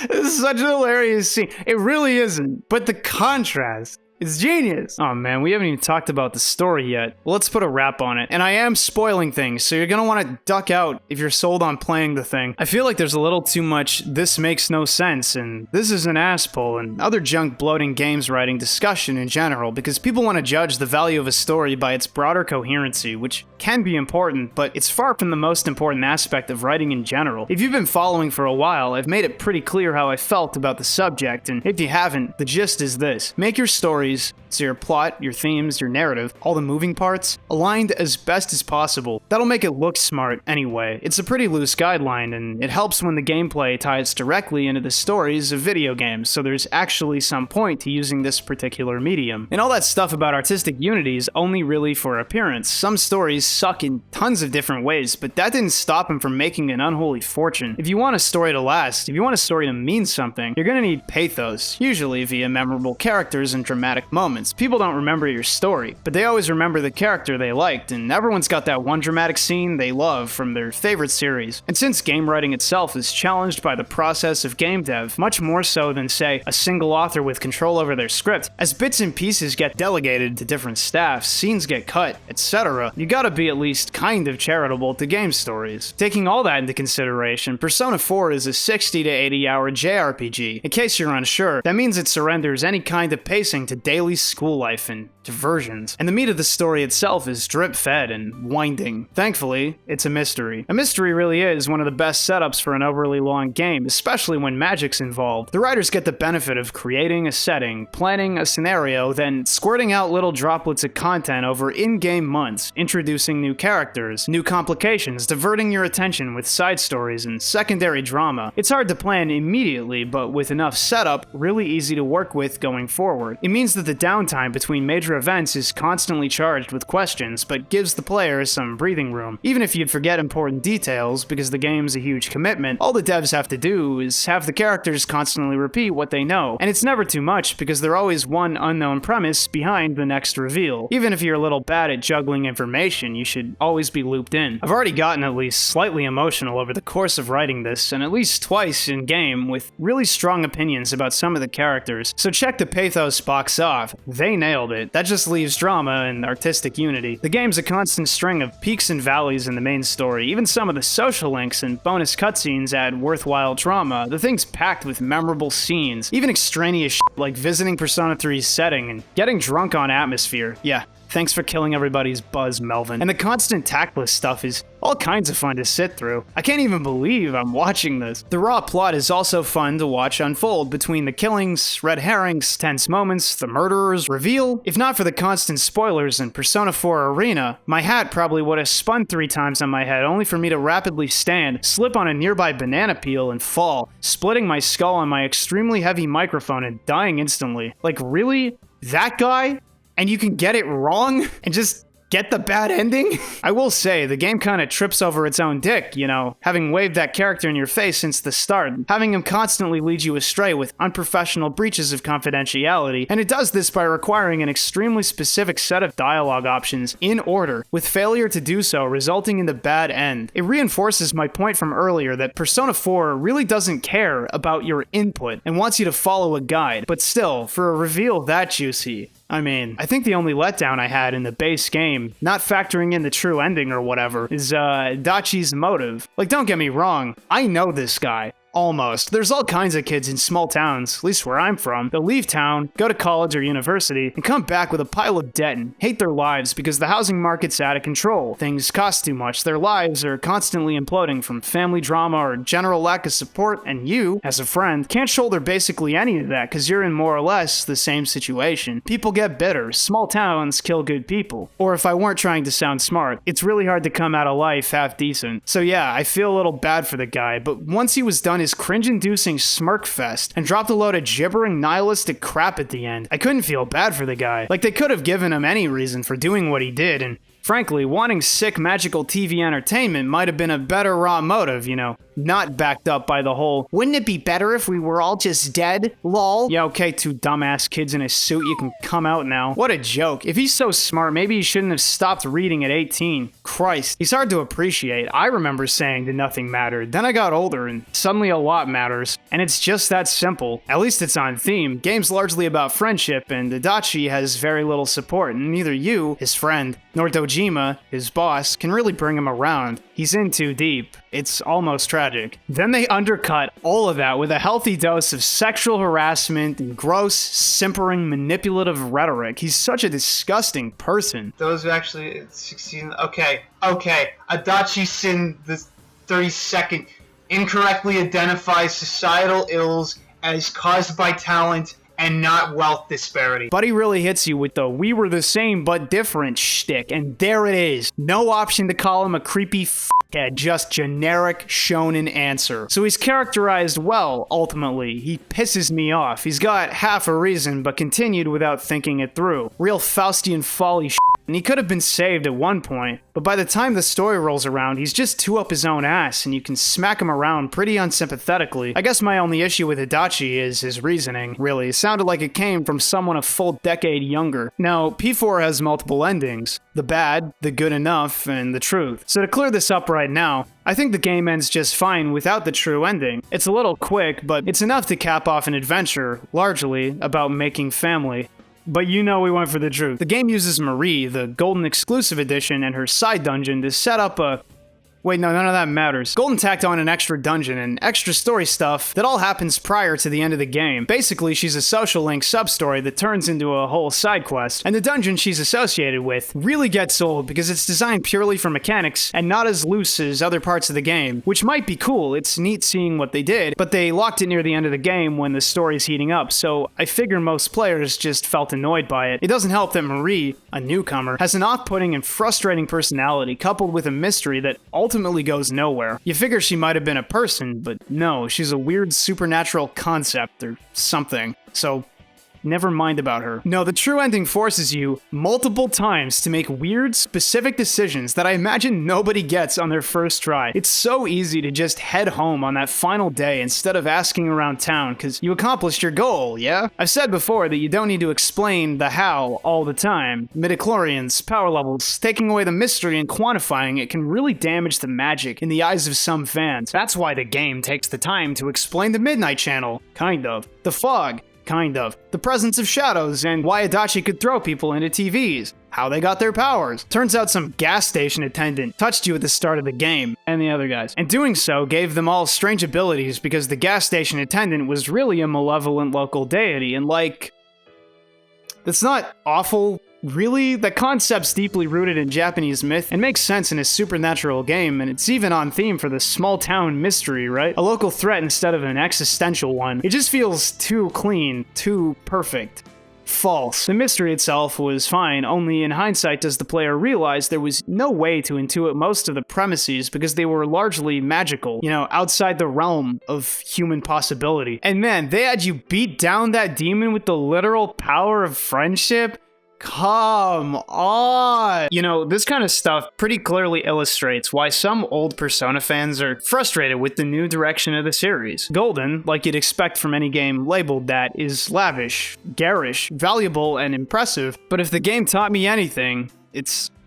is such a hilarious scene. It really isn't, but the contrast. It's genius! Oh man, we haven't even talked about the story yet. Well, let's put a wrap on it. And I am spoiling things, so you're gonna want to duck out if you're sold on playing the thing. I feel like there's a little too much "this makes no sense" and "this is an asshole" and other junk bloating games writing discussion in general, because people want to judge the value of a story by its broader coherency, which can be important, but it's far from the most important aspect of writing in general. If you've been following for a while, I've made it pretty clear how I felt about the subject, and if you haven't, the gist is this. Make your stories, so your plot, your themes, your narrative, all the moving parts, aligned as best as possible. That'll make it look smart anyway. It's a pretty loose guideline, and it helps when the gameplay ties directly into the stories of video games, so there's actually some point to using this particular medium. And all that stuff about artistic unity is only really for appearance. Some stories suck in tons of different ways, but that didn't stop him from making an unholy fortune. If you want a story to last, if you want a story to mean something, you're gonna need pathos, usually via memorable characters and dramatic moments. People don't remember your story, but they always remember the character they liked, and everyone's got that one dramatic scene they love from their favorite series. And since game writing itself is challenged by the process of game dev, much more so than, say, a single author with control over their script, as bits and pieces get delegated to different staffs, scenes get cut, etc., you gotta be at least kind of charitable to game stories. Taking all that into consideration, Persona 4 is a 60 to 80 hour JRPG. In case you're unsure, that means it surrenders any kind of pacing to daily school life and diversions. And the meat of the story itself is drip-fed and winding. Thankfully, it's a mystery. A mystery really is one of the best setups for an overly long game, especially when magic's involved. The writers get the benefit of creating a setting, planning a scenario, then squirting out little droplets of content over in-game months, introducing new characters, new complications, diverting your attention with side stories and secondary drama. It's hard to plan immediately, but with enough setup, really easy to work with going forward. It means that the downtime between major events is constantly charged with questions, but gives the player some breathing room. Even if you'd forget important details, because the game's a huge commitment, all the devs have to do is have the characters constantly repeat what they know. And it's never too much, because they're always one unknown premise behind the next reveal. Even if you're a little bad at juggling information, you should always be looped in. I've already gotten at least slightly emotional over the course of writing this, and at least twice in-game, with really strong opinions about some of the characters, so check the pathos box off. They nailed it. That just leaves drama and artistic unity. The game's a constant string of peaks and valleys in the main story. Even some of the social links and bonus cutscenes add worthwhile drama. The thing's packed with memorable scenes, even extraneous shit like visiting Persona 3's setting and getting drunk on atmosphere. Yeah, Thanks for killing everybody's buzz, Melvin. And the constant tactless stuff is all kinds of fun to sit through. I can't even believe I'm watching this. The raw plot is also fun to watch unfold between the killings, red herrings, tense moments, the murderer's reveal. If not for the constant spoilers in Persona 4 Arena, my hat probably would have spun 3 times on my head only for me to rapidly stand, slip on a nearby banana peel, and fall, splitting my skull on my extremely heavy microphone and dying instantly. Like, really? That guy? And you can get it wrong? And just get the bad ending? I will say, the game kind of trips over its own dick, you know, having waved that character in your face since the start, having him constantly lead you astray with unprofessional breaches of confidentiality, and it does this by requiring an extremely specific set of dialogue options in order, with failure to do so resulting in the bad end. It reinforces my point from earlier that Persona 4 really doesn't care about your input and wants you to follow a guide, but still, for a reveal that juicy, I mean, I think the only letdown I had in the base game, not factoring in the true ending or whatever, is Dachi's motive. Like, don't get me wrong, I know this guy. Almost. There's all kinds of kids in small towns, at least where I'm from. They'll leave town, go to college or university, and come back with a pile of debt and hate their lives because the housing market's out of control. Things cost too much. Their lives are constantly imploding from family drama or general lack of support, and you, as a friend, can't shoulder basically any of that because you're in more or less the same situation. People get bitter. Small towns kill good people. Or if I weren't trying to sound smart, it's really hard to come out of life half decent. So yeah, I feel a little bad for the guy, but once he was done his cringe-inducing smirk fest and dropped a load of gibbering nihilistic crap at the end, I couldn't feel bad for the guy. Like, they could have given him any reason for doing what he did, and frankly, wanting sick magical TV entertainment might have been a better raw motive, you know, not backed up by the whole, wouldn't it be better if we were all just dead? Lol. Yeah, okay, 2 dumbass kids in a suit, you can come out now. What a joke. If he's so smart, maybe he shouldn't have stopped reading at 18. Christ, he's hard to appreciate. I remember saying that nothing mattered. Then I got older, and suddenly a lot matters. And it's just that simple. At least it's on theme. Game's largely about friendship, and Adachi has very little support, and neither you, his friend, nor Dojima, his boss, can really bring him around. He's in too deep. It's almost tragic. Then they undercut all of that with a healthy dose of sexual harassment and gross, simpering, manipulative rhetoric. He's such a disgusting person. Those are actually 16. Okay. Adachi Sin, the 32nd, incorrectly identifies societal ills as caused by talent and not wealth disparity. But he really hits you with the "we were the same but different" shtick, and there it is. No option to call him a creepy f***head, just generic shonen answer. So he's characterized well, ultimately. He pisses me off. He's got half a reason, but continued without thinking it through. Real Faustian folly shit. And he could have been saved at one point, but by the time the story rolls around, he's just too up his own ass, and you can smack him around pretty unsympathetically. I guess my only issue with Adachi is his reasoning, really. It sounded like it came from someone a full decade younger. Now, P4 has multiple endings. The bad, the good enough, and the truth. So to clear this up right now, I think the game ends just fine without the true ending. It's a little quick, but it's enough to cap off an adventure, largely about making family. But you know we went for the truth. The game uses Marie, the Golden Exclusive Edition, and her side dungeon to set up a... Wait, no, none of that matters. Golden tacked on an extra dungeon and extra story stuff that all happens prior to the end of the game. Basically, she's a social link sub-story that turns into a whole side quest, and the dungeon she's associated with really gets old because it's designed purely for mechanics and not as loose as other parts of the game, which might be cool. It's neat seeing what they did, but they locked it near the end of the game when the story's heating up, so I figure most players just felt annoyed by it. It doesn't help that Marie, a newcomer, has an off-putting and frustrating personality coupled with a mystery that ultimately goes nowhere. You figure she might have been a person, but no, she's a weird supernatural concept or something. So never mind about her. No, the true ending forces you multiple times to make weird, specific decisions that I imagine nobody gets on their first try. It's so easy to just head home on that final day instead of asking around town because you accomplished your goal, yeah? I've said before that you don't need to explain the how all the time. Midichlorians, power levels, taking away the mystery and quantifying it can really damage the magic in the eyes of some fans. That's why the game takes the time to explain the Midnight Channel, kind of. The fog, kind of. The presence of shadows and why Adachi could throw people into TVs. How they got their powers. Turns out some gas station attendant touched you at the start of the game, and the other guys. And doing so gave them all strange abilities because the gas station attendant was really a malevolent local deity, and like... That's not awful really? The concept's deeply rooted in Japanese myth and makes sense in a supernatural game, and it's even on theme for the small town mystery, right? A local threat instead of an existential one. It just feels too clean, too perfect. False. The mystery itself was fine, only in hindsight does the player realize there was no way to intuit most of the premises because they were largely magical, outside the realm of human possibility. And man, they had you beat down that demon with the literal power of friendship? Come on! This kind of stuff pretty clearly illustrates why some old Persona fans are frustrated with the new direction of the series. Golden, like you'd expect from any game labeled that, is lavish, garish, valuable, and impressive, but if the game taught me anything,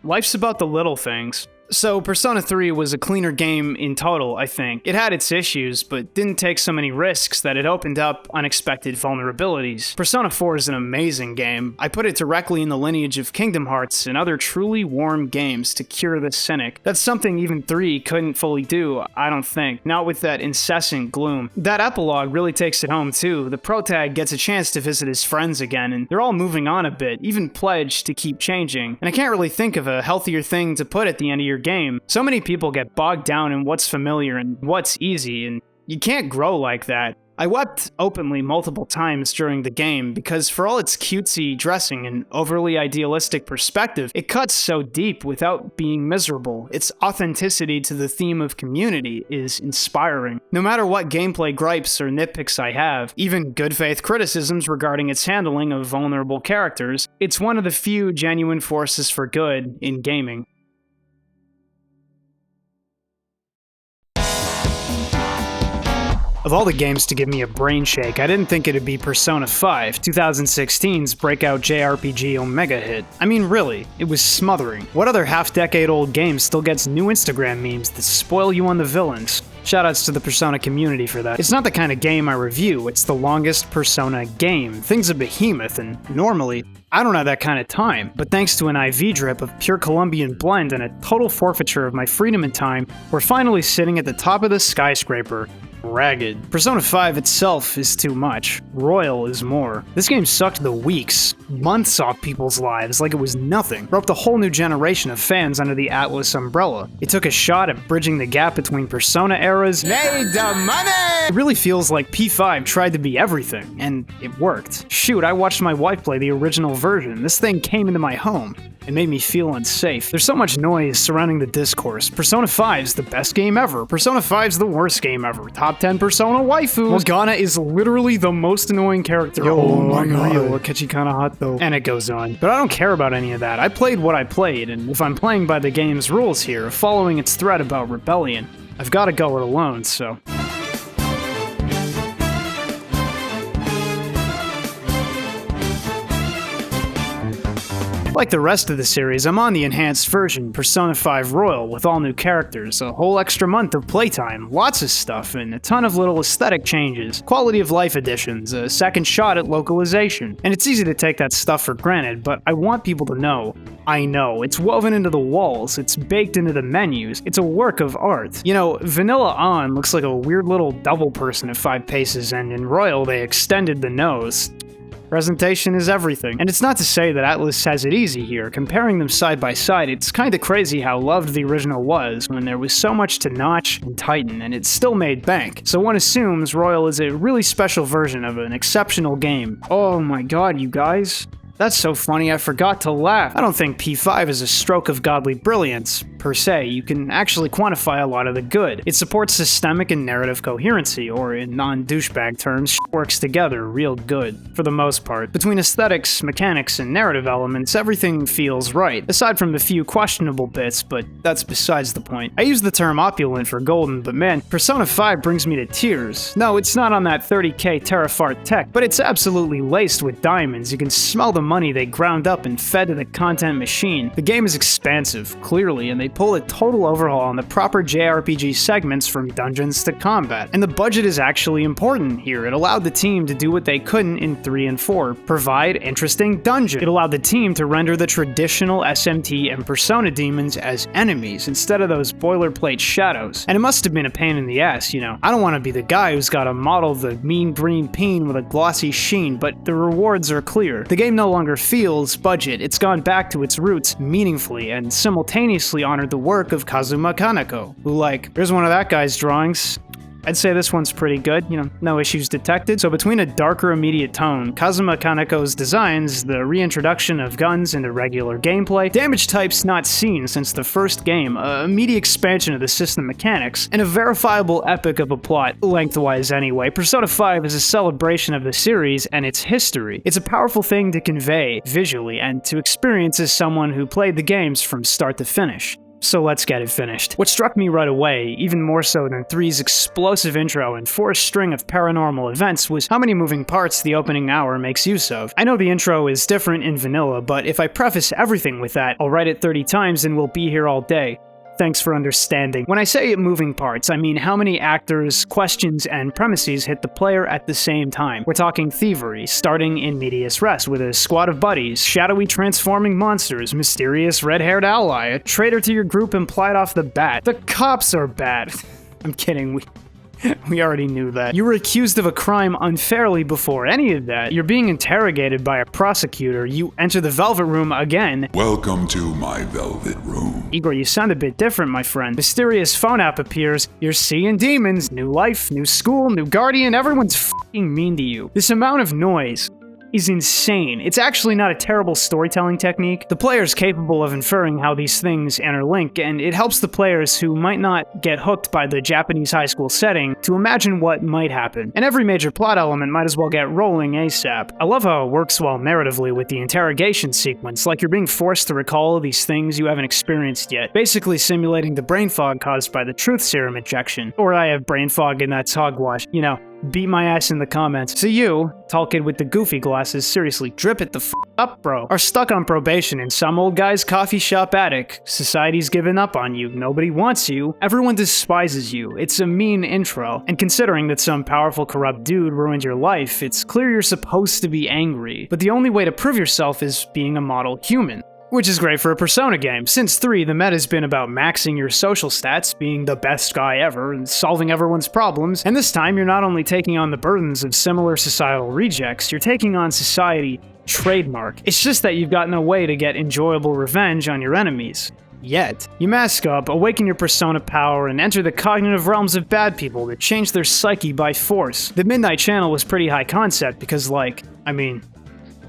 life's about the little things. So, Persona 3 was a cleaner game in total, I think. It had its issues, but didn't take so many risks that it opened up unexpected vulnerabilities. Persona 4 is an amazing game. I put it directly in the lineage of Kingdom Hearts and other truly warm games to cure the cynic. That's something even 3 couldn't fully do, I don't think. Not with that incessant gloom. That epilogue really takes it home, too. The protag gets a chance to visit his friends again, and they're all moving on a bit, even pledged to keep changing. And I can't really think of a healthier thing to put at the end of your game. So many people get bogged down in what's familiar and what's easy, and you can't grow like that. I wept openly multiple times during the game because for all its cutesy dressing and overly idealistic perspective, it cuts so deep without being miserable. Its authenticity to the theme of community is inspiring. No matter what gameplay gripes or nitpicks I have, even good faith criticisms regarding its handling of vulnerable characters, it's one of the few genuine forces for good in gaming. Of all the games to give me a brain shake, I didn't think it'd be Persona 5, 2016's breakout JRPG Omega hit. I mean, really, it was smothering. What other half-decade-old game still gets new Instagram memes that spoil you on the villains? Shoutouts to the Persona community for that. It's not the kind of game I review, it's the longest Persona game. Thing's a behemoth, and normally, I don't have that kind of time, but thanks to an IV drip of pure Colombian blend and a total forfeiture of my freedom and time, we're finally sitting at the top of the skyscraper. Ragged. Persona 5 itself is too much. Royal is more. This game sucked the weeks, months off people's lives like it was nothing. Roped a whole new generation of fans under the Atlas umbrella. It took a shot at bridging the gap between Persona eras. Made the money! It really feels like P5 tried to be everything, and it worked. Shoot, I watched my wife play the original version. This thing came into my home. It made me feel unsafe. There's so much noise surrounding the discourse. Persona 5's the best game ever. Persona 5's the worst game ever. Top 10 Persona waifus. Morgana is literally the most annoying character. Oh my god. Catchy kinda hot though. And it goes on. But I don't care about any of that. I played what I played, and if I'm playing by the game's rules here, following its thread about rebellion, I've gotta go it alone, so... Like the rest of the series, I'm on the enhanced version, Persona 5 Royal, with all new characters, a whole extra month of playtime, lots of stuff, and a ton of little aesthetic changes, quality of life additions, a second shot at localization. And it's easy to take that stuff for granted, but I want people to know. I know, it's woven into the walls, it's baked into the menus, it's a work of art. Vanilla On looks like a weird little double person at 5 paces, and in Royal they extended the nose. Presentation is everything. And it's not to say that Atlas has it easy here. Comparing them side by side, it's kinda crazy how loved the original was when there was so much to notch and tighten, and it still made bank. So one assumes Royal is a really special version of an exceptional game. Oh my god, you guys. That's so funny I forgot to laugh. I don't think P5 is a stroke of godly brilliance, per se. You can actually quantify a lot of the good. It supports systemic and narrative coherency, or in non-douchebag terms, works together real good, for the most part. Between aesthetics, mechanics, and narrative elements, everything feels right, aside from the few questionable bits, but that's besides the point. I use the term opulent for Golden, but man, Persona 5 brings me to tears. No, it's not on that 30k terafart tech, but it's absolutely laced with diamonds. You can smell the money they ground up and fed to the content machine. The game is expansive, clearly, and they pulled a total overhaul on the proper JRPG segments from dungeons to combat. And the budget is actually important here. It allowed the team to do what they couldn't in 3 and 4, provide interesting dungeons. It allowed the team to render the traditional SMT and Persona demons as enemies instead of those boilerplate shadows. And it must have been a pain in the ass, I don't want to be the guy who's got to model the mean green peen with a glossy sheen, but the rewards are clear. The game no longer feels budget. It's gone back to its roots meaningfully and simultaneously honored the work of Kazuma Kaneko, who, like, here's one of that guy's drawings. I'd say this one's pretty good, no issues detected. So between a darker immediate tone, Kazuma Kaneko's designs, the reintroduction of guns into regular gameplay, damage types not seen since the first game, a meaty expansion of the system mechanics, and a verifiable epic of a plot, lengthwise anyway, Persona 5 is a celebration of the series and its history. It's a powerful thing to convey visually and to experience as someone who played the games from start to finish. So let's get it finished. What struck me right away, even more so than 3's explosive intro and 4's string of paranormal events, was how many moving parts the opening hour makes use of. I know the intro is different in vanilla, but if I preface everything with that, I'll write it 30 times and we'll be here all day. Thanks for understanding. When I say moving parts, I mean how many actors, questions, and premises hit the player at the same time. We're talking thievery, starting in medias res with a squad of buddies, shadowy transforming monsters, mysterious red-haired ally, a traitor to your group implied off the bat. The cops are bad. I'm kidding, we already knew that. You were accused of a crime unfairly before any of that. You're being interrogated by a prosecutor. You enter the Velvet Room again. Welcome to my Velvet Room. Igor, you sound a bit different, my friend. Mysterious phone app appears. You're seeing demons, new life, new school, new guardian. Everyone's f***ing mean to you. This amount of noise is insane. It's actually not a terrible storytelling technique. The player's capable of inferring how these things interlink, and it helps the players who might not get hooked by the Japanese high school setting to imagine what might happen. And every major plot element might as well get rolling ASAP. I love how it works well narratively with the interrogation sequence, like you're being forced to recall these things you haven't experienced yet, basically simulating the brain fog caused by the truth serum injection. Or I have brain fog and that's hogwash, beat my ass in the comments. So you, tall kid with the goofy glasses, seriously, drip it the f*** up, bro, are stuck on probation in some old guy's coffee shop attic. Society's given up on you. Nobody wants you. Everyone despises you. It's a mean intro. And considering that some powerful corrupt dude ruined your life, it's clear you're supposed to be angry. But the only way to prove yourself is being a model human. Which is great for a Persona game. Since 3, the meta's been about maxing your social stats, being the best guy ever, and solving everyone's problems, and this time you're not only taking on the burdens of similar societal rejects, you're taking on society trademark. It's just that you've got no way to get enjoyable revenge on your enemies. Yet. You mask up, awaken your persona power, and enter the cognitive realms of bad people that change their psyche by force. The Midnight Channel was pretty high concept because,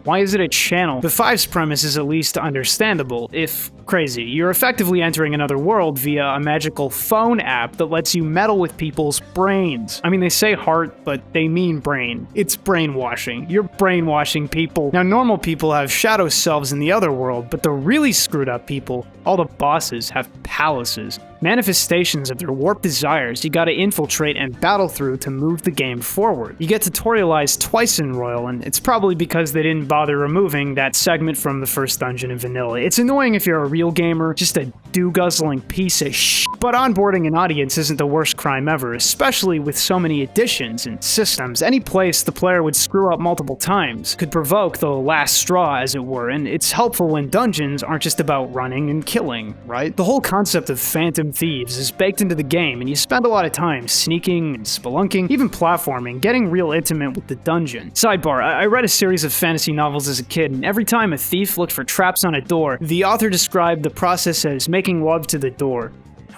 why is it a channel? But 5's premise is at least understandable, if crazy. You're effectively entering another world via a magical phone app that lets you meddle with people's brains. They say heart, but they mean brain. It's brainwashing. You're brainwashing people. Now, normal people have shadow selves in the other world, but the really screwed up people, all the bosses, have palaces. Manifestations of their warped desires you gotta infiltrate and battle through to move the game forward. You get tutorialized twice in Royal, and it's probably because they didn't bother removing that segment from the first dungeon in vanilla. It's annoying if you're a real gamer, just a do-guzzling piece of shit. But onboarding an audience isn't the worst crime ever, especially with so many additions and systems. Any place the player would screw up multiple times could provoke the last straw, as it were, and it's helpful when dungeons aren't just about running and killing, right? The whole concept of phantom thieves is baked into the game, and you spend a lot of time sneaking and spelunking, even platforming, getting real intimate with the dungeon. Sidebar, I read a series of fantasy novels as a kid, and every time a thief looked for traps on a door, the author described the process as making love to the door.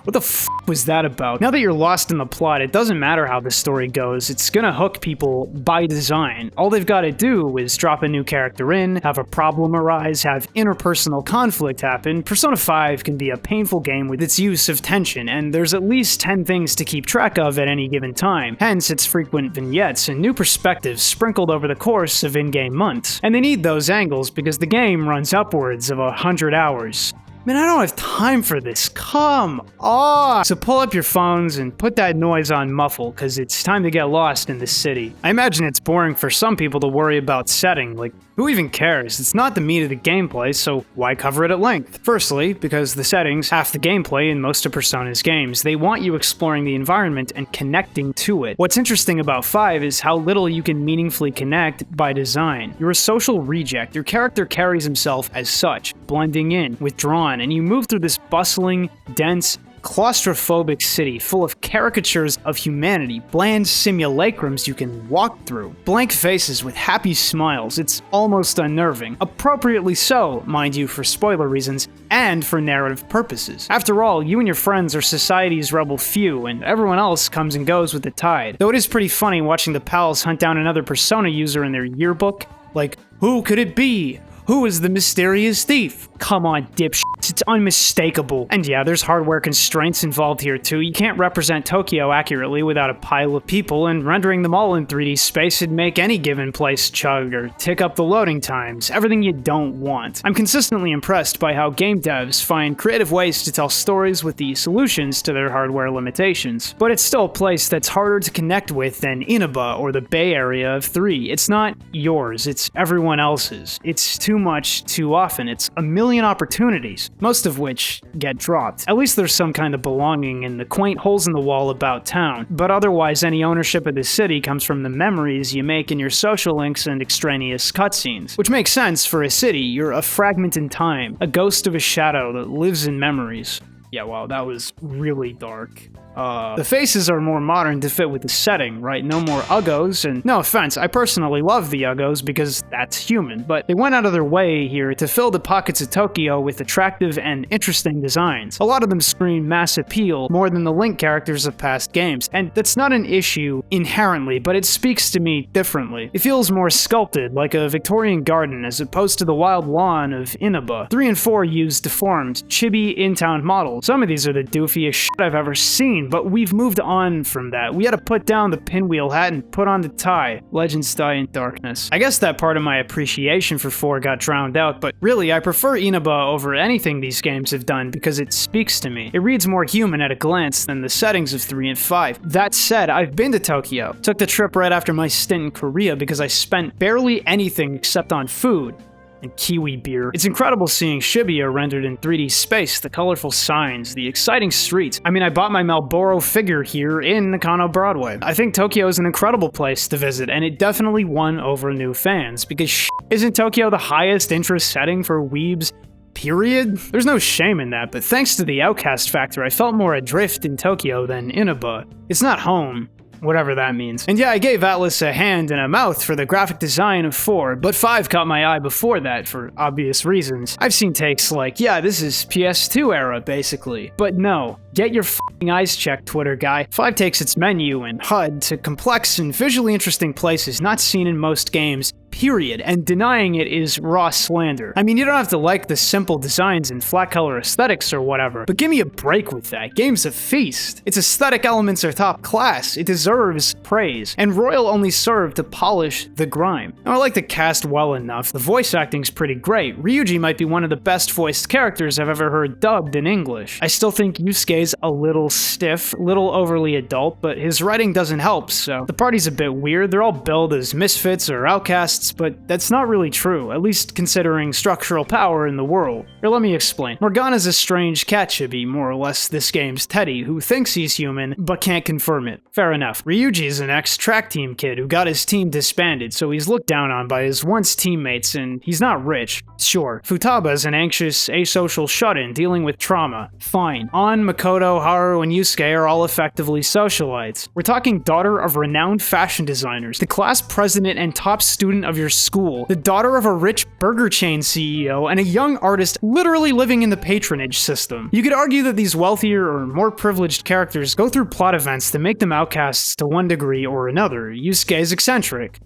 What the f*** was that about? Now that you're lost in the plot, it doesn't matter how the story goes, it's gonna hook people by design. All they've gotta do is drop a new character in, have a problem arise, have interpersonal conflict happen. Persona 5 can be a painful game with its use of tension, and there's at least 10 things to keep track of at any given time, hence its frequent vignettes and new perspectives sprinkled over the course of in-game months. And they need those angles because the game runs upwards of 100 hours. Man, I don't have time for this. Come on! So pull up your phones and put that noise on muffle, because it's time to get lost in this city. I imagine it's boring for some people to worry about setting. Who even cares? It's not the meat of the gameplay, so why cover it at length? Firstly, because the setting's half the gameplay in most of Persona's games. They want you exploring the environment and connecting to it. What's interesting about 5 is how little you can meaningfully connect by design. You're a social reject. Your character carries himself as such, blending in, withdrawn, and you move through this bustling, dense, claustrophobic city full of caricatures of humanity, bland simulacrums you can walk through, blank faces with happy smiles. It's almost unnerving. Appropriately so, mind you, for spoiler reasons, and for narrative purposes. After all, you and your friends are society's rebel few, and everyone else comes and goes with the tide. Though it is pretty funny watching the pals hunt down another Persona user in their yearbook. Like, who could it be? Who is the mysterious thief? Come on, dipshits, it's unmistakable. And yeah, there's hardware constraints involved here too. You can't represent Tokyo accurately without a pile of people, and rendering them all in 3D space would make any given place chug or tick up the loading times. Everything you don't want. I'm consistently impressed by how game devs find creative ways to tell stories with the solutions to their hardware limitations. But it's still a place that's harder to connect with than Inaba or the Bay Area of 3. It's not yours, it's everyone else's. It's too much, too often. It's a million opportunities, most of which get dropped. At least there's some kind of belonging in the quaint holes in the wall about town, but otherwise any ownership of the city comes from the memories you make in your social links and extraneous cutscenes. Which makes sense for a city. You're a fragment in time, a ghost of a shadow that lives in memories. Yeah, wow, that was really dark. The faces are more modern to fit with the setting, right? No more uggos, and no offense, I personally love the uggos because that's human, but they went out of their way here to fill the pockets of Tokyo with attractive and interesting designs. A lot of them scream mass appeal more than the Link characters of past games, and that's not an issue inherently, but it speaks to me differently. It feels more sculpted, like a Victorian garden, as opposed to the wild lawn of Inaba. 3 and 4 use deformed, chibi in-town models. Some of these are the doofiest shit I've ever seen, but we've moved on from that. We had to put down the pinwheel hat and put on the tie. Legends die in darkness. I guess that part of my appreciation for 4 got drowned out, but really, I prefer Inaba over anything these games have done because it speaks to me. It reads more human at a glance than the settings of 3 and 5. That said, I've been to Tokyo. Took the trip right after my stint in Korea because I spent barely anything except on food and kiwi beer. It's incredible seeing Shibuya rendered in 3D space, the colorful signs, the exciting streets. I mean, I bought my Marlboro figure here in Nakano Broadway. I think Tokyo is an incredible place to visit, and it definitely won over new fans, because isn't Tokyo the highest interest setting for weebs? Period? There's no shame in that, but thanks to the outcast factor, I felt more adrift in Tokyo than Inaba. It's not home. Whatever that means. And yeah, I gave Atlas a hand and a mouth for the graphic design of 4, but 5 caught my eye before that for obvious reasons. I've seen takes like, yeah, this is PS2 era, basically. But no. Get your f***ing eyes checked, Twitter guy. 5 takes its menu and HUD to complex and visually interesting places not seen in most games, period, and denying it is raw slander. I mean, you don't have to like the simple designs and flat color aesthetics or whatever, but give me a break with that. Game's a feast. Its aesthetic elements are top class. It deserves praise, and Royal only served to polish the grime. Now, I like the cast well enough. The voice acting's pretty great. Ryuji might be one of the best voiced characters I've ever heard dubbed in English. I still think Yusuke's a little stiff, little overly adult, but his writing doesn't help, so the party's a bit weird. They're all billed as misfits or outcasts, but that's not really true, at least considering structural power in the world. Here, let me explain. Morgana's a strange cat chibi, more or less this game's Teddy, who thinks he's human, but can't confirm it. Fair enough. Ryuji's an ex-track team kid who got his team disbanded, so he's looked down on by his once teammates, and he's not rich. Sure. Futaba's an anxious, asocial shut-in dealing with trauma. Fine. An, Makoto, Haru, and Yusuke are all effectively socialites. We're talking daughter of renowned fashion designers, the class president and top student of your school, the daughter of a rich burger chain CEO, and a young artist literally living in the patronage system. You could argue that these wealthier or more privileged characters go through plot events that make them outcasts to one degree or another. Yusuke is eccentric.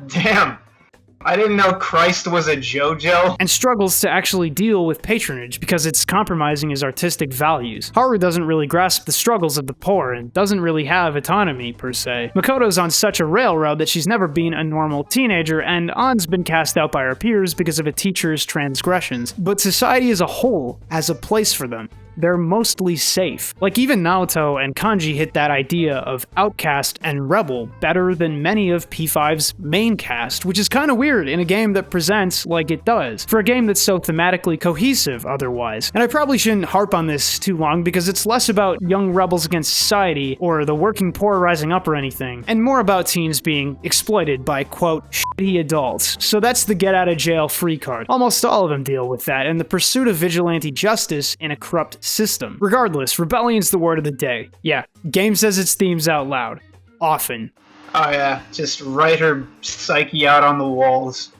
Damn. I didn't know Christ was a JoJo. And struggles to actually deal with patronage because it's compromising his artistic values. Haru doesn't really grasp the struggles of the poor and doesn't really have autonomy, per se. Makoto's on such a railroad that she's never been a normal teenager, and An's been cast out by her peers because of a teacher's transgressions. But society as a whole has a place for them. They're mostly safe. Like, even Naoto and Kanji hit that idea of outcast and rebel better than many of P5's main cast, which is kinda weird in a game that presents like it does, for a game that's so thematically cohesive otherwise. And I probably shouldn't harp on this too long because it's less about young rebels against society or the working poor rising up or anything, and more about teens being exploited by, quote, shitty adults. So that's the get out of jail free card. Almost all of them deal with that, and the pursuit of vigilante justice in a corrupt system. Regardless, rebellion's the word of the day. Yeah, game says its themes out loud. Often. Oh yeah, just write her psyche out on the walls.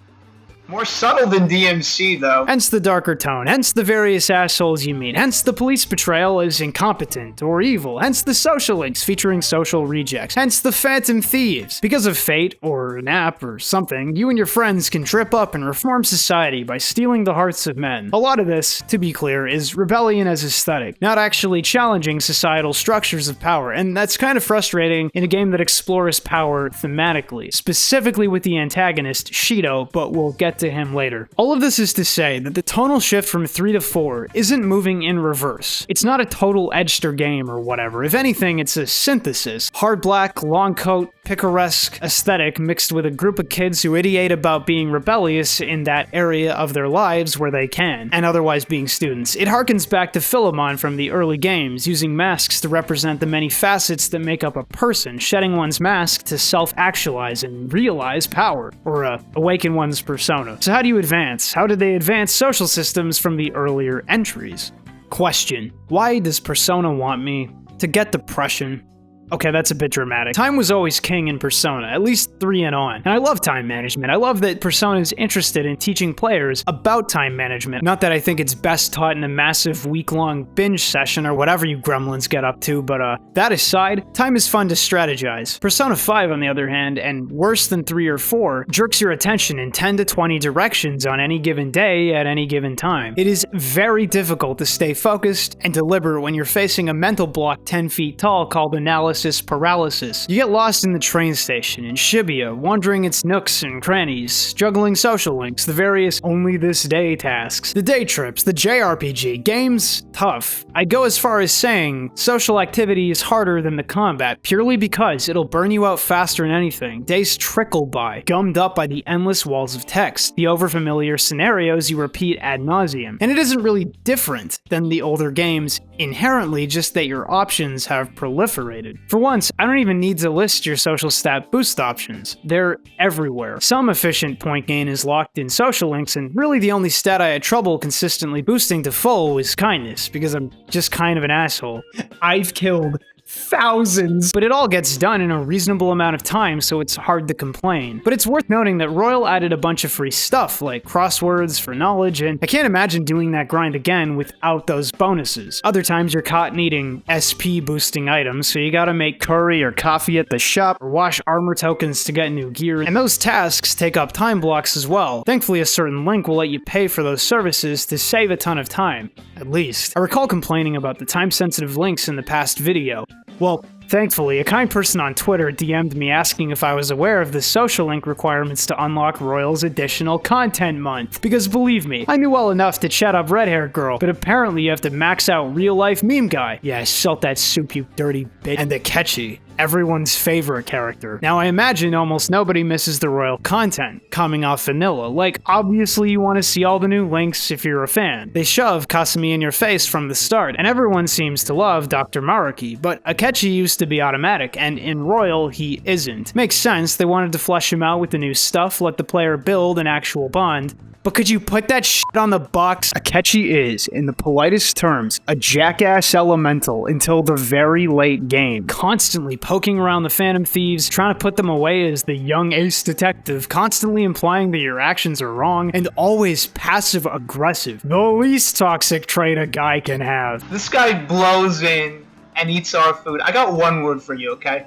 More subtle than DMC, though. Hence the darker tone, hence the various assholes you meet, hence the police portrayal as incompetent or evil, hence the social links featuring social rejects, hence the phantom thieves. Because of fate, or an app, or something, you and your friends can trip up and reform society by stealing the hearts of men. A lot of this, to be clear, is rebellion as aesthetic, not actually challenging societal structures of power, and that's kind of frustrating in a game that explores power thematically, specifically with the antagonist, Shido, but we'll get to him later. All of this is to say that the tonal shift from 3 to 4 isn't moving in reverse. It's not a total edgester game or whatever. If anything, it's a synthesis. Hard black, long coat, picaresque aesthetic mixed with a group of kids who ideate about being rebellious in that area of their lives where they can, and otherwise being students. It harkens back to Philemon from the early games, using masks to represent the many facets that make up a person, shedding one's mask to self-actualize and realize power, or awaken one's persona. So how do you advance? How did they advance social systems from the earlier entries? Question: why does Persona want me to get depression? Okay, that's a bit dramatic. Time was always king in Persona, at least 3 and on. And I love time management. I love that Persona is interested in teaching players about time management. Not that I think it's best taught in a massive week-long binge session or whatever you gremlins get up to, but that aside, time is fun to strategize. Persona 5, on the other hand, and worse than 3 or 4, jerks your attention in 10 to 20 directions on any given day at any given time. It is very difficult to stay focused and deliberate when you're facing a mental block 10 feet tall called analysis paralysis. You get lost in the train station in Shibuya, wandering its nooks and crannies, juggling social links, the various only this day tasks, the day trips, the JRPG, games, tough. I'd go as far as saying social activity is harder than the combat, purely because it'll burn you out faster than anything. Days trickle by, gummed up by the endless walls of text, the overfamiliar scenarios you repeat ad nauseum. And it isn't really different than the older games inherently, just that your options have proliferated. For once, I don't even need to list your social stat boost options. They're everywhere. Some efficient point gain is locked in social links, and really the only stat I had trouble consistently boosting to full was kindness, because I'm just kind of an asshole. I've killed thousands, but it all gets done in a reasonable amount of time, so it's hard to complain. But it's worth noting that Royal added a bunch of free stuff, like crosswords for knowledge, and I can't imagine doing that grind again without those bonuses. Other times you're caught needing SP boosting items, so you gotta make curry or coffee at the shop, or wash armor tokens to get new gear, and those tasks take up time blocks as well. Thankfully, a certain link will let you pay for those services to save a ton of time, at least. I recall complaining about the time-sensitive links in the past video. Well, thankfully, a kind person on Twitter DM'd me asking if I was aware of the social link requirements to unlock Royal's additional content month. Because believe me, I knew well enough to chat up red-haired girl, but apparently you have to max out real-life meme guy. Yeah, I salt that soup, you dirty bitch. And Akechi, everyone's favorite character. Now, I imagine almost nobody misses the Royal content, coming off vanilla. Like, obviously you want to see all the new links if you're a fan. They shove Kasumi in your face from the start, and everyone seems to love Dr. Maruki, but Akechi used to be automatic, and in Royal, he isn't. Makes sense, they wanted to flesh him out with the new stuff, let the player build an actual bond. But could you put that shit on the box? Akechi is, in the politest terms, a jackass elemental until the very late game, constantly poking around the Phantom Thieves, trying to put them away as the young ace detective, constantly implying that your actions are wrong, and always passive-aggressive. The least toxic trait a guy can have. This guy blows in and eats our food. I got one word for you, okay?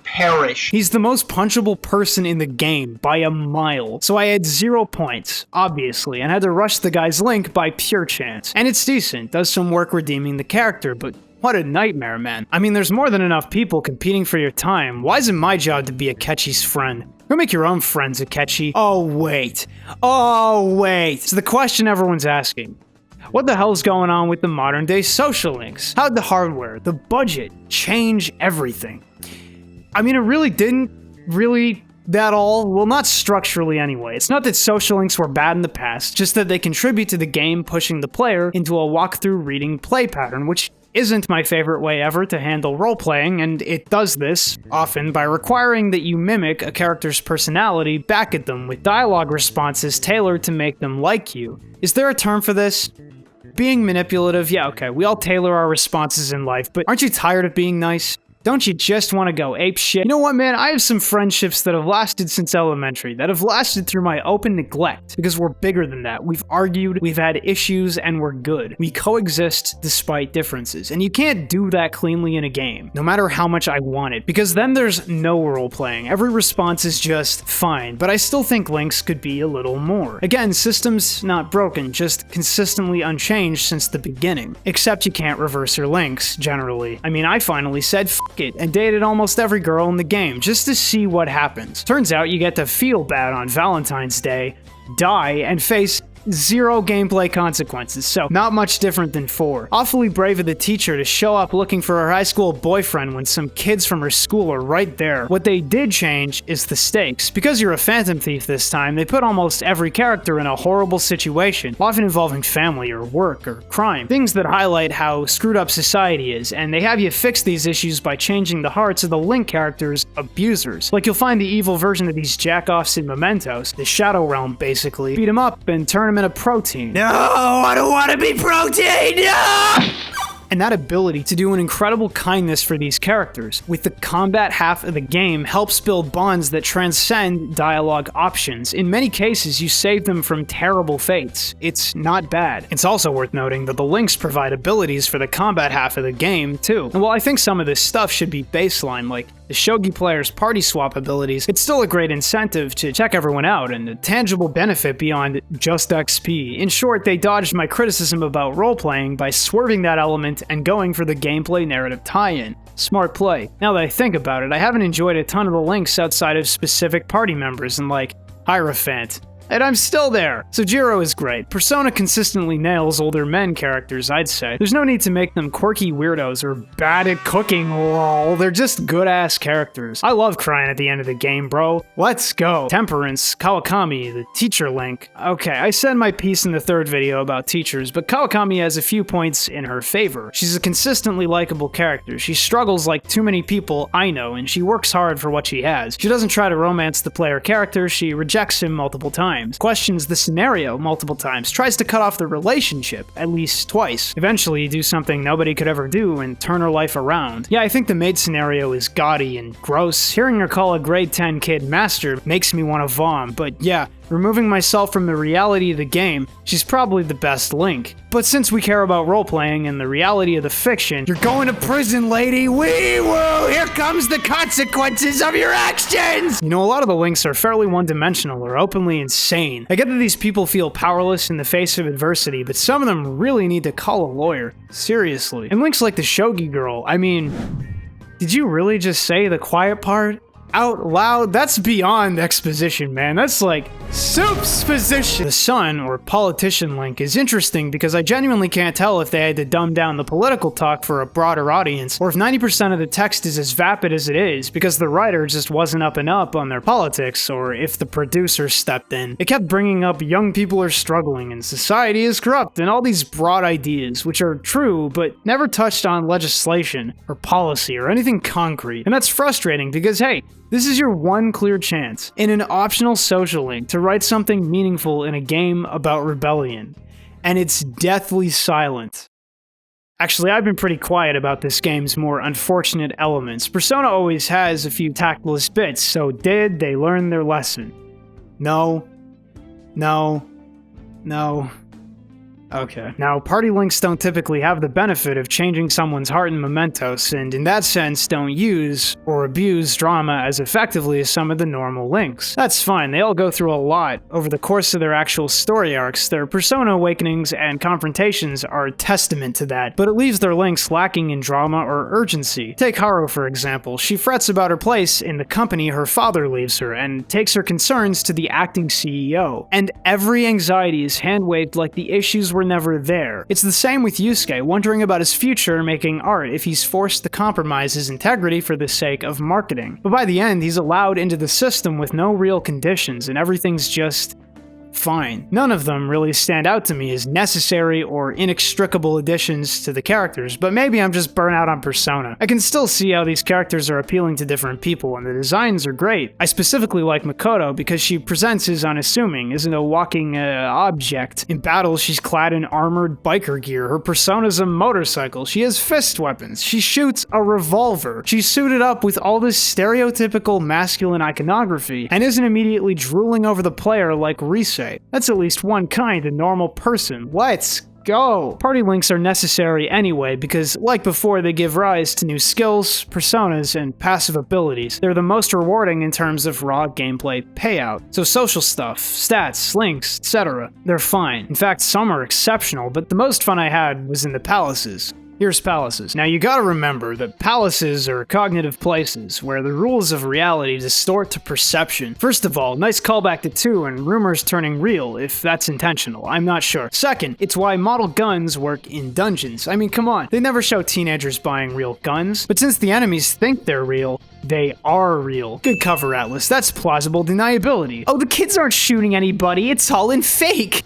Perish. He's the most punchable person in the game by a mile, so I had 0 points, obviously, and had to rush the guy's link by pure chance. And it's decent, does some work redeeming the character, but what a nightmare, man. I mean, there's more than enough people competing for your time. Why is it my job to be Akechi's friend? Go make your own friends, Akechi. Oh, wait. It's the question everyone's asking. What the hell's going on with the modern day social links? How'd the hardware, the budget, change everything? I mean, it really didn't that all. Well, not structurally anyway. It's not that social links were bad in the past, just that they contribute to the game pushing the player into a walkthrough reading play pattern, which isn't my favorite way ever to handle role-playing, and it does this, often, by requiring that you mimic a character's personality back at them with dialogue responses tailored to make them like you. Is there a term for this? Being manipulative, yeah, okay, we all tailor our responses in life, but aren't you tired of being nice? Don't you just want to go ape shit? You know what, man? I have some friendships that have lasted since elementary, that have lasted through my open neglect, because we're bigger than that. We've argued, we've had issues, and we're good. We coexist despite differences, and you can't do that cleanly in a game, no matter how much I want it, because then there's no role-playing. Every response is just fine, but I still think links could be a little more. Again, systems not broken, just consistently unchanged since the beginning. Except you can't reverse your links, generally. I mean, I finally said f it and dated almost every girl in the game just to see what happens. Turns out you get to feel bad on Valentine's Day, die, and face 0 gameplay consequences, so not much different than 4. Awfully brave of the teacher to show up looking for her high school boyfriend when some kids from her school are right there. What they did change is the stakes. Because you're a phantom thief this time, they put almost every character in a horrible situation, often involving family or work or crime. Things that highlight how screwed up society is, and they have you fix these issues by changing the hearts of the Link characters' abusers. Like you'll find the evil version of these jackoffs in Mementos, the Shadow Realm basically, beat them up and turn them into protein. No, I don't want to be protein! No! And that ability to do an incredible kindness for these characters with the combat half of the game helps build bonds that transcend dialogue options. In many cases, you save them from terrible fates. It's not bad. It's also worth noting that the links provide abilities for the combat half of the game, too. And while I think some of this stuff should be baseline, like the shogi player's party swap abilities, it's still a great incentive to check everyone out and a tangible benefit beyond just XP. In short, they dodged my criticism about role-playing by swerving that element and going for the gameplay narrative tie-in. Smart play. Now that I think about it, I haven't enjoyed a ton of the links outside of specific party members and like Hierophant. And I'm still there. So Jiro is great. Persona consistently nails older men characters, I'd say. There's no need to make them quirky weirdos or bad at cooking, lol. They're just good-ass characters. I love crying at the end of the game, bro. Let's go. Temperance, Kawakami, the teacher Link. Okay, I said my piece in the 3rd video about teachers, but Kawakami has a few points in her favor. She's a consistently likable character. She struggles like too many people I know, and she works hard for what she has. She doesn't try to romance the player character, she rejects him multiple times. Questions the scenario multiple times, tries to cut off the relationship at least twice. Eventually, you do something nobody could ever do and turn her life around. Yeah, I think the maid scenario is gaudy and gross. Hearing her call a grade 10 kid master makes me want to vom, but yeah, removing myself from the reality of the game, she's probably the best Link. But since we care about role-playing and the reality of the fiction, you're going to prison, lady! Wee-woo! Here comes the consequences of your actions! You know, a lot of the Links are fairly one-dimensional or openly insane. I get that these people feel powerless in the face of adversity, but some of them really need to call a lawyer. Seriously. And Links like the Shogi girl, I mean, did you really just say the quiet part out loud? That's beyond exposition, man. That's like soupsposition. The son, or politician Link, is interesting because I genuinely can't tell if they had to dumb down the political talk for a broader audience, or if 90% of the text is as vapid as it is because the writer just wasn't up and up on their politics, or if the producer stepped in. It kept bringing up young people are struggling and society is corrupt and all these broad ideas, which are true, but never touched on legislation or policy or anything concrete. And that's frustrating because, hey, this is your one clear chance, in an optional social link, to write something meaningful in a game about rebellion. And it's deathly silent. Actually, I've been pretty quiet about this game's more unfortunate elements. Persona always has a few tactless bits, so did they learn their lesson? No. No. No. Okay. Now, party links don't typically have the benefit of changing someone's heart in Mementos, and in that sense don't use or abuse drama as effectively as some of the normal links. That's fine, they all go through a lot over the course of their actual story arcs. Their persona awakenings and confrontations are a testament to that, but it leaves their links lacking in drama or urgency. Take Haru, for example. She frets about her place in the company her father leaves her, and takes her concerns to the acting CEO. And every anxiety is hand-waved like the issues were never there. It's the same with Yusuke, wondering about his future making art if he's forced to compromise his integrity for the sake of marketing. But by the end, he's allowed into the system with no real conditions, and everything's just fine. None of them really stand out to me as necessary or inextricable additions to the characters, but maybe I'm just burnt out on Persona. I can still see how these characters are appealing to different people, and the designs are great. I specifically like Makoto because she presents as unassuming, isn't a walking object. In battle, she's clad in armored biker gear. Her persona's a motorcycle. She has fist weapons. She shoots a revolver. She's suited up with all this stereotypical masculine iconography and isn't immediately drooling over the player like Rise. That's at least one kind of normal person. Let's go! Party links are necessary anyway because, like before, they give rise to new skills, personas, and passive abilities. They're the most rewarding in terms of raw gameplay payout. So social stuff, stats, links, etc. They're fine. In fact, some are exceptional, but the most fun I had was in the palaces. Here's palaces. Now you gotta remember that palaces are cognitive places where the rules of reality distort to perception. First of all, nice callback to 2 and rumors turning real, if that's intentional, I'm not sure. Second, it's why model guns work in dungeons. I mean, come on, they never show teenagers buying real guns, but since the enemies think they're real, they are real. Good cover, Atlas, that's plausible deniability. Oh, the kids aren't shooting anybody, it's all in fake!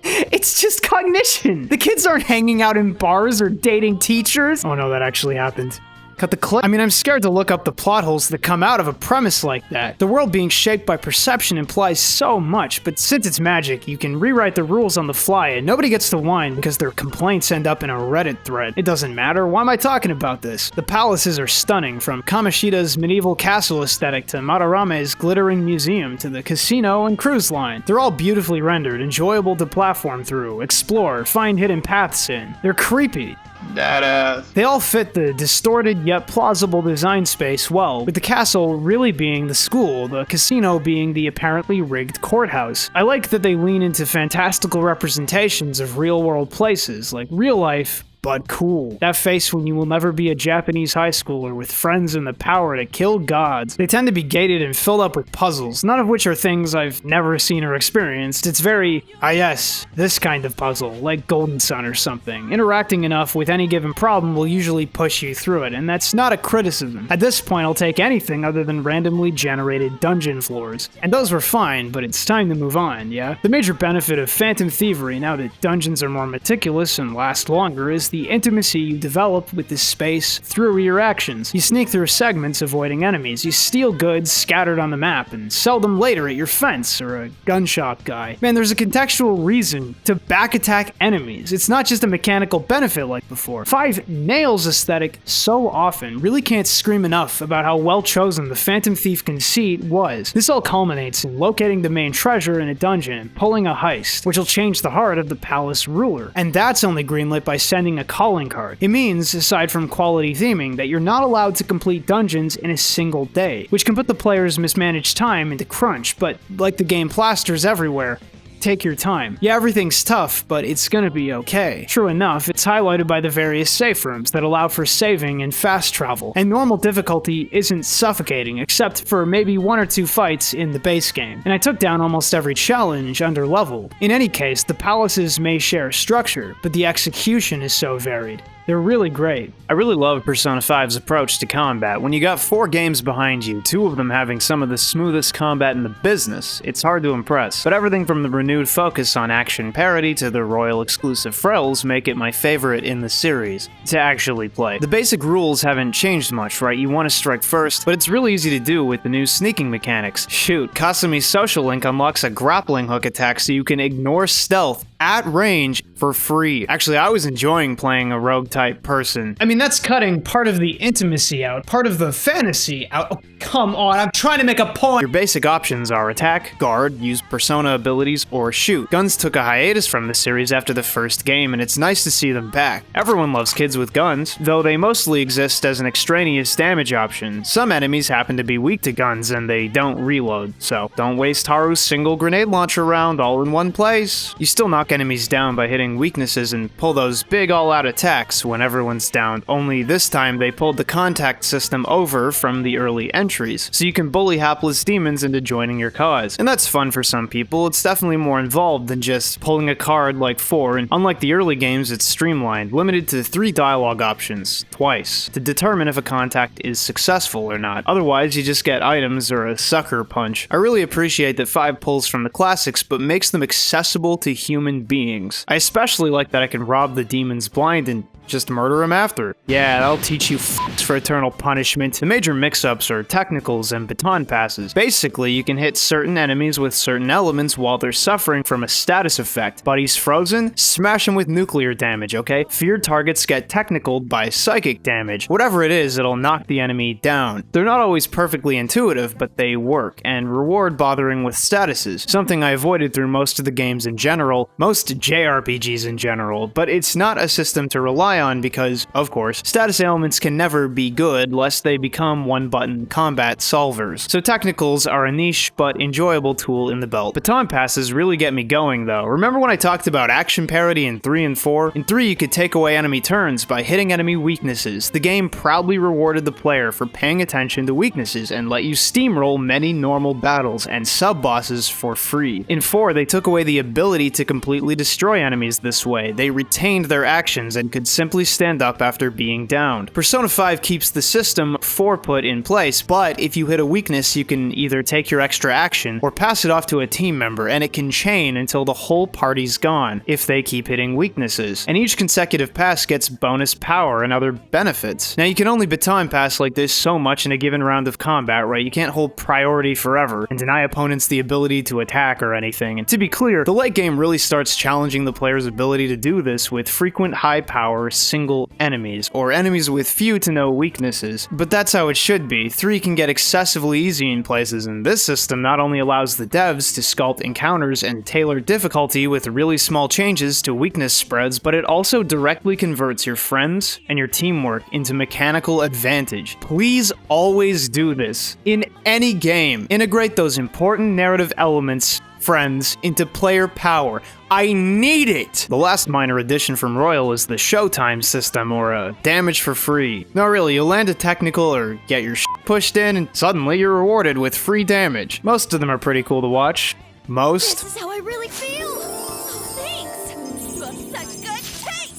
It's just cognition. The kids aren't hanging out in bars or dating teachers. Oh no, that actually happened. Cut the clip. I mean, I'm scared to look up the plot holes that come out of a premise like that. The world being shaped by perception implies so much, but since it's magic, you can rewrite the rules on the fly and nobody gets to whine because their complaints end up in a Reddit thread. It doesn't matter. Why am I talking about this? The palaces are stunning, from Kamoshida's medieval castle aesthetic to Madarame's glittering museum to the casino and cruise line. They're all beautifully rendered, enjoyable to platform through, explore, find hidden paths in. They're creepy. They all fit the distorted yet plausible design space well, with the castle really being the school, the casino being the apparently rigged courthouse. I like that they lean into fantastical representations of real-world places, like real life, but cool. That face when you will never be a Japanese high schooler with friends and the power to kill gods. They tend to be gated and filled up with puzzles, none of which are things I've never seen or experienced. It's very, yes, this kind of puzzle, like Golden Sun or something. Interacting enough with any given problem will usually push you through it, and that's not a criticism. At this point, I'll take anything other than randomly generated dungeon floors. And those were fine, but it's time to move on, yeah? The major benefit of Phantom Thievery, now that dungeons are more meticulous and last longer, is the intimacy you develop with this space through your actions. You sneak through segments avoiding enemies, you steal goods scattered on the map, and sell them later at your fence or a gun shop guy. Man, there's a contextual reason to back attack enemies. It's not just a mechanical benefit like before. 5 nails aesthetic so often really can't scream enough about how well chosen the Phantom Thief conceit was. This all culminates in locating the main treasure in a dungeon and pulling a heist, which will change the heart of the palace ruler. And that's only greenlit by sending a calling card. It means, aside from quality theming, that you're not allowed to complete dungeons in a single day, which can put the player's mismanaged time into crunch, but like the game plasters everywhere, take your time. Yeah, everything's tough, but it's gonna be okay. True enough, it's highlighted by the various safe rooms that allow for saving and fast travel, and normal difficulty isn't suffocating, except for maybe 1 or 2 fights in the base game. And I took down almost every challenge under level. In any case, the palaces may share structure, but the execution is so varied. They're really great. I really love Persona 5's approach to combat. When you got 4 games behind you, 2 of them having some of the smoothest combat in the business, it's hard to impress. But everything from the renewed focus on action parity to the royal exclusive frills make it my favorite in the series to actually play. The basic rules haven't changed much, right? You want to strike first, but it's really easy to do with the new sneaking mechanics. Shoot, Kasumi's social link unlocks a grappling hook attack so you can ignore stealth at range for free. Actually, I was enjoying playing a rogue-type person. I mean, that's cutting part of the intimacy out, part of the fantasy out. Oh, come on, I'm trying to make a point! Your basic options are attack, guard, use persona abilities, or shoot. Guns took a hiatus from the series after the first game, and it's nice to see them back. Everyone loves kids with guns, though they mostly exist as an extraneous damage option. Some enemies happen to be weak to guns, and they don't reload, so don't waste Haru's single grenade launcher round all in one place. You still knock enemies down by hitting hitting weaknesses and pull those big all-out attacks when everyone's down, only this time they pulled the contact system over from the early entries, so you can bully hapless demons into joining your cause. And that's fun for some people. It's definitely more involved than just pulling a card like 4, and unlike the early games, it's streamlined, limited to 3 dialogue options, twice, to determine if a contact is successful or not. Otherwise, you just get items or a sucker punch. I really appreciate that 5 pulls from the classics, but makes them accessible to human beings. I especially like that I can rob the demons blind and just murder him after. Yeah, that'll teach you f***s for eternal punishment. The major mix-ups are technicals and baton passes. Basically, you can hit certain enemies with certain elements while they're suffering from a status effect. Buddy's frozen? Smash him with nuclear damage, okay? Feared targets get technicaled by psychic damage. Whatever it is, it'll knock the enemy down. They're not always perfectly intuitive, but they work, and reward bothering with statuses, something I avoided through most of the games in general, most JRPGs in general, but it's not a system to rely on because, of course, status ailments can never be good lest they become one-button combat solvers. So technicals are a niche but enjoyable tool in the belt. Baton passes really get me going though. Remember when I talked about action parity in 3 and 4? In 3 you could take away enemy turns by hitting enemy weaknesses. The game proudly rewarded the player for paying attention to weaknesses and let you steamroll many normal battles and sub-bosses for free. In 4 they took away the ability to completely destroy enemies this way. They retained their actions and could simply stand up after being downed. Persona 5 keeps the system 4 put in place, but if you hit a weakness you can either take your extra action or pass it off to a team member, and it can chain until the whole party's gone if they keep hitting weaknesses. And each consecutive pass gets bonus power and other benefits. Now you can only baton pass like this so much in a given round of combat, right? You can't hold priority forever and deny opponents the ability to attack or anything. And to be clear, the late game really starts challenging the player's ability to do this with frequent high power single enemies, or enemies with few to no weaknesses. But that's how it should be. 3 can get excessively easy in places, and this system not only allows the devs to sculpt encounters and tailor difficulty with really small changes to weakness spreads, but it also directly converts your friends and your teamwork into mechanical advantage. Please always do this. In any game, integrate those important narrative elements, friends, into player power. I need it! The last minor addition from Royal is the Showtime system, or a damage for free. No, really, you'll land a technical or get your shit pushed in, and suddenly you're rewarded with free damage. Most of them are pretty cool to watch. Most. This is how I really feel. Oh, thanks. You have such good taste.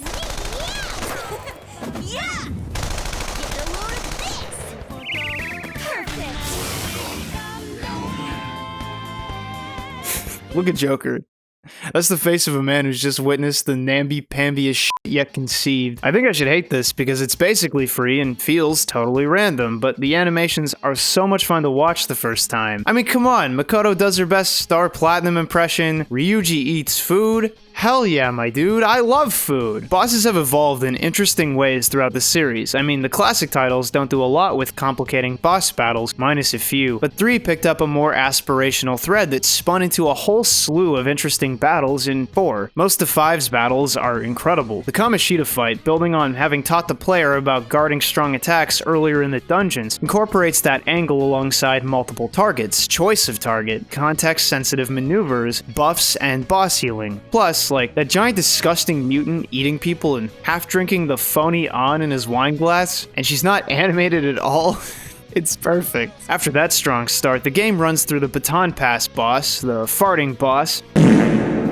Yeah. Get a load of this. Perfect. Look at Joker. That's the face of a man who's just witnessed the namby-pambiest shit yet conceived. I think I should hate this because it's basically free and feels totally random, but the animations are so much fun to watch the first time. I mean, come on, Makoto does her best Star Platinum impression, Ryuji eats food. Hell yeah, my dude, I love food! Bosses have evolved in interesting ways throughout the series. I mean, the classic titles don't do a lot with complicating boss battles, minus a few, but 3 picked up a more aspirational thread that spun into a whole slew of interesting battles in 4. Most of 5's battles are incredible. The Kamoshida fight, building on having taught the player about guarding strong attacks earlier in the dungeons, incorporates that angle alongside multiple targets, choice of target, context-sensitive maneuvers, buffs, and boss healing. Plus, like, that giant disgusting mutant eating people and half-drinking the phony on in his wine glass, and she's not animated at all. It's perfect. After that strong start, the game runs through the baton pass boss, the farting boss.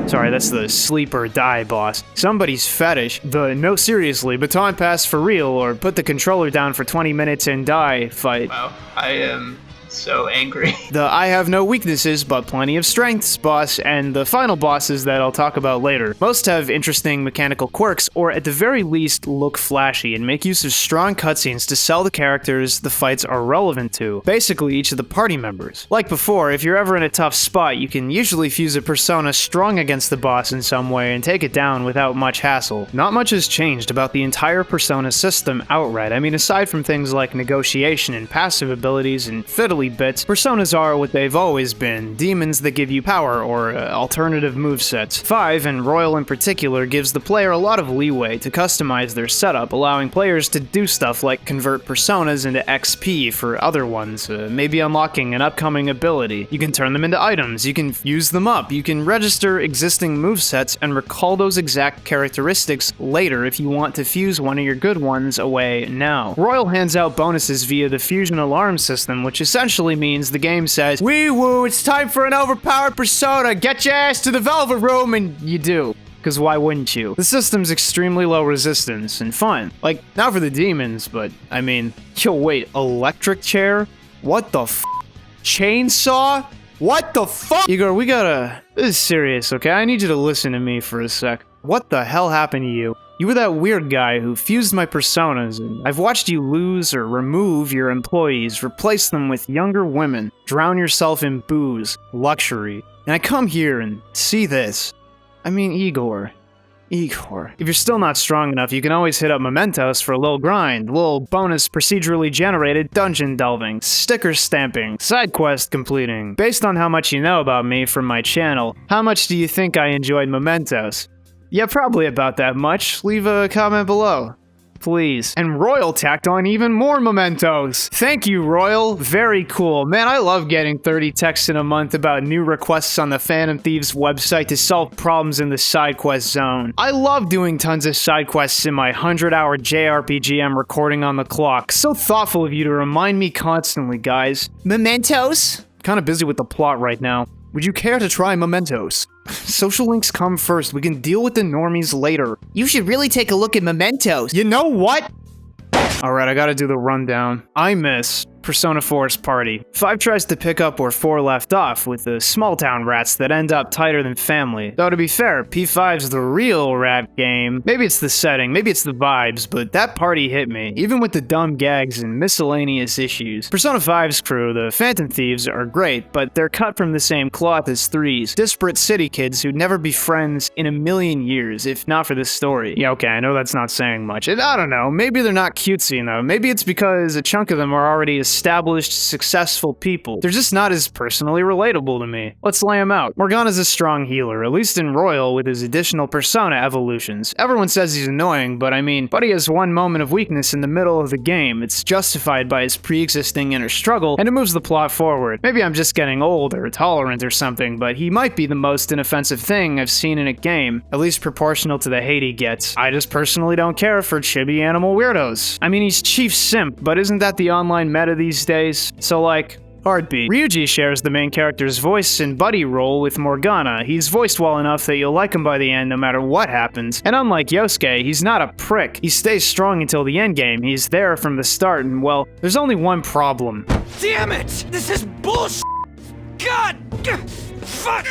Sorry, that's the sleep or die boss. Somebody's fetish. The no seriously, baton pass for real, or put the controller down for 20 minutes and die fight. Wow, I am so angry. The I have no weaknesses but plenty of strengths boss, and the final bosses that I'll talk about later. Most have interesting mechanical quirks, or at the very least look flashy and make use of strong cutscenes to sell the characters the fights are relevant to, basically each of the party members. Like before, if you're ever in a tough spot, you can usually fuse a persona strong against the boss in some way and take it down without much hassle. Not much has changed about the entire persona system outright. I mean, aside from things like negotiation and passive abilities and fiddly silly bits, personas are what they've always been, demons that give you power or alternative movesets. 5, and Royal in particular, gives the player a lot of leeway to customize their setup, allowing players to do stuff like convert personas into XP for other ones, maybe unlocking an upcoming ability. You can turn them into items, you can fuse them up, you can register existing movesets and recall those exact characteristics later if you want to fuse one of your good ones away now. Royal hands out bonuses via the fusion alarm system, which essentially means the game says, "Wee woo, it's time for an overpowered persona, get your ass to the Velvet Room," and you do. Because why wouldn't you? The system's extremely low resistance and fun. Like, not for the demons, but, I mean, yo wait, electric chair? What the f***? Chainsaw? What the fuck? Igor, this is serious, okay? I need you to listen to me for a sec. What the hell happened to you? You were that weird guy who fused my personas, and I've watched you lose or remove your employees, replace them with younger women, drown yourself in booze, luxury, and I come here and see this. I mean, Igor. If you're still not strong enough, you can always hit up Mementos for a little grind, little bonus procedurally generated dungeon delving, sticker stamping, side quest completing. Based on how much you know about me from my channel, how much do you think I enjoyed Mementos? Yeah, probably about that much. Leave a comment below. Please. And Royal tacked on even more mementos. Thank you, Royal. Very cool. Man, I love getting 30 texts in a month about new requests on the Phantom Thieves website to solve problems in the side quest zone. I love doing tons of side quests in my 100-hour JRPG I'm recording on the clock. So thoughtful of you to remind me constantly, guys. Mementos? Kinda busy with the plot right now. Would you care to try mementos? Social links come first. We can deal with the normies later. You should really take a look at mementos. You know what? Alright, I gotta do the rundown. I miss Persona 4's party. 5 tries to pick up where 4 left off, with the small-town rats that end up tighter than family. Though to be fair, P5's the real rat game. Maybe it's the setting, maybe it's the vibes, but that party hit me, even with the dumb gags and miscellaneous issues. Persona 5's crew, the Phantom Thieves, are great, but they're cut from the same cloth as 3's. Disparate city kids who'd never be friends in a million years, if not for this story. Yeah, okay, I know that's not saying much. And I don't know, maybe they're not cutesy enough. Maybe it's because a chunk of them are already established, successful people. They're just not as personally relatable to me. Let's lay them out. Morgana's a strong healer, at least in Royal with his additional persona evolutions. Everyone says he's annoying, but I mean, Buddy has one moment of weakness in the middle of the game. It's justified by his pre-existing inner struggle, and it moves the plot forward. Maybe I'm just getting old or tolerant or something, but he might be the most inoffensive thing I've seen in a game, at least proportional to the hate he gets. I just personally don't care for chibi animal weirdos. I mean, he's chief simp, but isn't that the online meta these days? So like, heartbeat. Ryuji shares the main character's voice and buddy role with Morgana. He's voiced well enough that you'll like him by the end no matter what happens. And unlike Yosuke, he's not a prick. He stays strong until the endgame. He's there from the start, and well, there's only one problem. Damn it! This is bullshit! God! Fuck!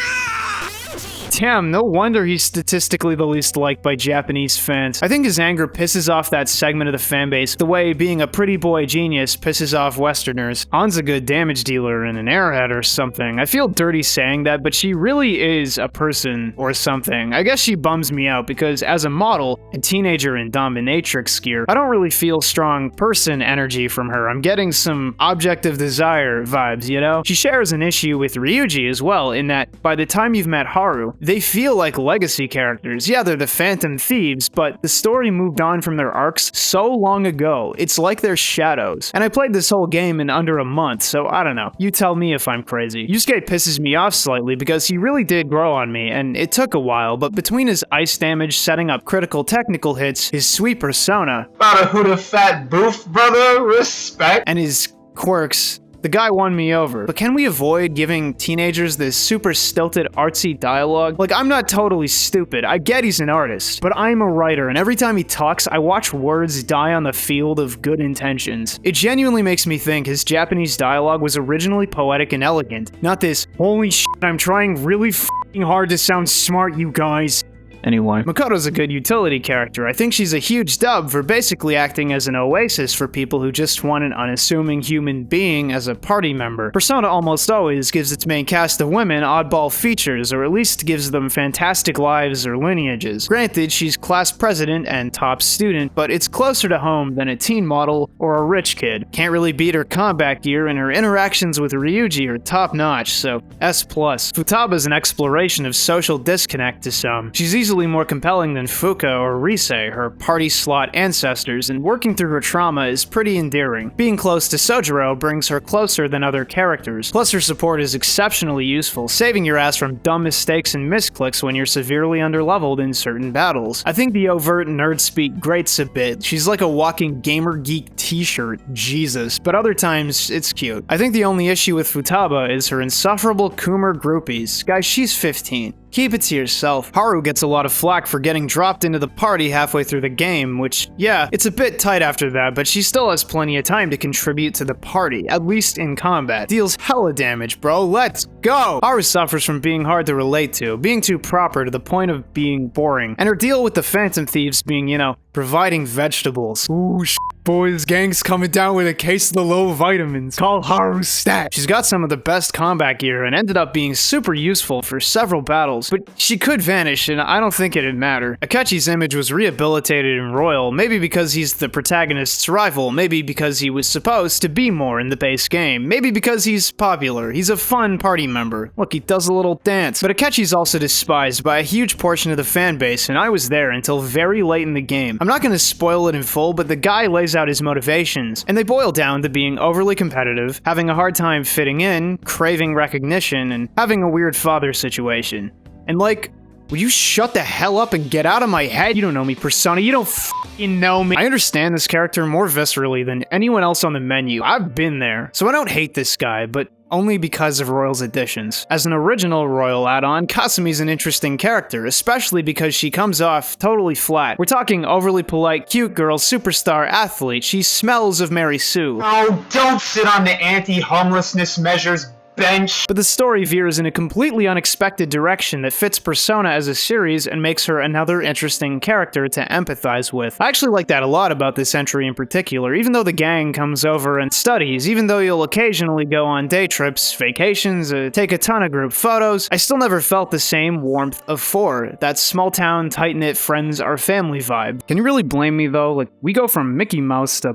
Damn, no wonder he's statistically the least liked by Japanese fans. I think his anger pisses off that segment of the fanbase the way being a pretty boy genius pisses off Westerners. An's a good damage dealer and an airhead or something. I feel dirty saying that, but she really is a person or something. I guess she bums me out because as a model, a teenager in dominatrix gear, I don't really feel strong person energy from her. I'm getting some object of desire vibes, you know? She shares an issue with Ryuji as well, in that by the time you've met Haru, they feel like legacy characters. Yeah, they're the Phantom Thieves, but the story moved on from their arcs so long ago. It's like they're shadows. And I played this whole game in under a month, so I don't know. You tell me if I'm crazy. Yusuke pisses me off slightly because he really did grow on me, and it took a while, but between his ice damage setting up critical technical hits, his sweet persona, about a Huda fat boof, brother, respect, and his quirks, the guy won me over. But can we avoid giving teenagers this super stilted artsy dialogue? Like, I'm not totally stupid. I get he's an artist, but I'm a writer, and every time he talks, I watch words die on the field of good intentions. It genuinely makes me think his Japanese dialogue was originally poetic and elegant, not this, holy shit, I'm trying really f***ing hard to sound smart, you guys. Anyway, Makoto's a good utility character. I think she's a huge dub for basically acting as an oasis for people who just want an unassuming human being as a party member. Persona almost always gives its main cast of women oddball features, or at least gives them fantastic lives or lineages. Granted, she's class president and top student, but it's closer to home than a teen model or a rich kid. Can't really beat her combat gear, and her interactions with Ryuji are top-notch, so S+. Futaba's an exploration of social disconnect to some. She's easily more compelling than Fuka or Rise, her party slot ancestors, and working through her trauma is pretty endearing. Being close to Sojiro brings her closer than other characters. Plus her support is exceptionally useful, saving your ass from dumb mistakes and misclicks when you're severely underleveled in certain battles. I think the overt nerd speak grates a bit. She's like a walking gamer geek t-shirt, Jesus, but other times it's cute. I think the only issue with Futaba is her insufferable Coomer groupies. Guys, she's 15. Keep it to yourself. Haru gets a lot of flack for getting dropped into the party halfway through the game, which, yeah, it's a bit tight after that, but she still has plenty of time to contribute to the party, at least in combat. Deals hella damage, bro. Let's go! Haru suffers from being hard to relate to, being too proper to the point of being boring, and her deal with the Phantom Thieves being, you know, providing vegetables. Ooh, boys, gang's coming down with a case of the low vitamins. Call Haru stat. She's got some of the best combat gear and ended up being super useful for several battles, but she could vanish and I don't think it'd matter. Akechi's image was rehabilitated in Royal, maybe because he's the protagonist's rival, maybe because he was supposed to be more in the base game, maybe because he's popular. He's a fun party member. Look, he does a little dance. But Akechi's also despised by a huge portion of the fan base, and I was there until very late in the game. I'm not going to spoil it in full, but the guy lays out his motivations, and they boil down to being overly competitive, having a hard time fitting in, craving recognition, and having a weird father situation. And like, will you shut the hell up and get out of my head? You don't know me, Persona. You don't f***ing know me. I understand this character more viscerally than anyone else on the menu. I've been there. So I don't hate this guy, but only because of Royal's additions. As an original Royal add-on, Kasumi's an interesting character, especially because she comes off totally flat. We're talking overly polite, cute girl, superstar athlete. She smells of Mary Sue. Oh, don't sit on the anti-homelessness measures bench. But the story veers in a completely unexpected direction that fits Persona as a series and makes her another interesting character to empathize with. I actually like that a lot about this entry in particular, even though the gang comes over and studies, even though you'll occasionally go on day trips, vacations, take a ton of group photos, I still never felt the same warmth of 4, that small town, tight-knit friends are family vibe. Can you really blame me though? Like, we go from Mickey Mouse to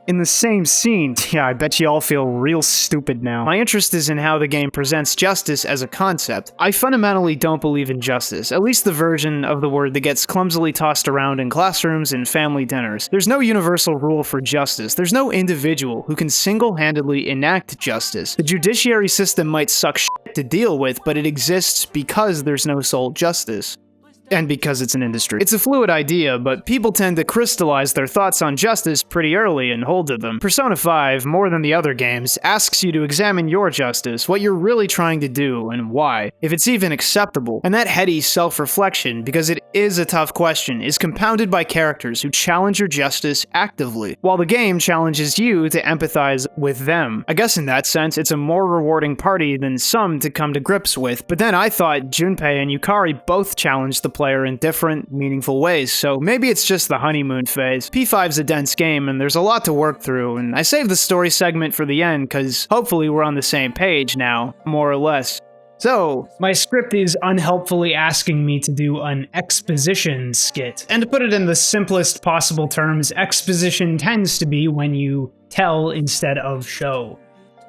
in the same scene. Yeah, I bet you all feel real stupid now. My interest is in how the game presents justice as a concept. I fundamentally don't believe in justice, at least the version of the word that gets clumsily tossed around in classrooms and family dinners. There's no universal rule for justice. There's no individual who can single-handedly enact justice. The judiciary system might suck shit to deal with, but it exists because there's no sole justice. And because it's an industry. It's a fluid idea, but people tend to crystallize their thoughts on justice pretty early and hold to them. Persona 5, more than the other games, asks you to examine your justice, what you're really trying to do, and why, if it's even acceptable. And that heady self-reflection, because it is a tough question, is compounded by characters who challenge your justice actively, while the game challenges you to empathize with them. I guess in that sense, it's a more rewarding party than some to come to grips with, but then I thought Junpei and Yukari both challenged the player in different, meaningful ways, so maybe it's just the honeymoon phase. P5's a dense game, and there's a lot to work through, and I saved the story segment for the end, cause hopefully we're on the same page now, more or less. So, my script is unhelpfully asking me to do an exposition skit. And to put it in the simplest possible terms, exposition tends to be when you tell instead of show.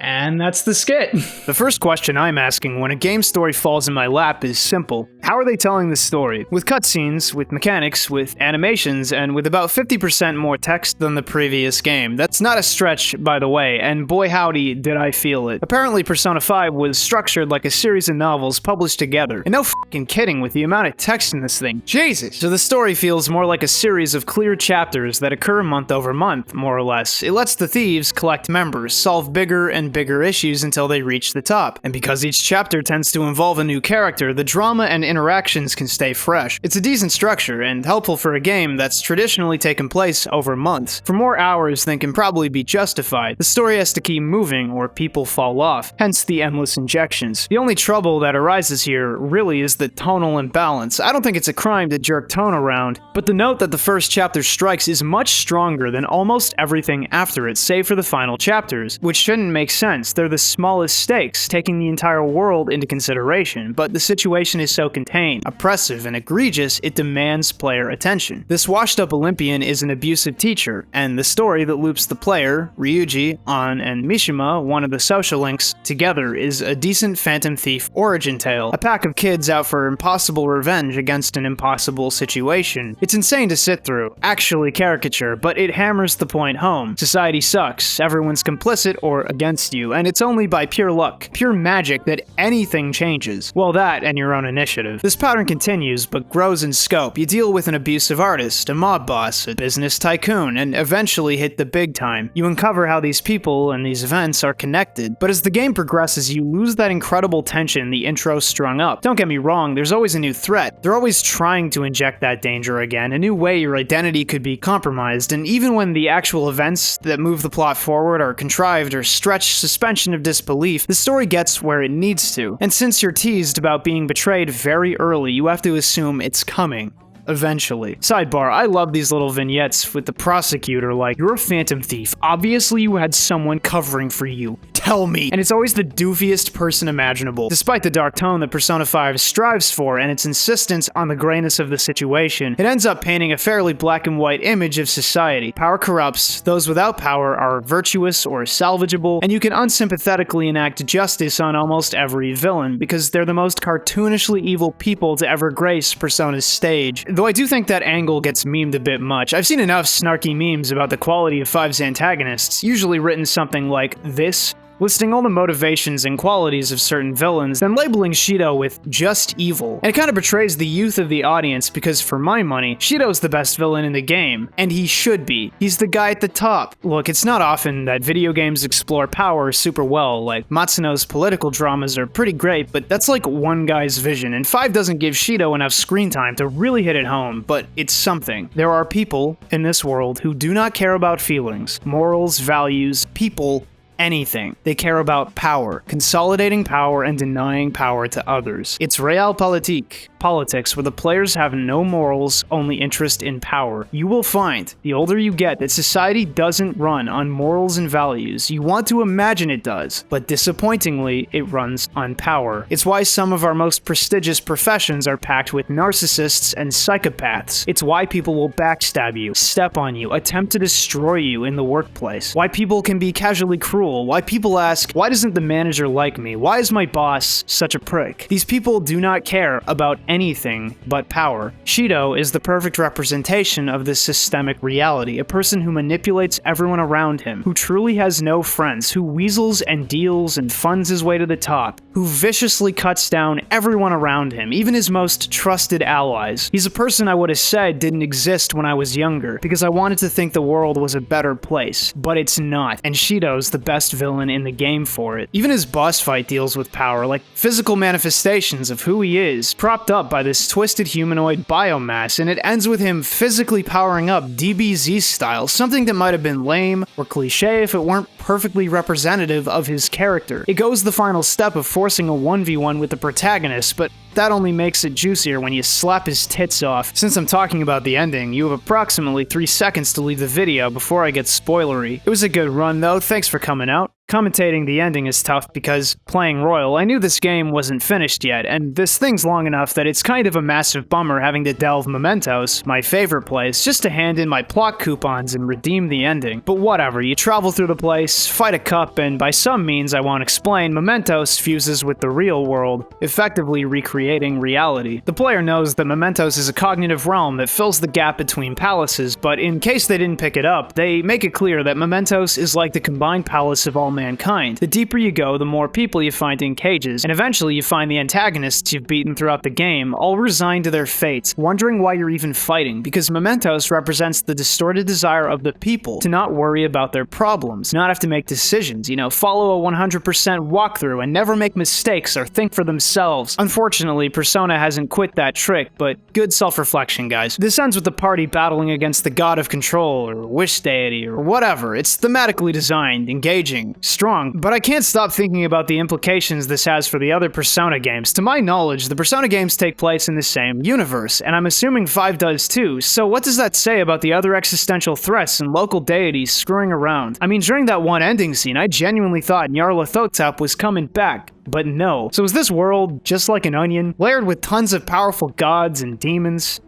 And that's the skit. The first question I'm asking when a game story falls in my lap is simple. How are they telling the story? With cutscenes, with mechanics, with animations, and with about 50% more text than the previous game. That's not a stretch, by the way, and boy howdy did I feel it. Apparently Persona 5 was structured like a series of novels published together. And no f***ing kidding with the amount of text in this thing. Jesus! So the story feels more like a series of clear chapters that occur month over month, more or less. It lets the thieves collect members, solve bigger and bigger issues until they reach the top. And because each chapter tends to involve a new character, the drama and interactions can stay fresh. It's a decent structure and helpful for a game that's traditionally taken place over months. For more hours than can probably be justified, the story has to keep moving or people fall off, hence the endless injections. The only trouble that arises here really is the tonal imbalance. I don't think it's a crime to jerk tone around, but the note that the first chapter strikes is much stronger than almost everything after it, save for the final chapters, which shouldn't make sense. They're the smallest stakes, taking the entire world into consideration, but the situation is so contained, oppressive, and egregious, it demands player attention. This washed-up Olympian is an abusive teacher, and the story that loops the player, Ryuji, An, and Mishima, one of the social links, together is a decent Phantom Thief origin tale, a pack of kids out for impossible revenge against an impossible situation. It's insane to sit through, actually caricature, but it hammers the point home. Society sucks, everyone's complicit or against you, and it's only by pure luck, pure magic that anything changes. Well, that and your own initiative. This pattern continues, but grows in scope. You deal with an abusive artist, a mob boss, a business tycoon, and eventually hit the big time. You uncover how these people and these events are connected, but as the game progresses, you lose that incredible tension the intro strung up. Don't get me wrong, there's always a new threat. They're always trying to inject that danger again, a new way your identity could be compromised, and even when the actual events that move the plot forward are contrived or stretch suspension of disbelief, the story gets where it needs to. And since you're teased about being betrayed very early, you have to assume it's coming. Eventually. Sidebar, I love these little vignettes with the prosecutor like, "You're a Phantom Thief. Obviously you had someone covering for you. Tell me." And it's always the doofiest person imaginable. Despite the dark tone that Persona 5 strives for and its insistence on the grayness of the situation, it ends up painting a fairly black and white image of society. Power corrupts, those without power are virtuous or salvageable, and you can unsympathetically enact justice on almost every villain, because they're the most cartoonishly evil people to ever grace Persona's stage. Though I do think that angle gets memed a bit much. I've seen enough snarky memes about the quality of 5's antagonists, usually written something like this, listing all the motivations and qualities of certain villains, then labeling Shido with just evil. And it kind of betrays the youth of the audience because, for my money, Shido's the best villain in the game, and he should be. He's the guy at the top. Look, it's not often that video games explore power super well, like Matsuno's political dramas are pretty great, but that's like one guy's vision, and 5 doesn't give Shido enough screen time to really hit it home, but it's something. There are people in this world who do not care about feelings, morals, values, people, anything. They care about power, consolidating power and denying power to others. It's realpolitik, politics, where the players have no morals, only interest in power. You will find, the older you get, that society doesn't run on morals and values. You want to imagine it does, but disappointingly, it runs on power. It's why some of our most prestigious professions are packed with narcissists and psychopaths. It's why people will backstab you, step on you, attempt to destroy you in the workplace. Why people can be casually cruel. Why people ask, why doesn't the manager like me? Why is my boss such a prick? These people do not care about anything but power. Shido is the perfect representation of this systemic reality, a person who manipulates everyone around him, who truly has no friends, who weasels and deals and funds his way to the top, who viciously cuts down everyone around him, even his most trusted allies. He's a person I would have said didn't exist when I was younger, because I wanted to think the world was a better place, but it's not, and Shido's the best villain in the game for it. Even his boss fight deals with power, like physical manifestations of who he is, propped up by this twisted humanoid biomass, and it ends with him physically powering up DBZ style, something that might have been lame or cliche if it weren't perfectly representative of his character. It goes the final step of forcing a 1v1 with the protagonist, but that only makes it juicier when you slap his tits off. Since I'm talking about the ending, you have approximately 3 seconds to leave the video before I get spoilery. It was a good run though, thanks for coming out. Commentating the ending is tough because, playing Royal, I knew this game wasn't finished yet, and this thing's long enough that it's kind of a massive bummer having to delve Mementos, my favorite place, just to hand in my plot coupons and redeem the ending. But whatever, you travel through the place, fight a cup, and by some means I won't explain, Mementos fuses with the real world, effectively recreating reality. The player knows that Mementos is a cognitive realm that fills the gap between palaces, but in case they didn't pick it up, they make it clear that Mementos is like the combined palace of all mankind. The deeper you go, the more people you find in cages, and eventually you find the antagonists you've beaten throughout the game, all resigned to their fates, wondering why you're even fighting, because Mementos represents the distorted desire of the people to not worry about their problems, not have to make decisions, follow a 100% walkthrough and never make mistakes or think for themselves. Unfortunately, Persona hasn't quit that trick, but good self-reflection, guys. This ends with the party battling against the god of control, or wish deity, or whatever. It's thematically designed, engaging, strong, but I can't stop thinking about the implications this has for the other Persona games. To my knowledge, the Persona games take place in the same universe, and I'm assuming 5 does too, so what does that say about the other existential threats and local deities screwing around? I mean, during that one ending scene, I genuinely thought Nyarlathotep was coming back. But no. So is this world just like an onion, layered with tons of powerful gods and demons?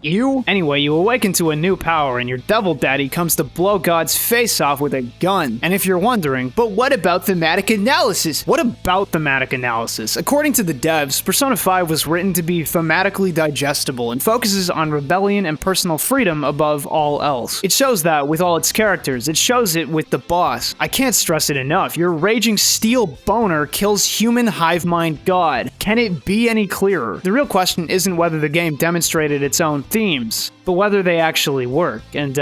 Anyway, you awaken to a new power and your devil daddy comes to blow God's face off with a gun. And if you're wondering, but what about thematic analysis? What about thematic analysis? According to the devs, Persona 5 was written to be thematically digestible and focuses on rebellion and personal freedom above all else. It shows that with all its characters. It shows it with the boss. I can't stress it enough. Your raging steel boner kills human hive mind God. Can it be any clearer? The real question isn't whether the game demonstrated its own themes, but whether they actually work, and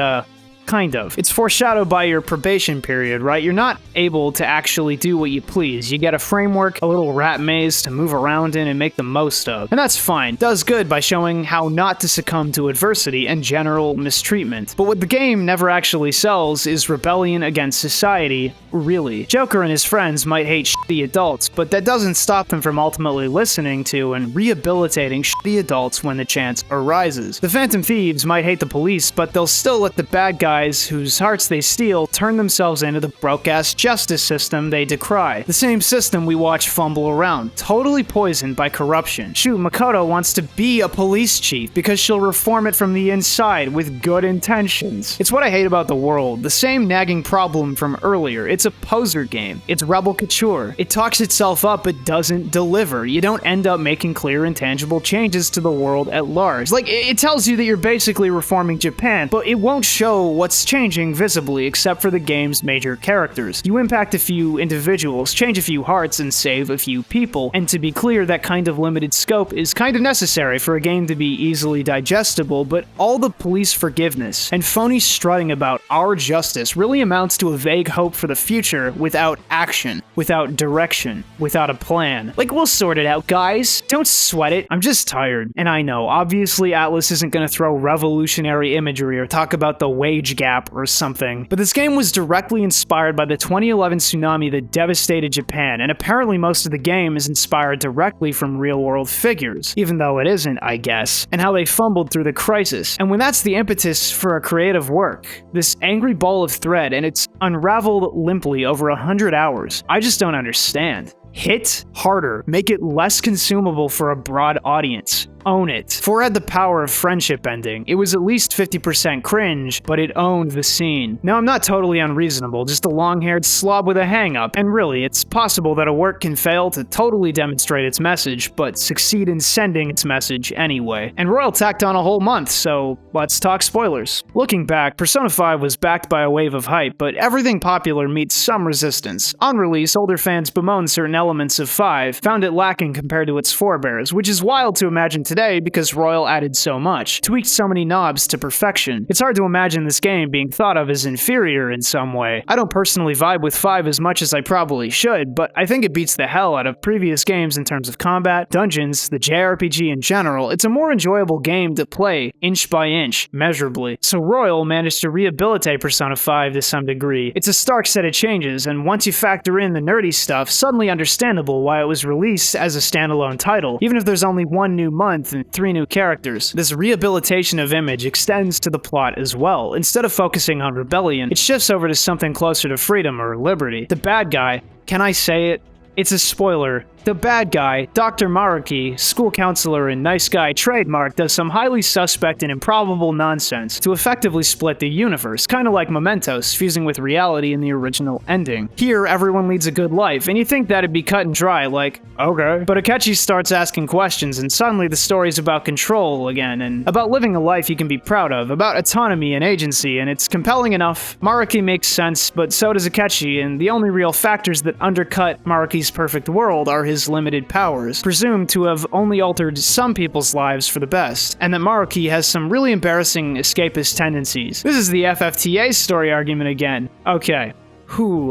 kind of. It's foreshadowed by your probation period, right? You're not able to actually do what you please. You get a framework, a little rat maze to move around in and make the most of. And that's fine. Does good by showing how not to succumb to adversity and general mistreatment. But what the game never actually sells is rebellion against society, really. Joker and his friends might hate shitty adults, but that doesn't stop them from ultimately listening to and rehabilitating shitty adults when the chance arises. The Phantom Thieves might hate the police, but they'll still let the bad guys whose hearts they steal turn themselves into the broke-ass justice system they decry. The same system we watch fumble around, totally poisoned by corruption. Shoot, Makoto wants to be a police chief because she'll reform it from the inside with good intentions. It's what I hate about the world, the same nagging problem from earlier. It's a poser game. It's rebel couture. It talks itself up but doesn't deliver. You don't end up making clear and tangible changes to the world at large. Like, it tells you that you're basically reforming Japan, but it won't show what's changing visibly except for the game's major characters. You impact a few individuals, change a few hearts, and save a few people. And to be clear, that kind of limited scope is kind of necessary for a game to be easily digestible, but all the police forgiveness and phony strutting about our justice really amounts to a vague hope for the future without action, without direction, without a plan. Like, we'll sort it out, guys. Don't sweat it. I'm just tired. And I know, obviously Atlas isn't gonna throw revolutionary imagery or talk about the wage gap or something, but this game was directly inspired by the 2011 tsunami that devastated Japan, and apparently most of the game is inspired directly from real-world figures, even though it isn't, I guess, and how they fumbled through the crisis. And when that's the impetus for a creative work, this angry ball of thread, and it's unraveled limply over 100 hours, I just don't understand. Hit harder, make it less consumable for a broad audience. Own it. 4 had the power of friendship ending. It was at least 50% cringe, but it owned the scene. Now, I'm not totally unreasonable, just a long-haired slob with a hang-up, and really, it's possible that a work can fail to totally demonstrate its message, but succeed in sending its message anyway. And Royal tacked on a whole month, so let's talk spoilers. Looking back, Persona 5 was backed by a wave of hype, but everything popular meets some resistance. On release, older fans bemoaned certain elements of 5, found it lacking compared to its forebears, which is wild to imagine today because Royal added so much, tweaked so many knobs to perfection. It's hard to imagine this game being thought of as inferior in some way. I don't personally vibe with 5 as much as I probably should, but I think it beats the hell out of previous games in terms of combat, dungeons, the JRPG in general. It's a more enjoyable game to play, inch by inch, measurably. So Royal managed to rehabilitate Persona 5 to some degree. It's a stark set of changes, and once you factor in the nerdy stuff, suddenly understandable why it was released as a standalone title, even if there's only 1 new month and 3 new characters. This rehabilitation of image extends to the plot as well. Instead of focusing on rebellion, it shifts over to something closer to freedom or liberty. The bad guy, can I say it? It's a spoiler. The bad guy, Dr. Maruki, school counselor and nice guy trademark, does some highly suspect and improbable nonsense to effectively split the universe, kinda like Mementos, fusing with reality in the original ending. Here, everyone leads a good life, and you think that'd be cut and dry, like, okay. But Akechi starts asking questions, and suddenly the story's about control again, and about living a life you can be proud of, about autonomy and agency, and it's compelling enough. Maruki makes sense, but so does Akechi, and the only real factors that undercut Maruki's perfect world are his limited powers, presumed to have only altered some people's lives for the best, and that Maruki has some really embarrassing escapist tendencies. This is the FFTA story argument again. Okay.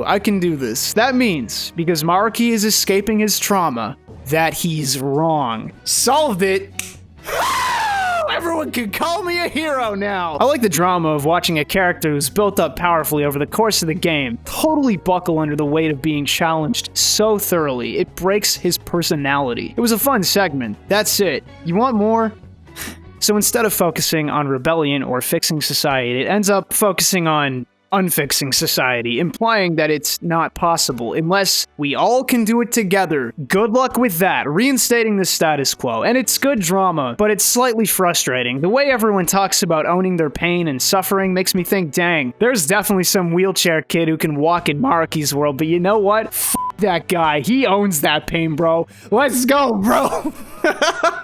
I can do this. That means, because Maruki is escaping his trauma, that he's wrong. Solved it! Everyone can call me a hero now! I like the drama of watching a character who's built up powerfully over the course of the game totally buckle under the weight of being challenged so thoroughly. It breaks his personality. It was a fun segment. That's it. You want more? So instead of focusing on rebellion or fixing society, it ends up focusing on unfixing society, implying that it's not possible unless we all can do it together. Good luck with that, reinstating the status quo. And it's good drama, but it's slightly frustrating. The way everyone talks about owning their pain and suffering makes me think, dang, there's definitely some wheelchair kid who can walk in Maruki's world, but you know what? That guy, he owns that pain, bro. Let's go, bro.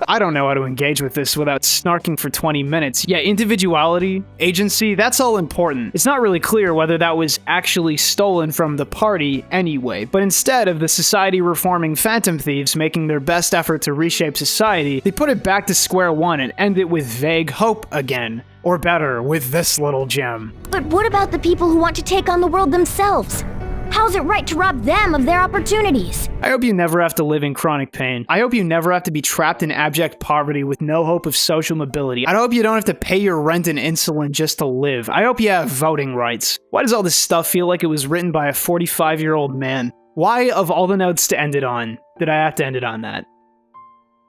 I don't know how to engage with this without snarking for 20 minutes. Yeah, individuality, agency, that's all important. It's not really clear whether that was actually stolen from the party anyway, but instead of the society reforming phantom thieves making their best effort to reshape society, they put it back to square one and end it with vague hope again. Or better, with this little gem. But what about the people who want to take on the world themselves? How's it right to rob them of their opportunities? I hope you never have to live in chronic pain. I hope you never have to be trapped in abject poverty with no hope of social mobility. I hope you don't have to pay your rent and insulin just to live. I hope you have voting rights. Why does all this stuff feel like it was written by a 45-year-old man? Why, of all the notes to end it on, did I have to end it on that?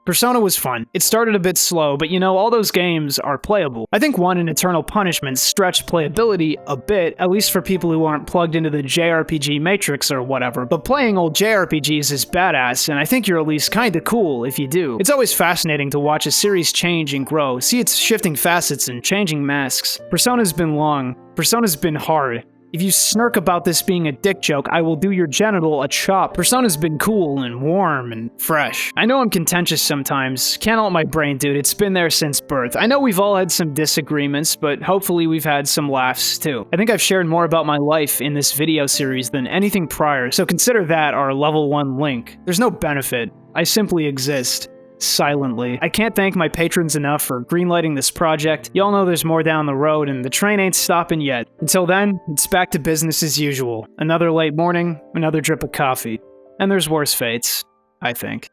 Persona was fun. It started a bit slow, but you know, all those games are playable. I think 1 and Eternal Punishment stretched playability a bit, at least for people who aren't plugged into the JRPG matrix or whatever, but playing old JRPGs is badass, and I think you're at least kinda cool if you do. It's always fascinating to watch a series change and grow, see its shifting facets and changing masks. Persona's been long. Persona's been hard. If you snark about this being a dick joke, I will do your genital a chop. Persona's been cool and warm and fresh. I know I'm contentious sometimes. Can't help my brain, dude. It's been there since birth. I know we've all had some disagreements, but hopefully we've had some laughs too. I think I've shared more about my life in this video series than anything prior, so consider that our level 1 link. There's no benefit. I simply exist. Silently. I can't thank my patrons enough for greenlighting this project. Y'all know there's more down the road, and the train ain't stopping yet. Until then, it's back to business as usual. Another late morning, another drip of coffee. And there's worse fates, I think.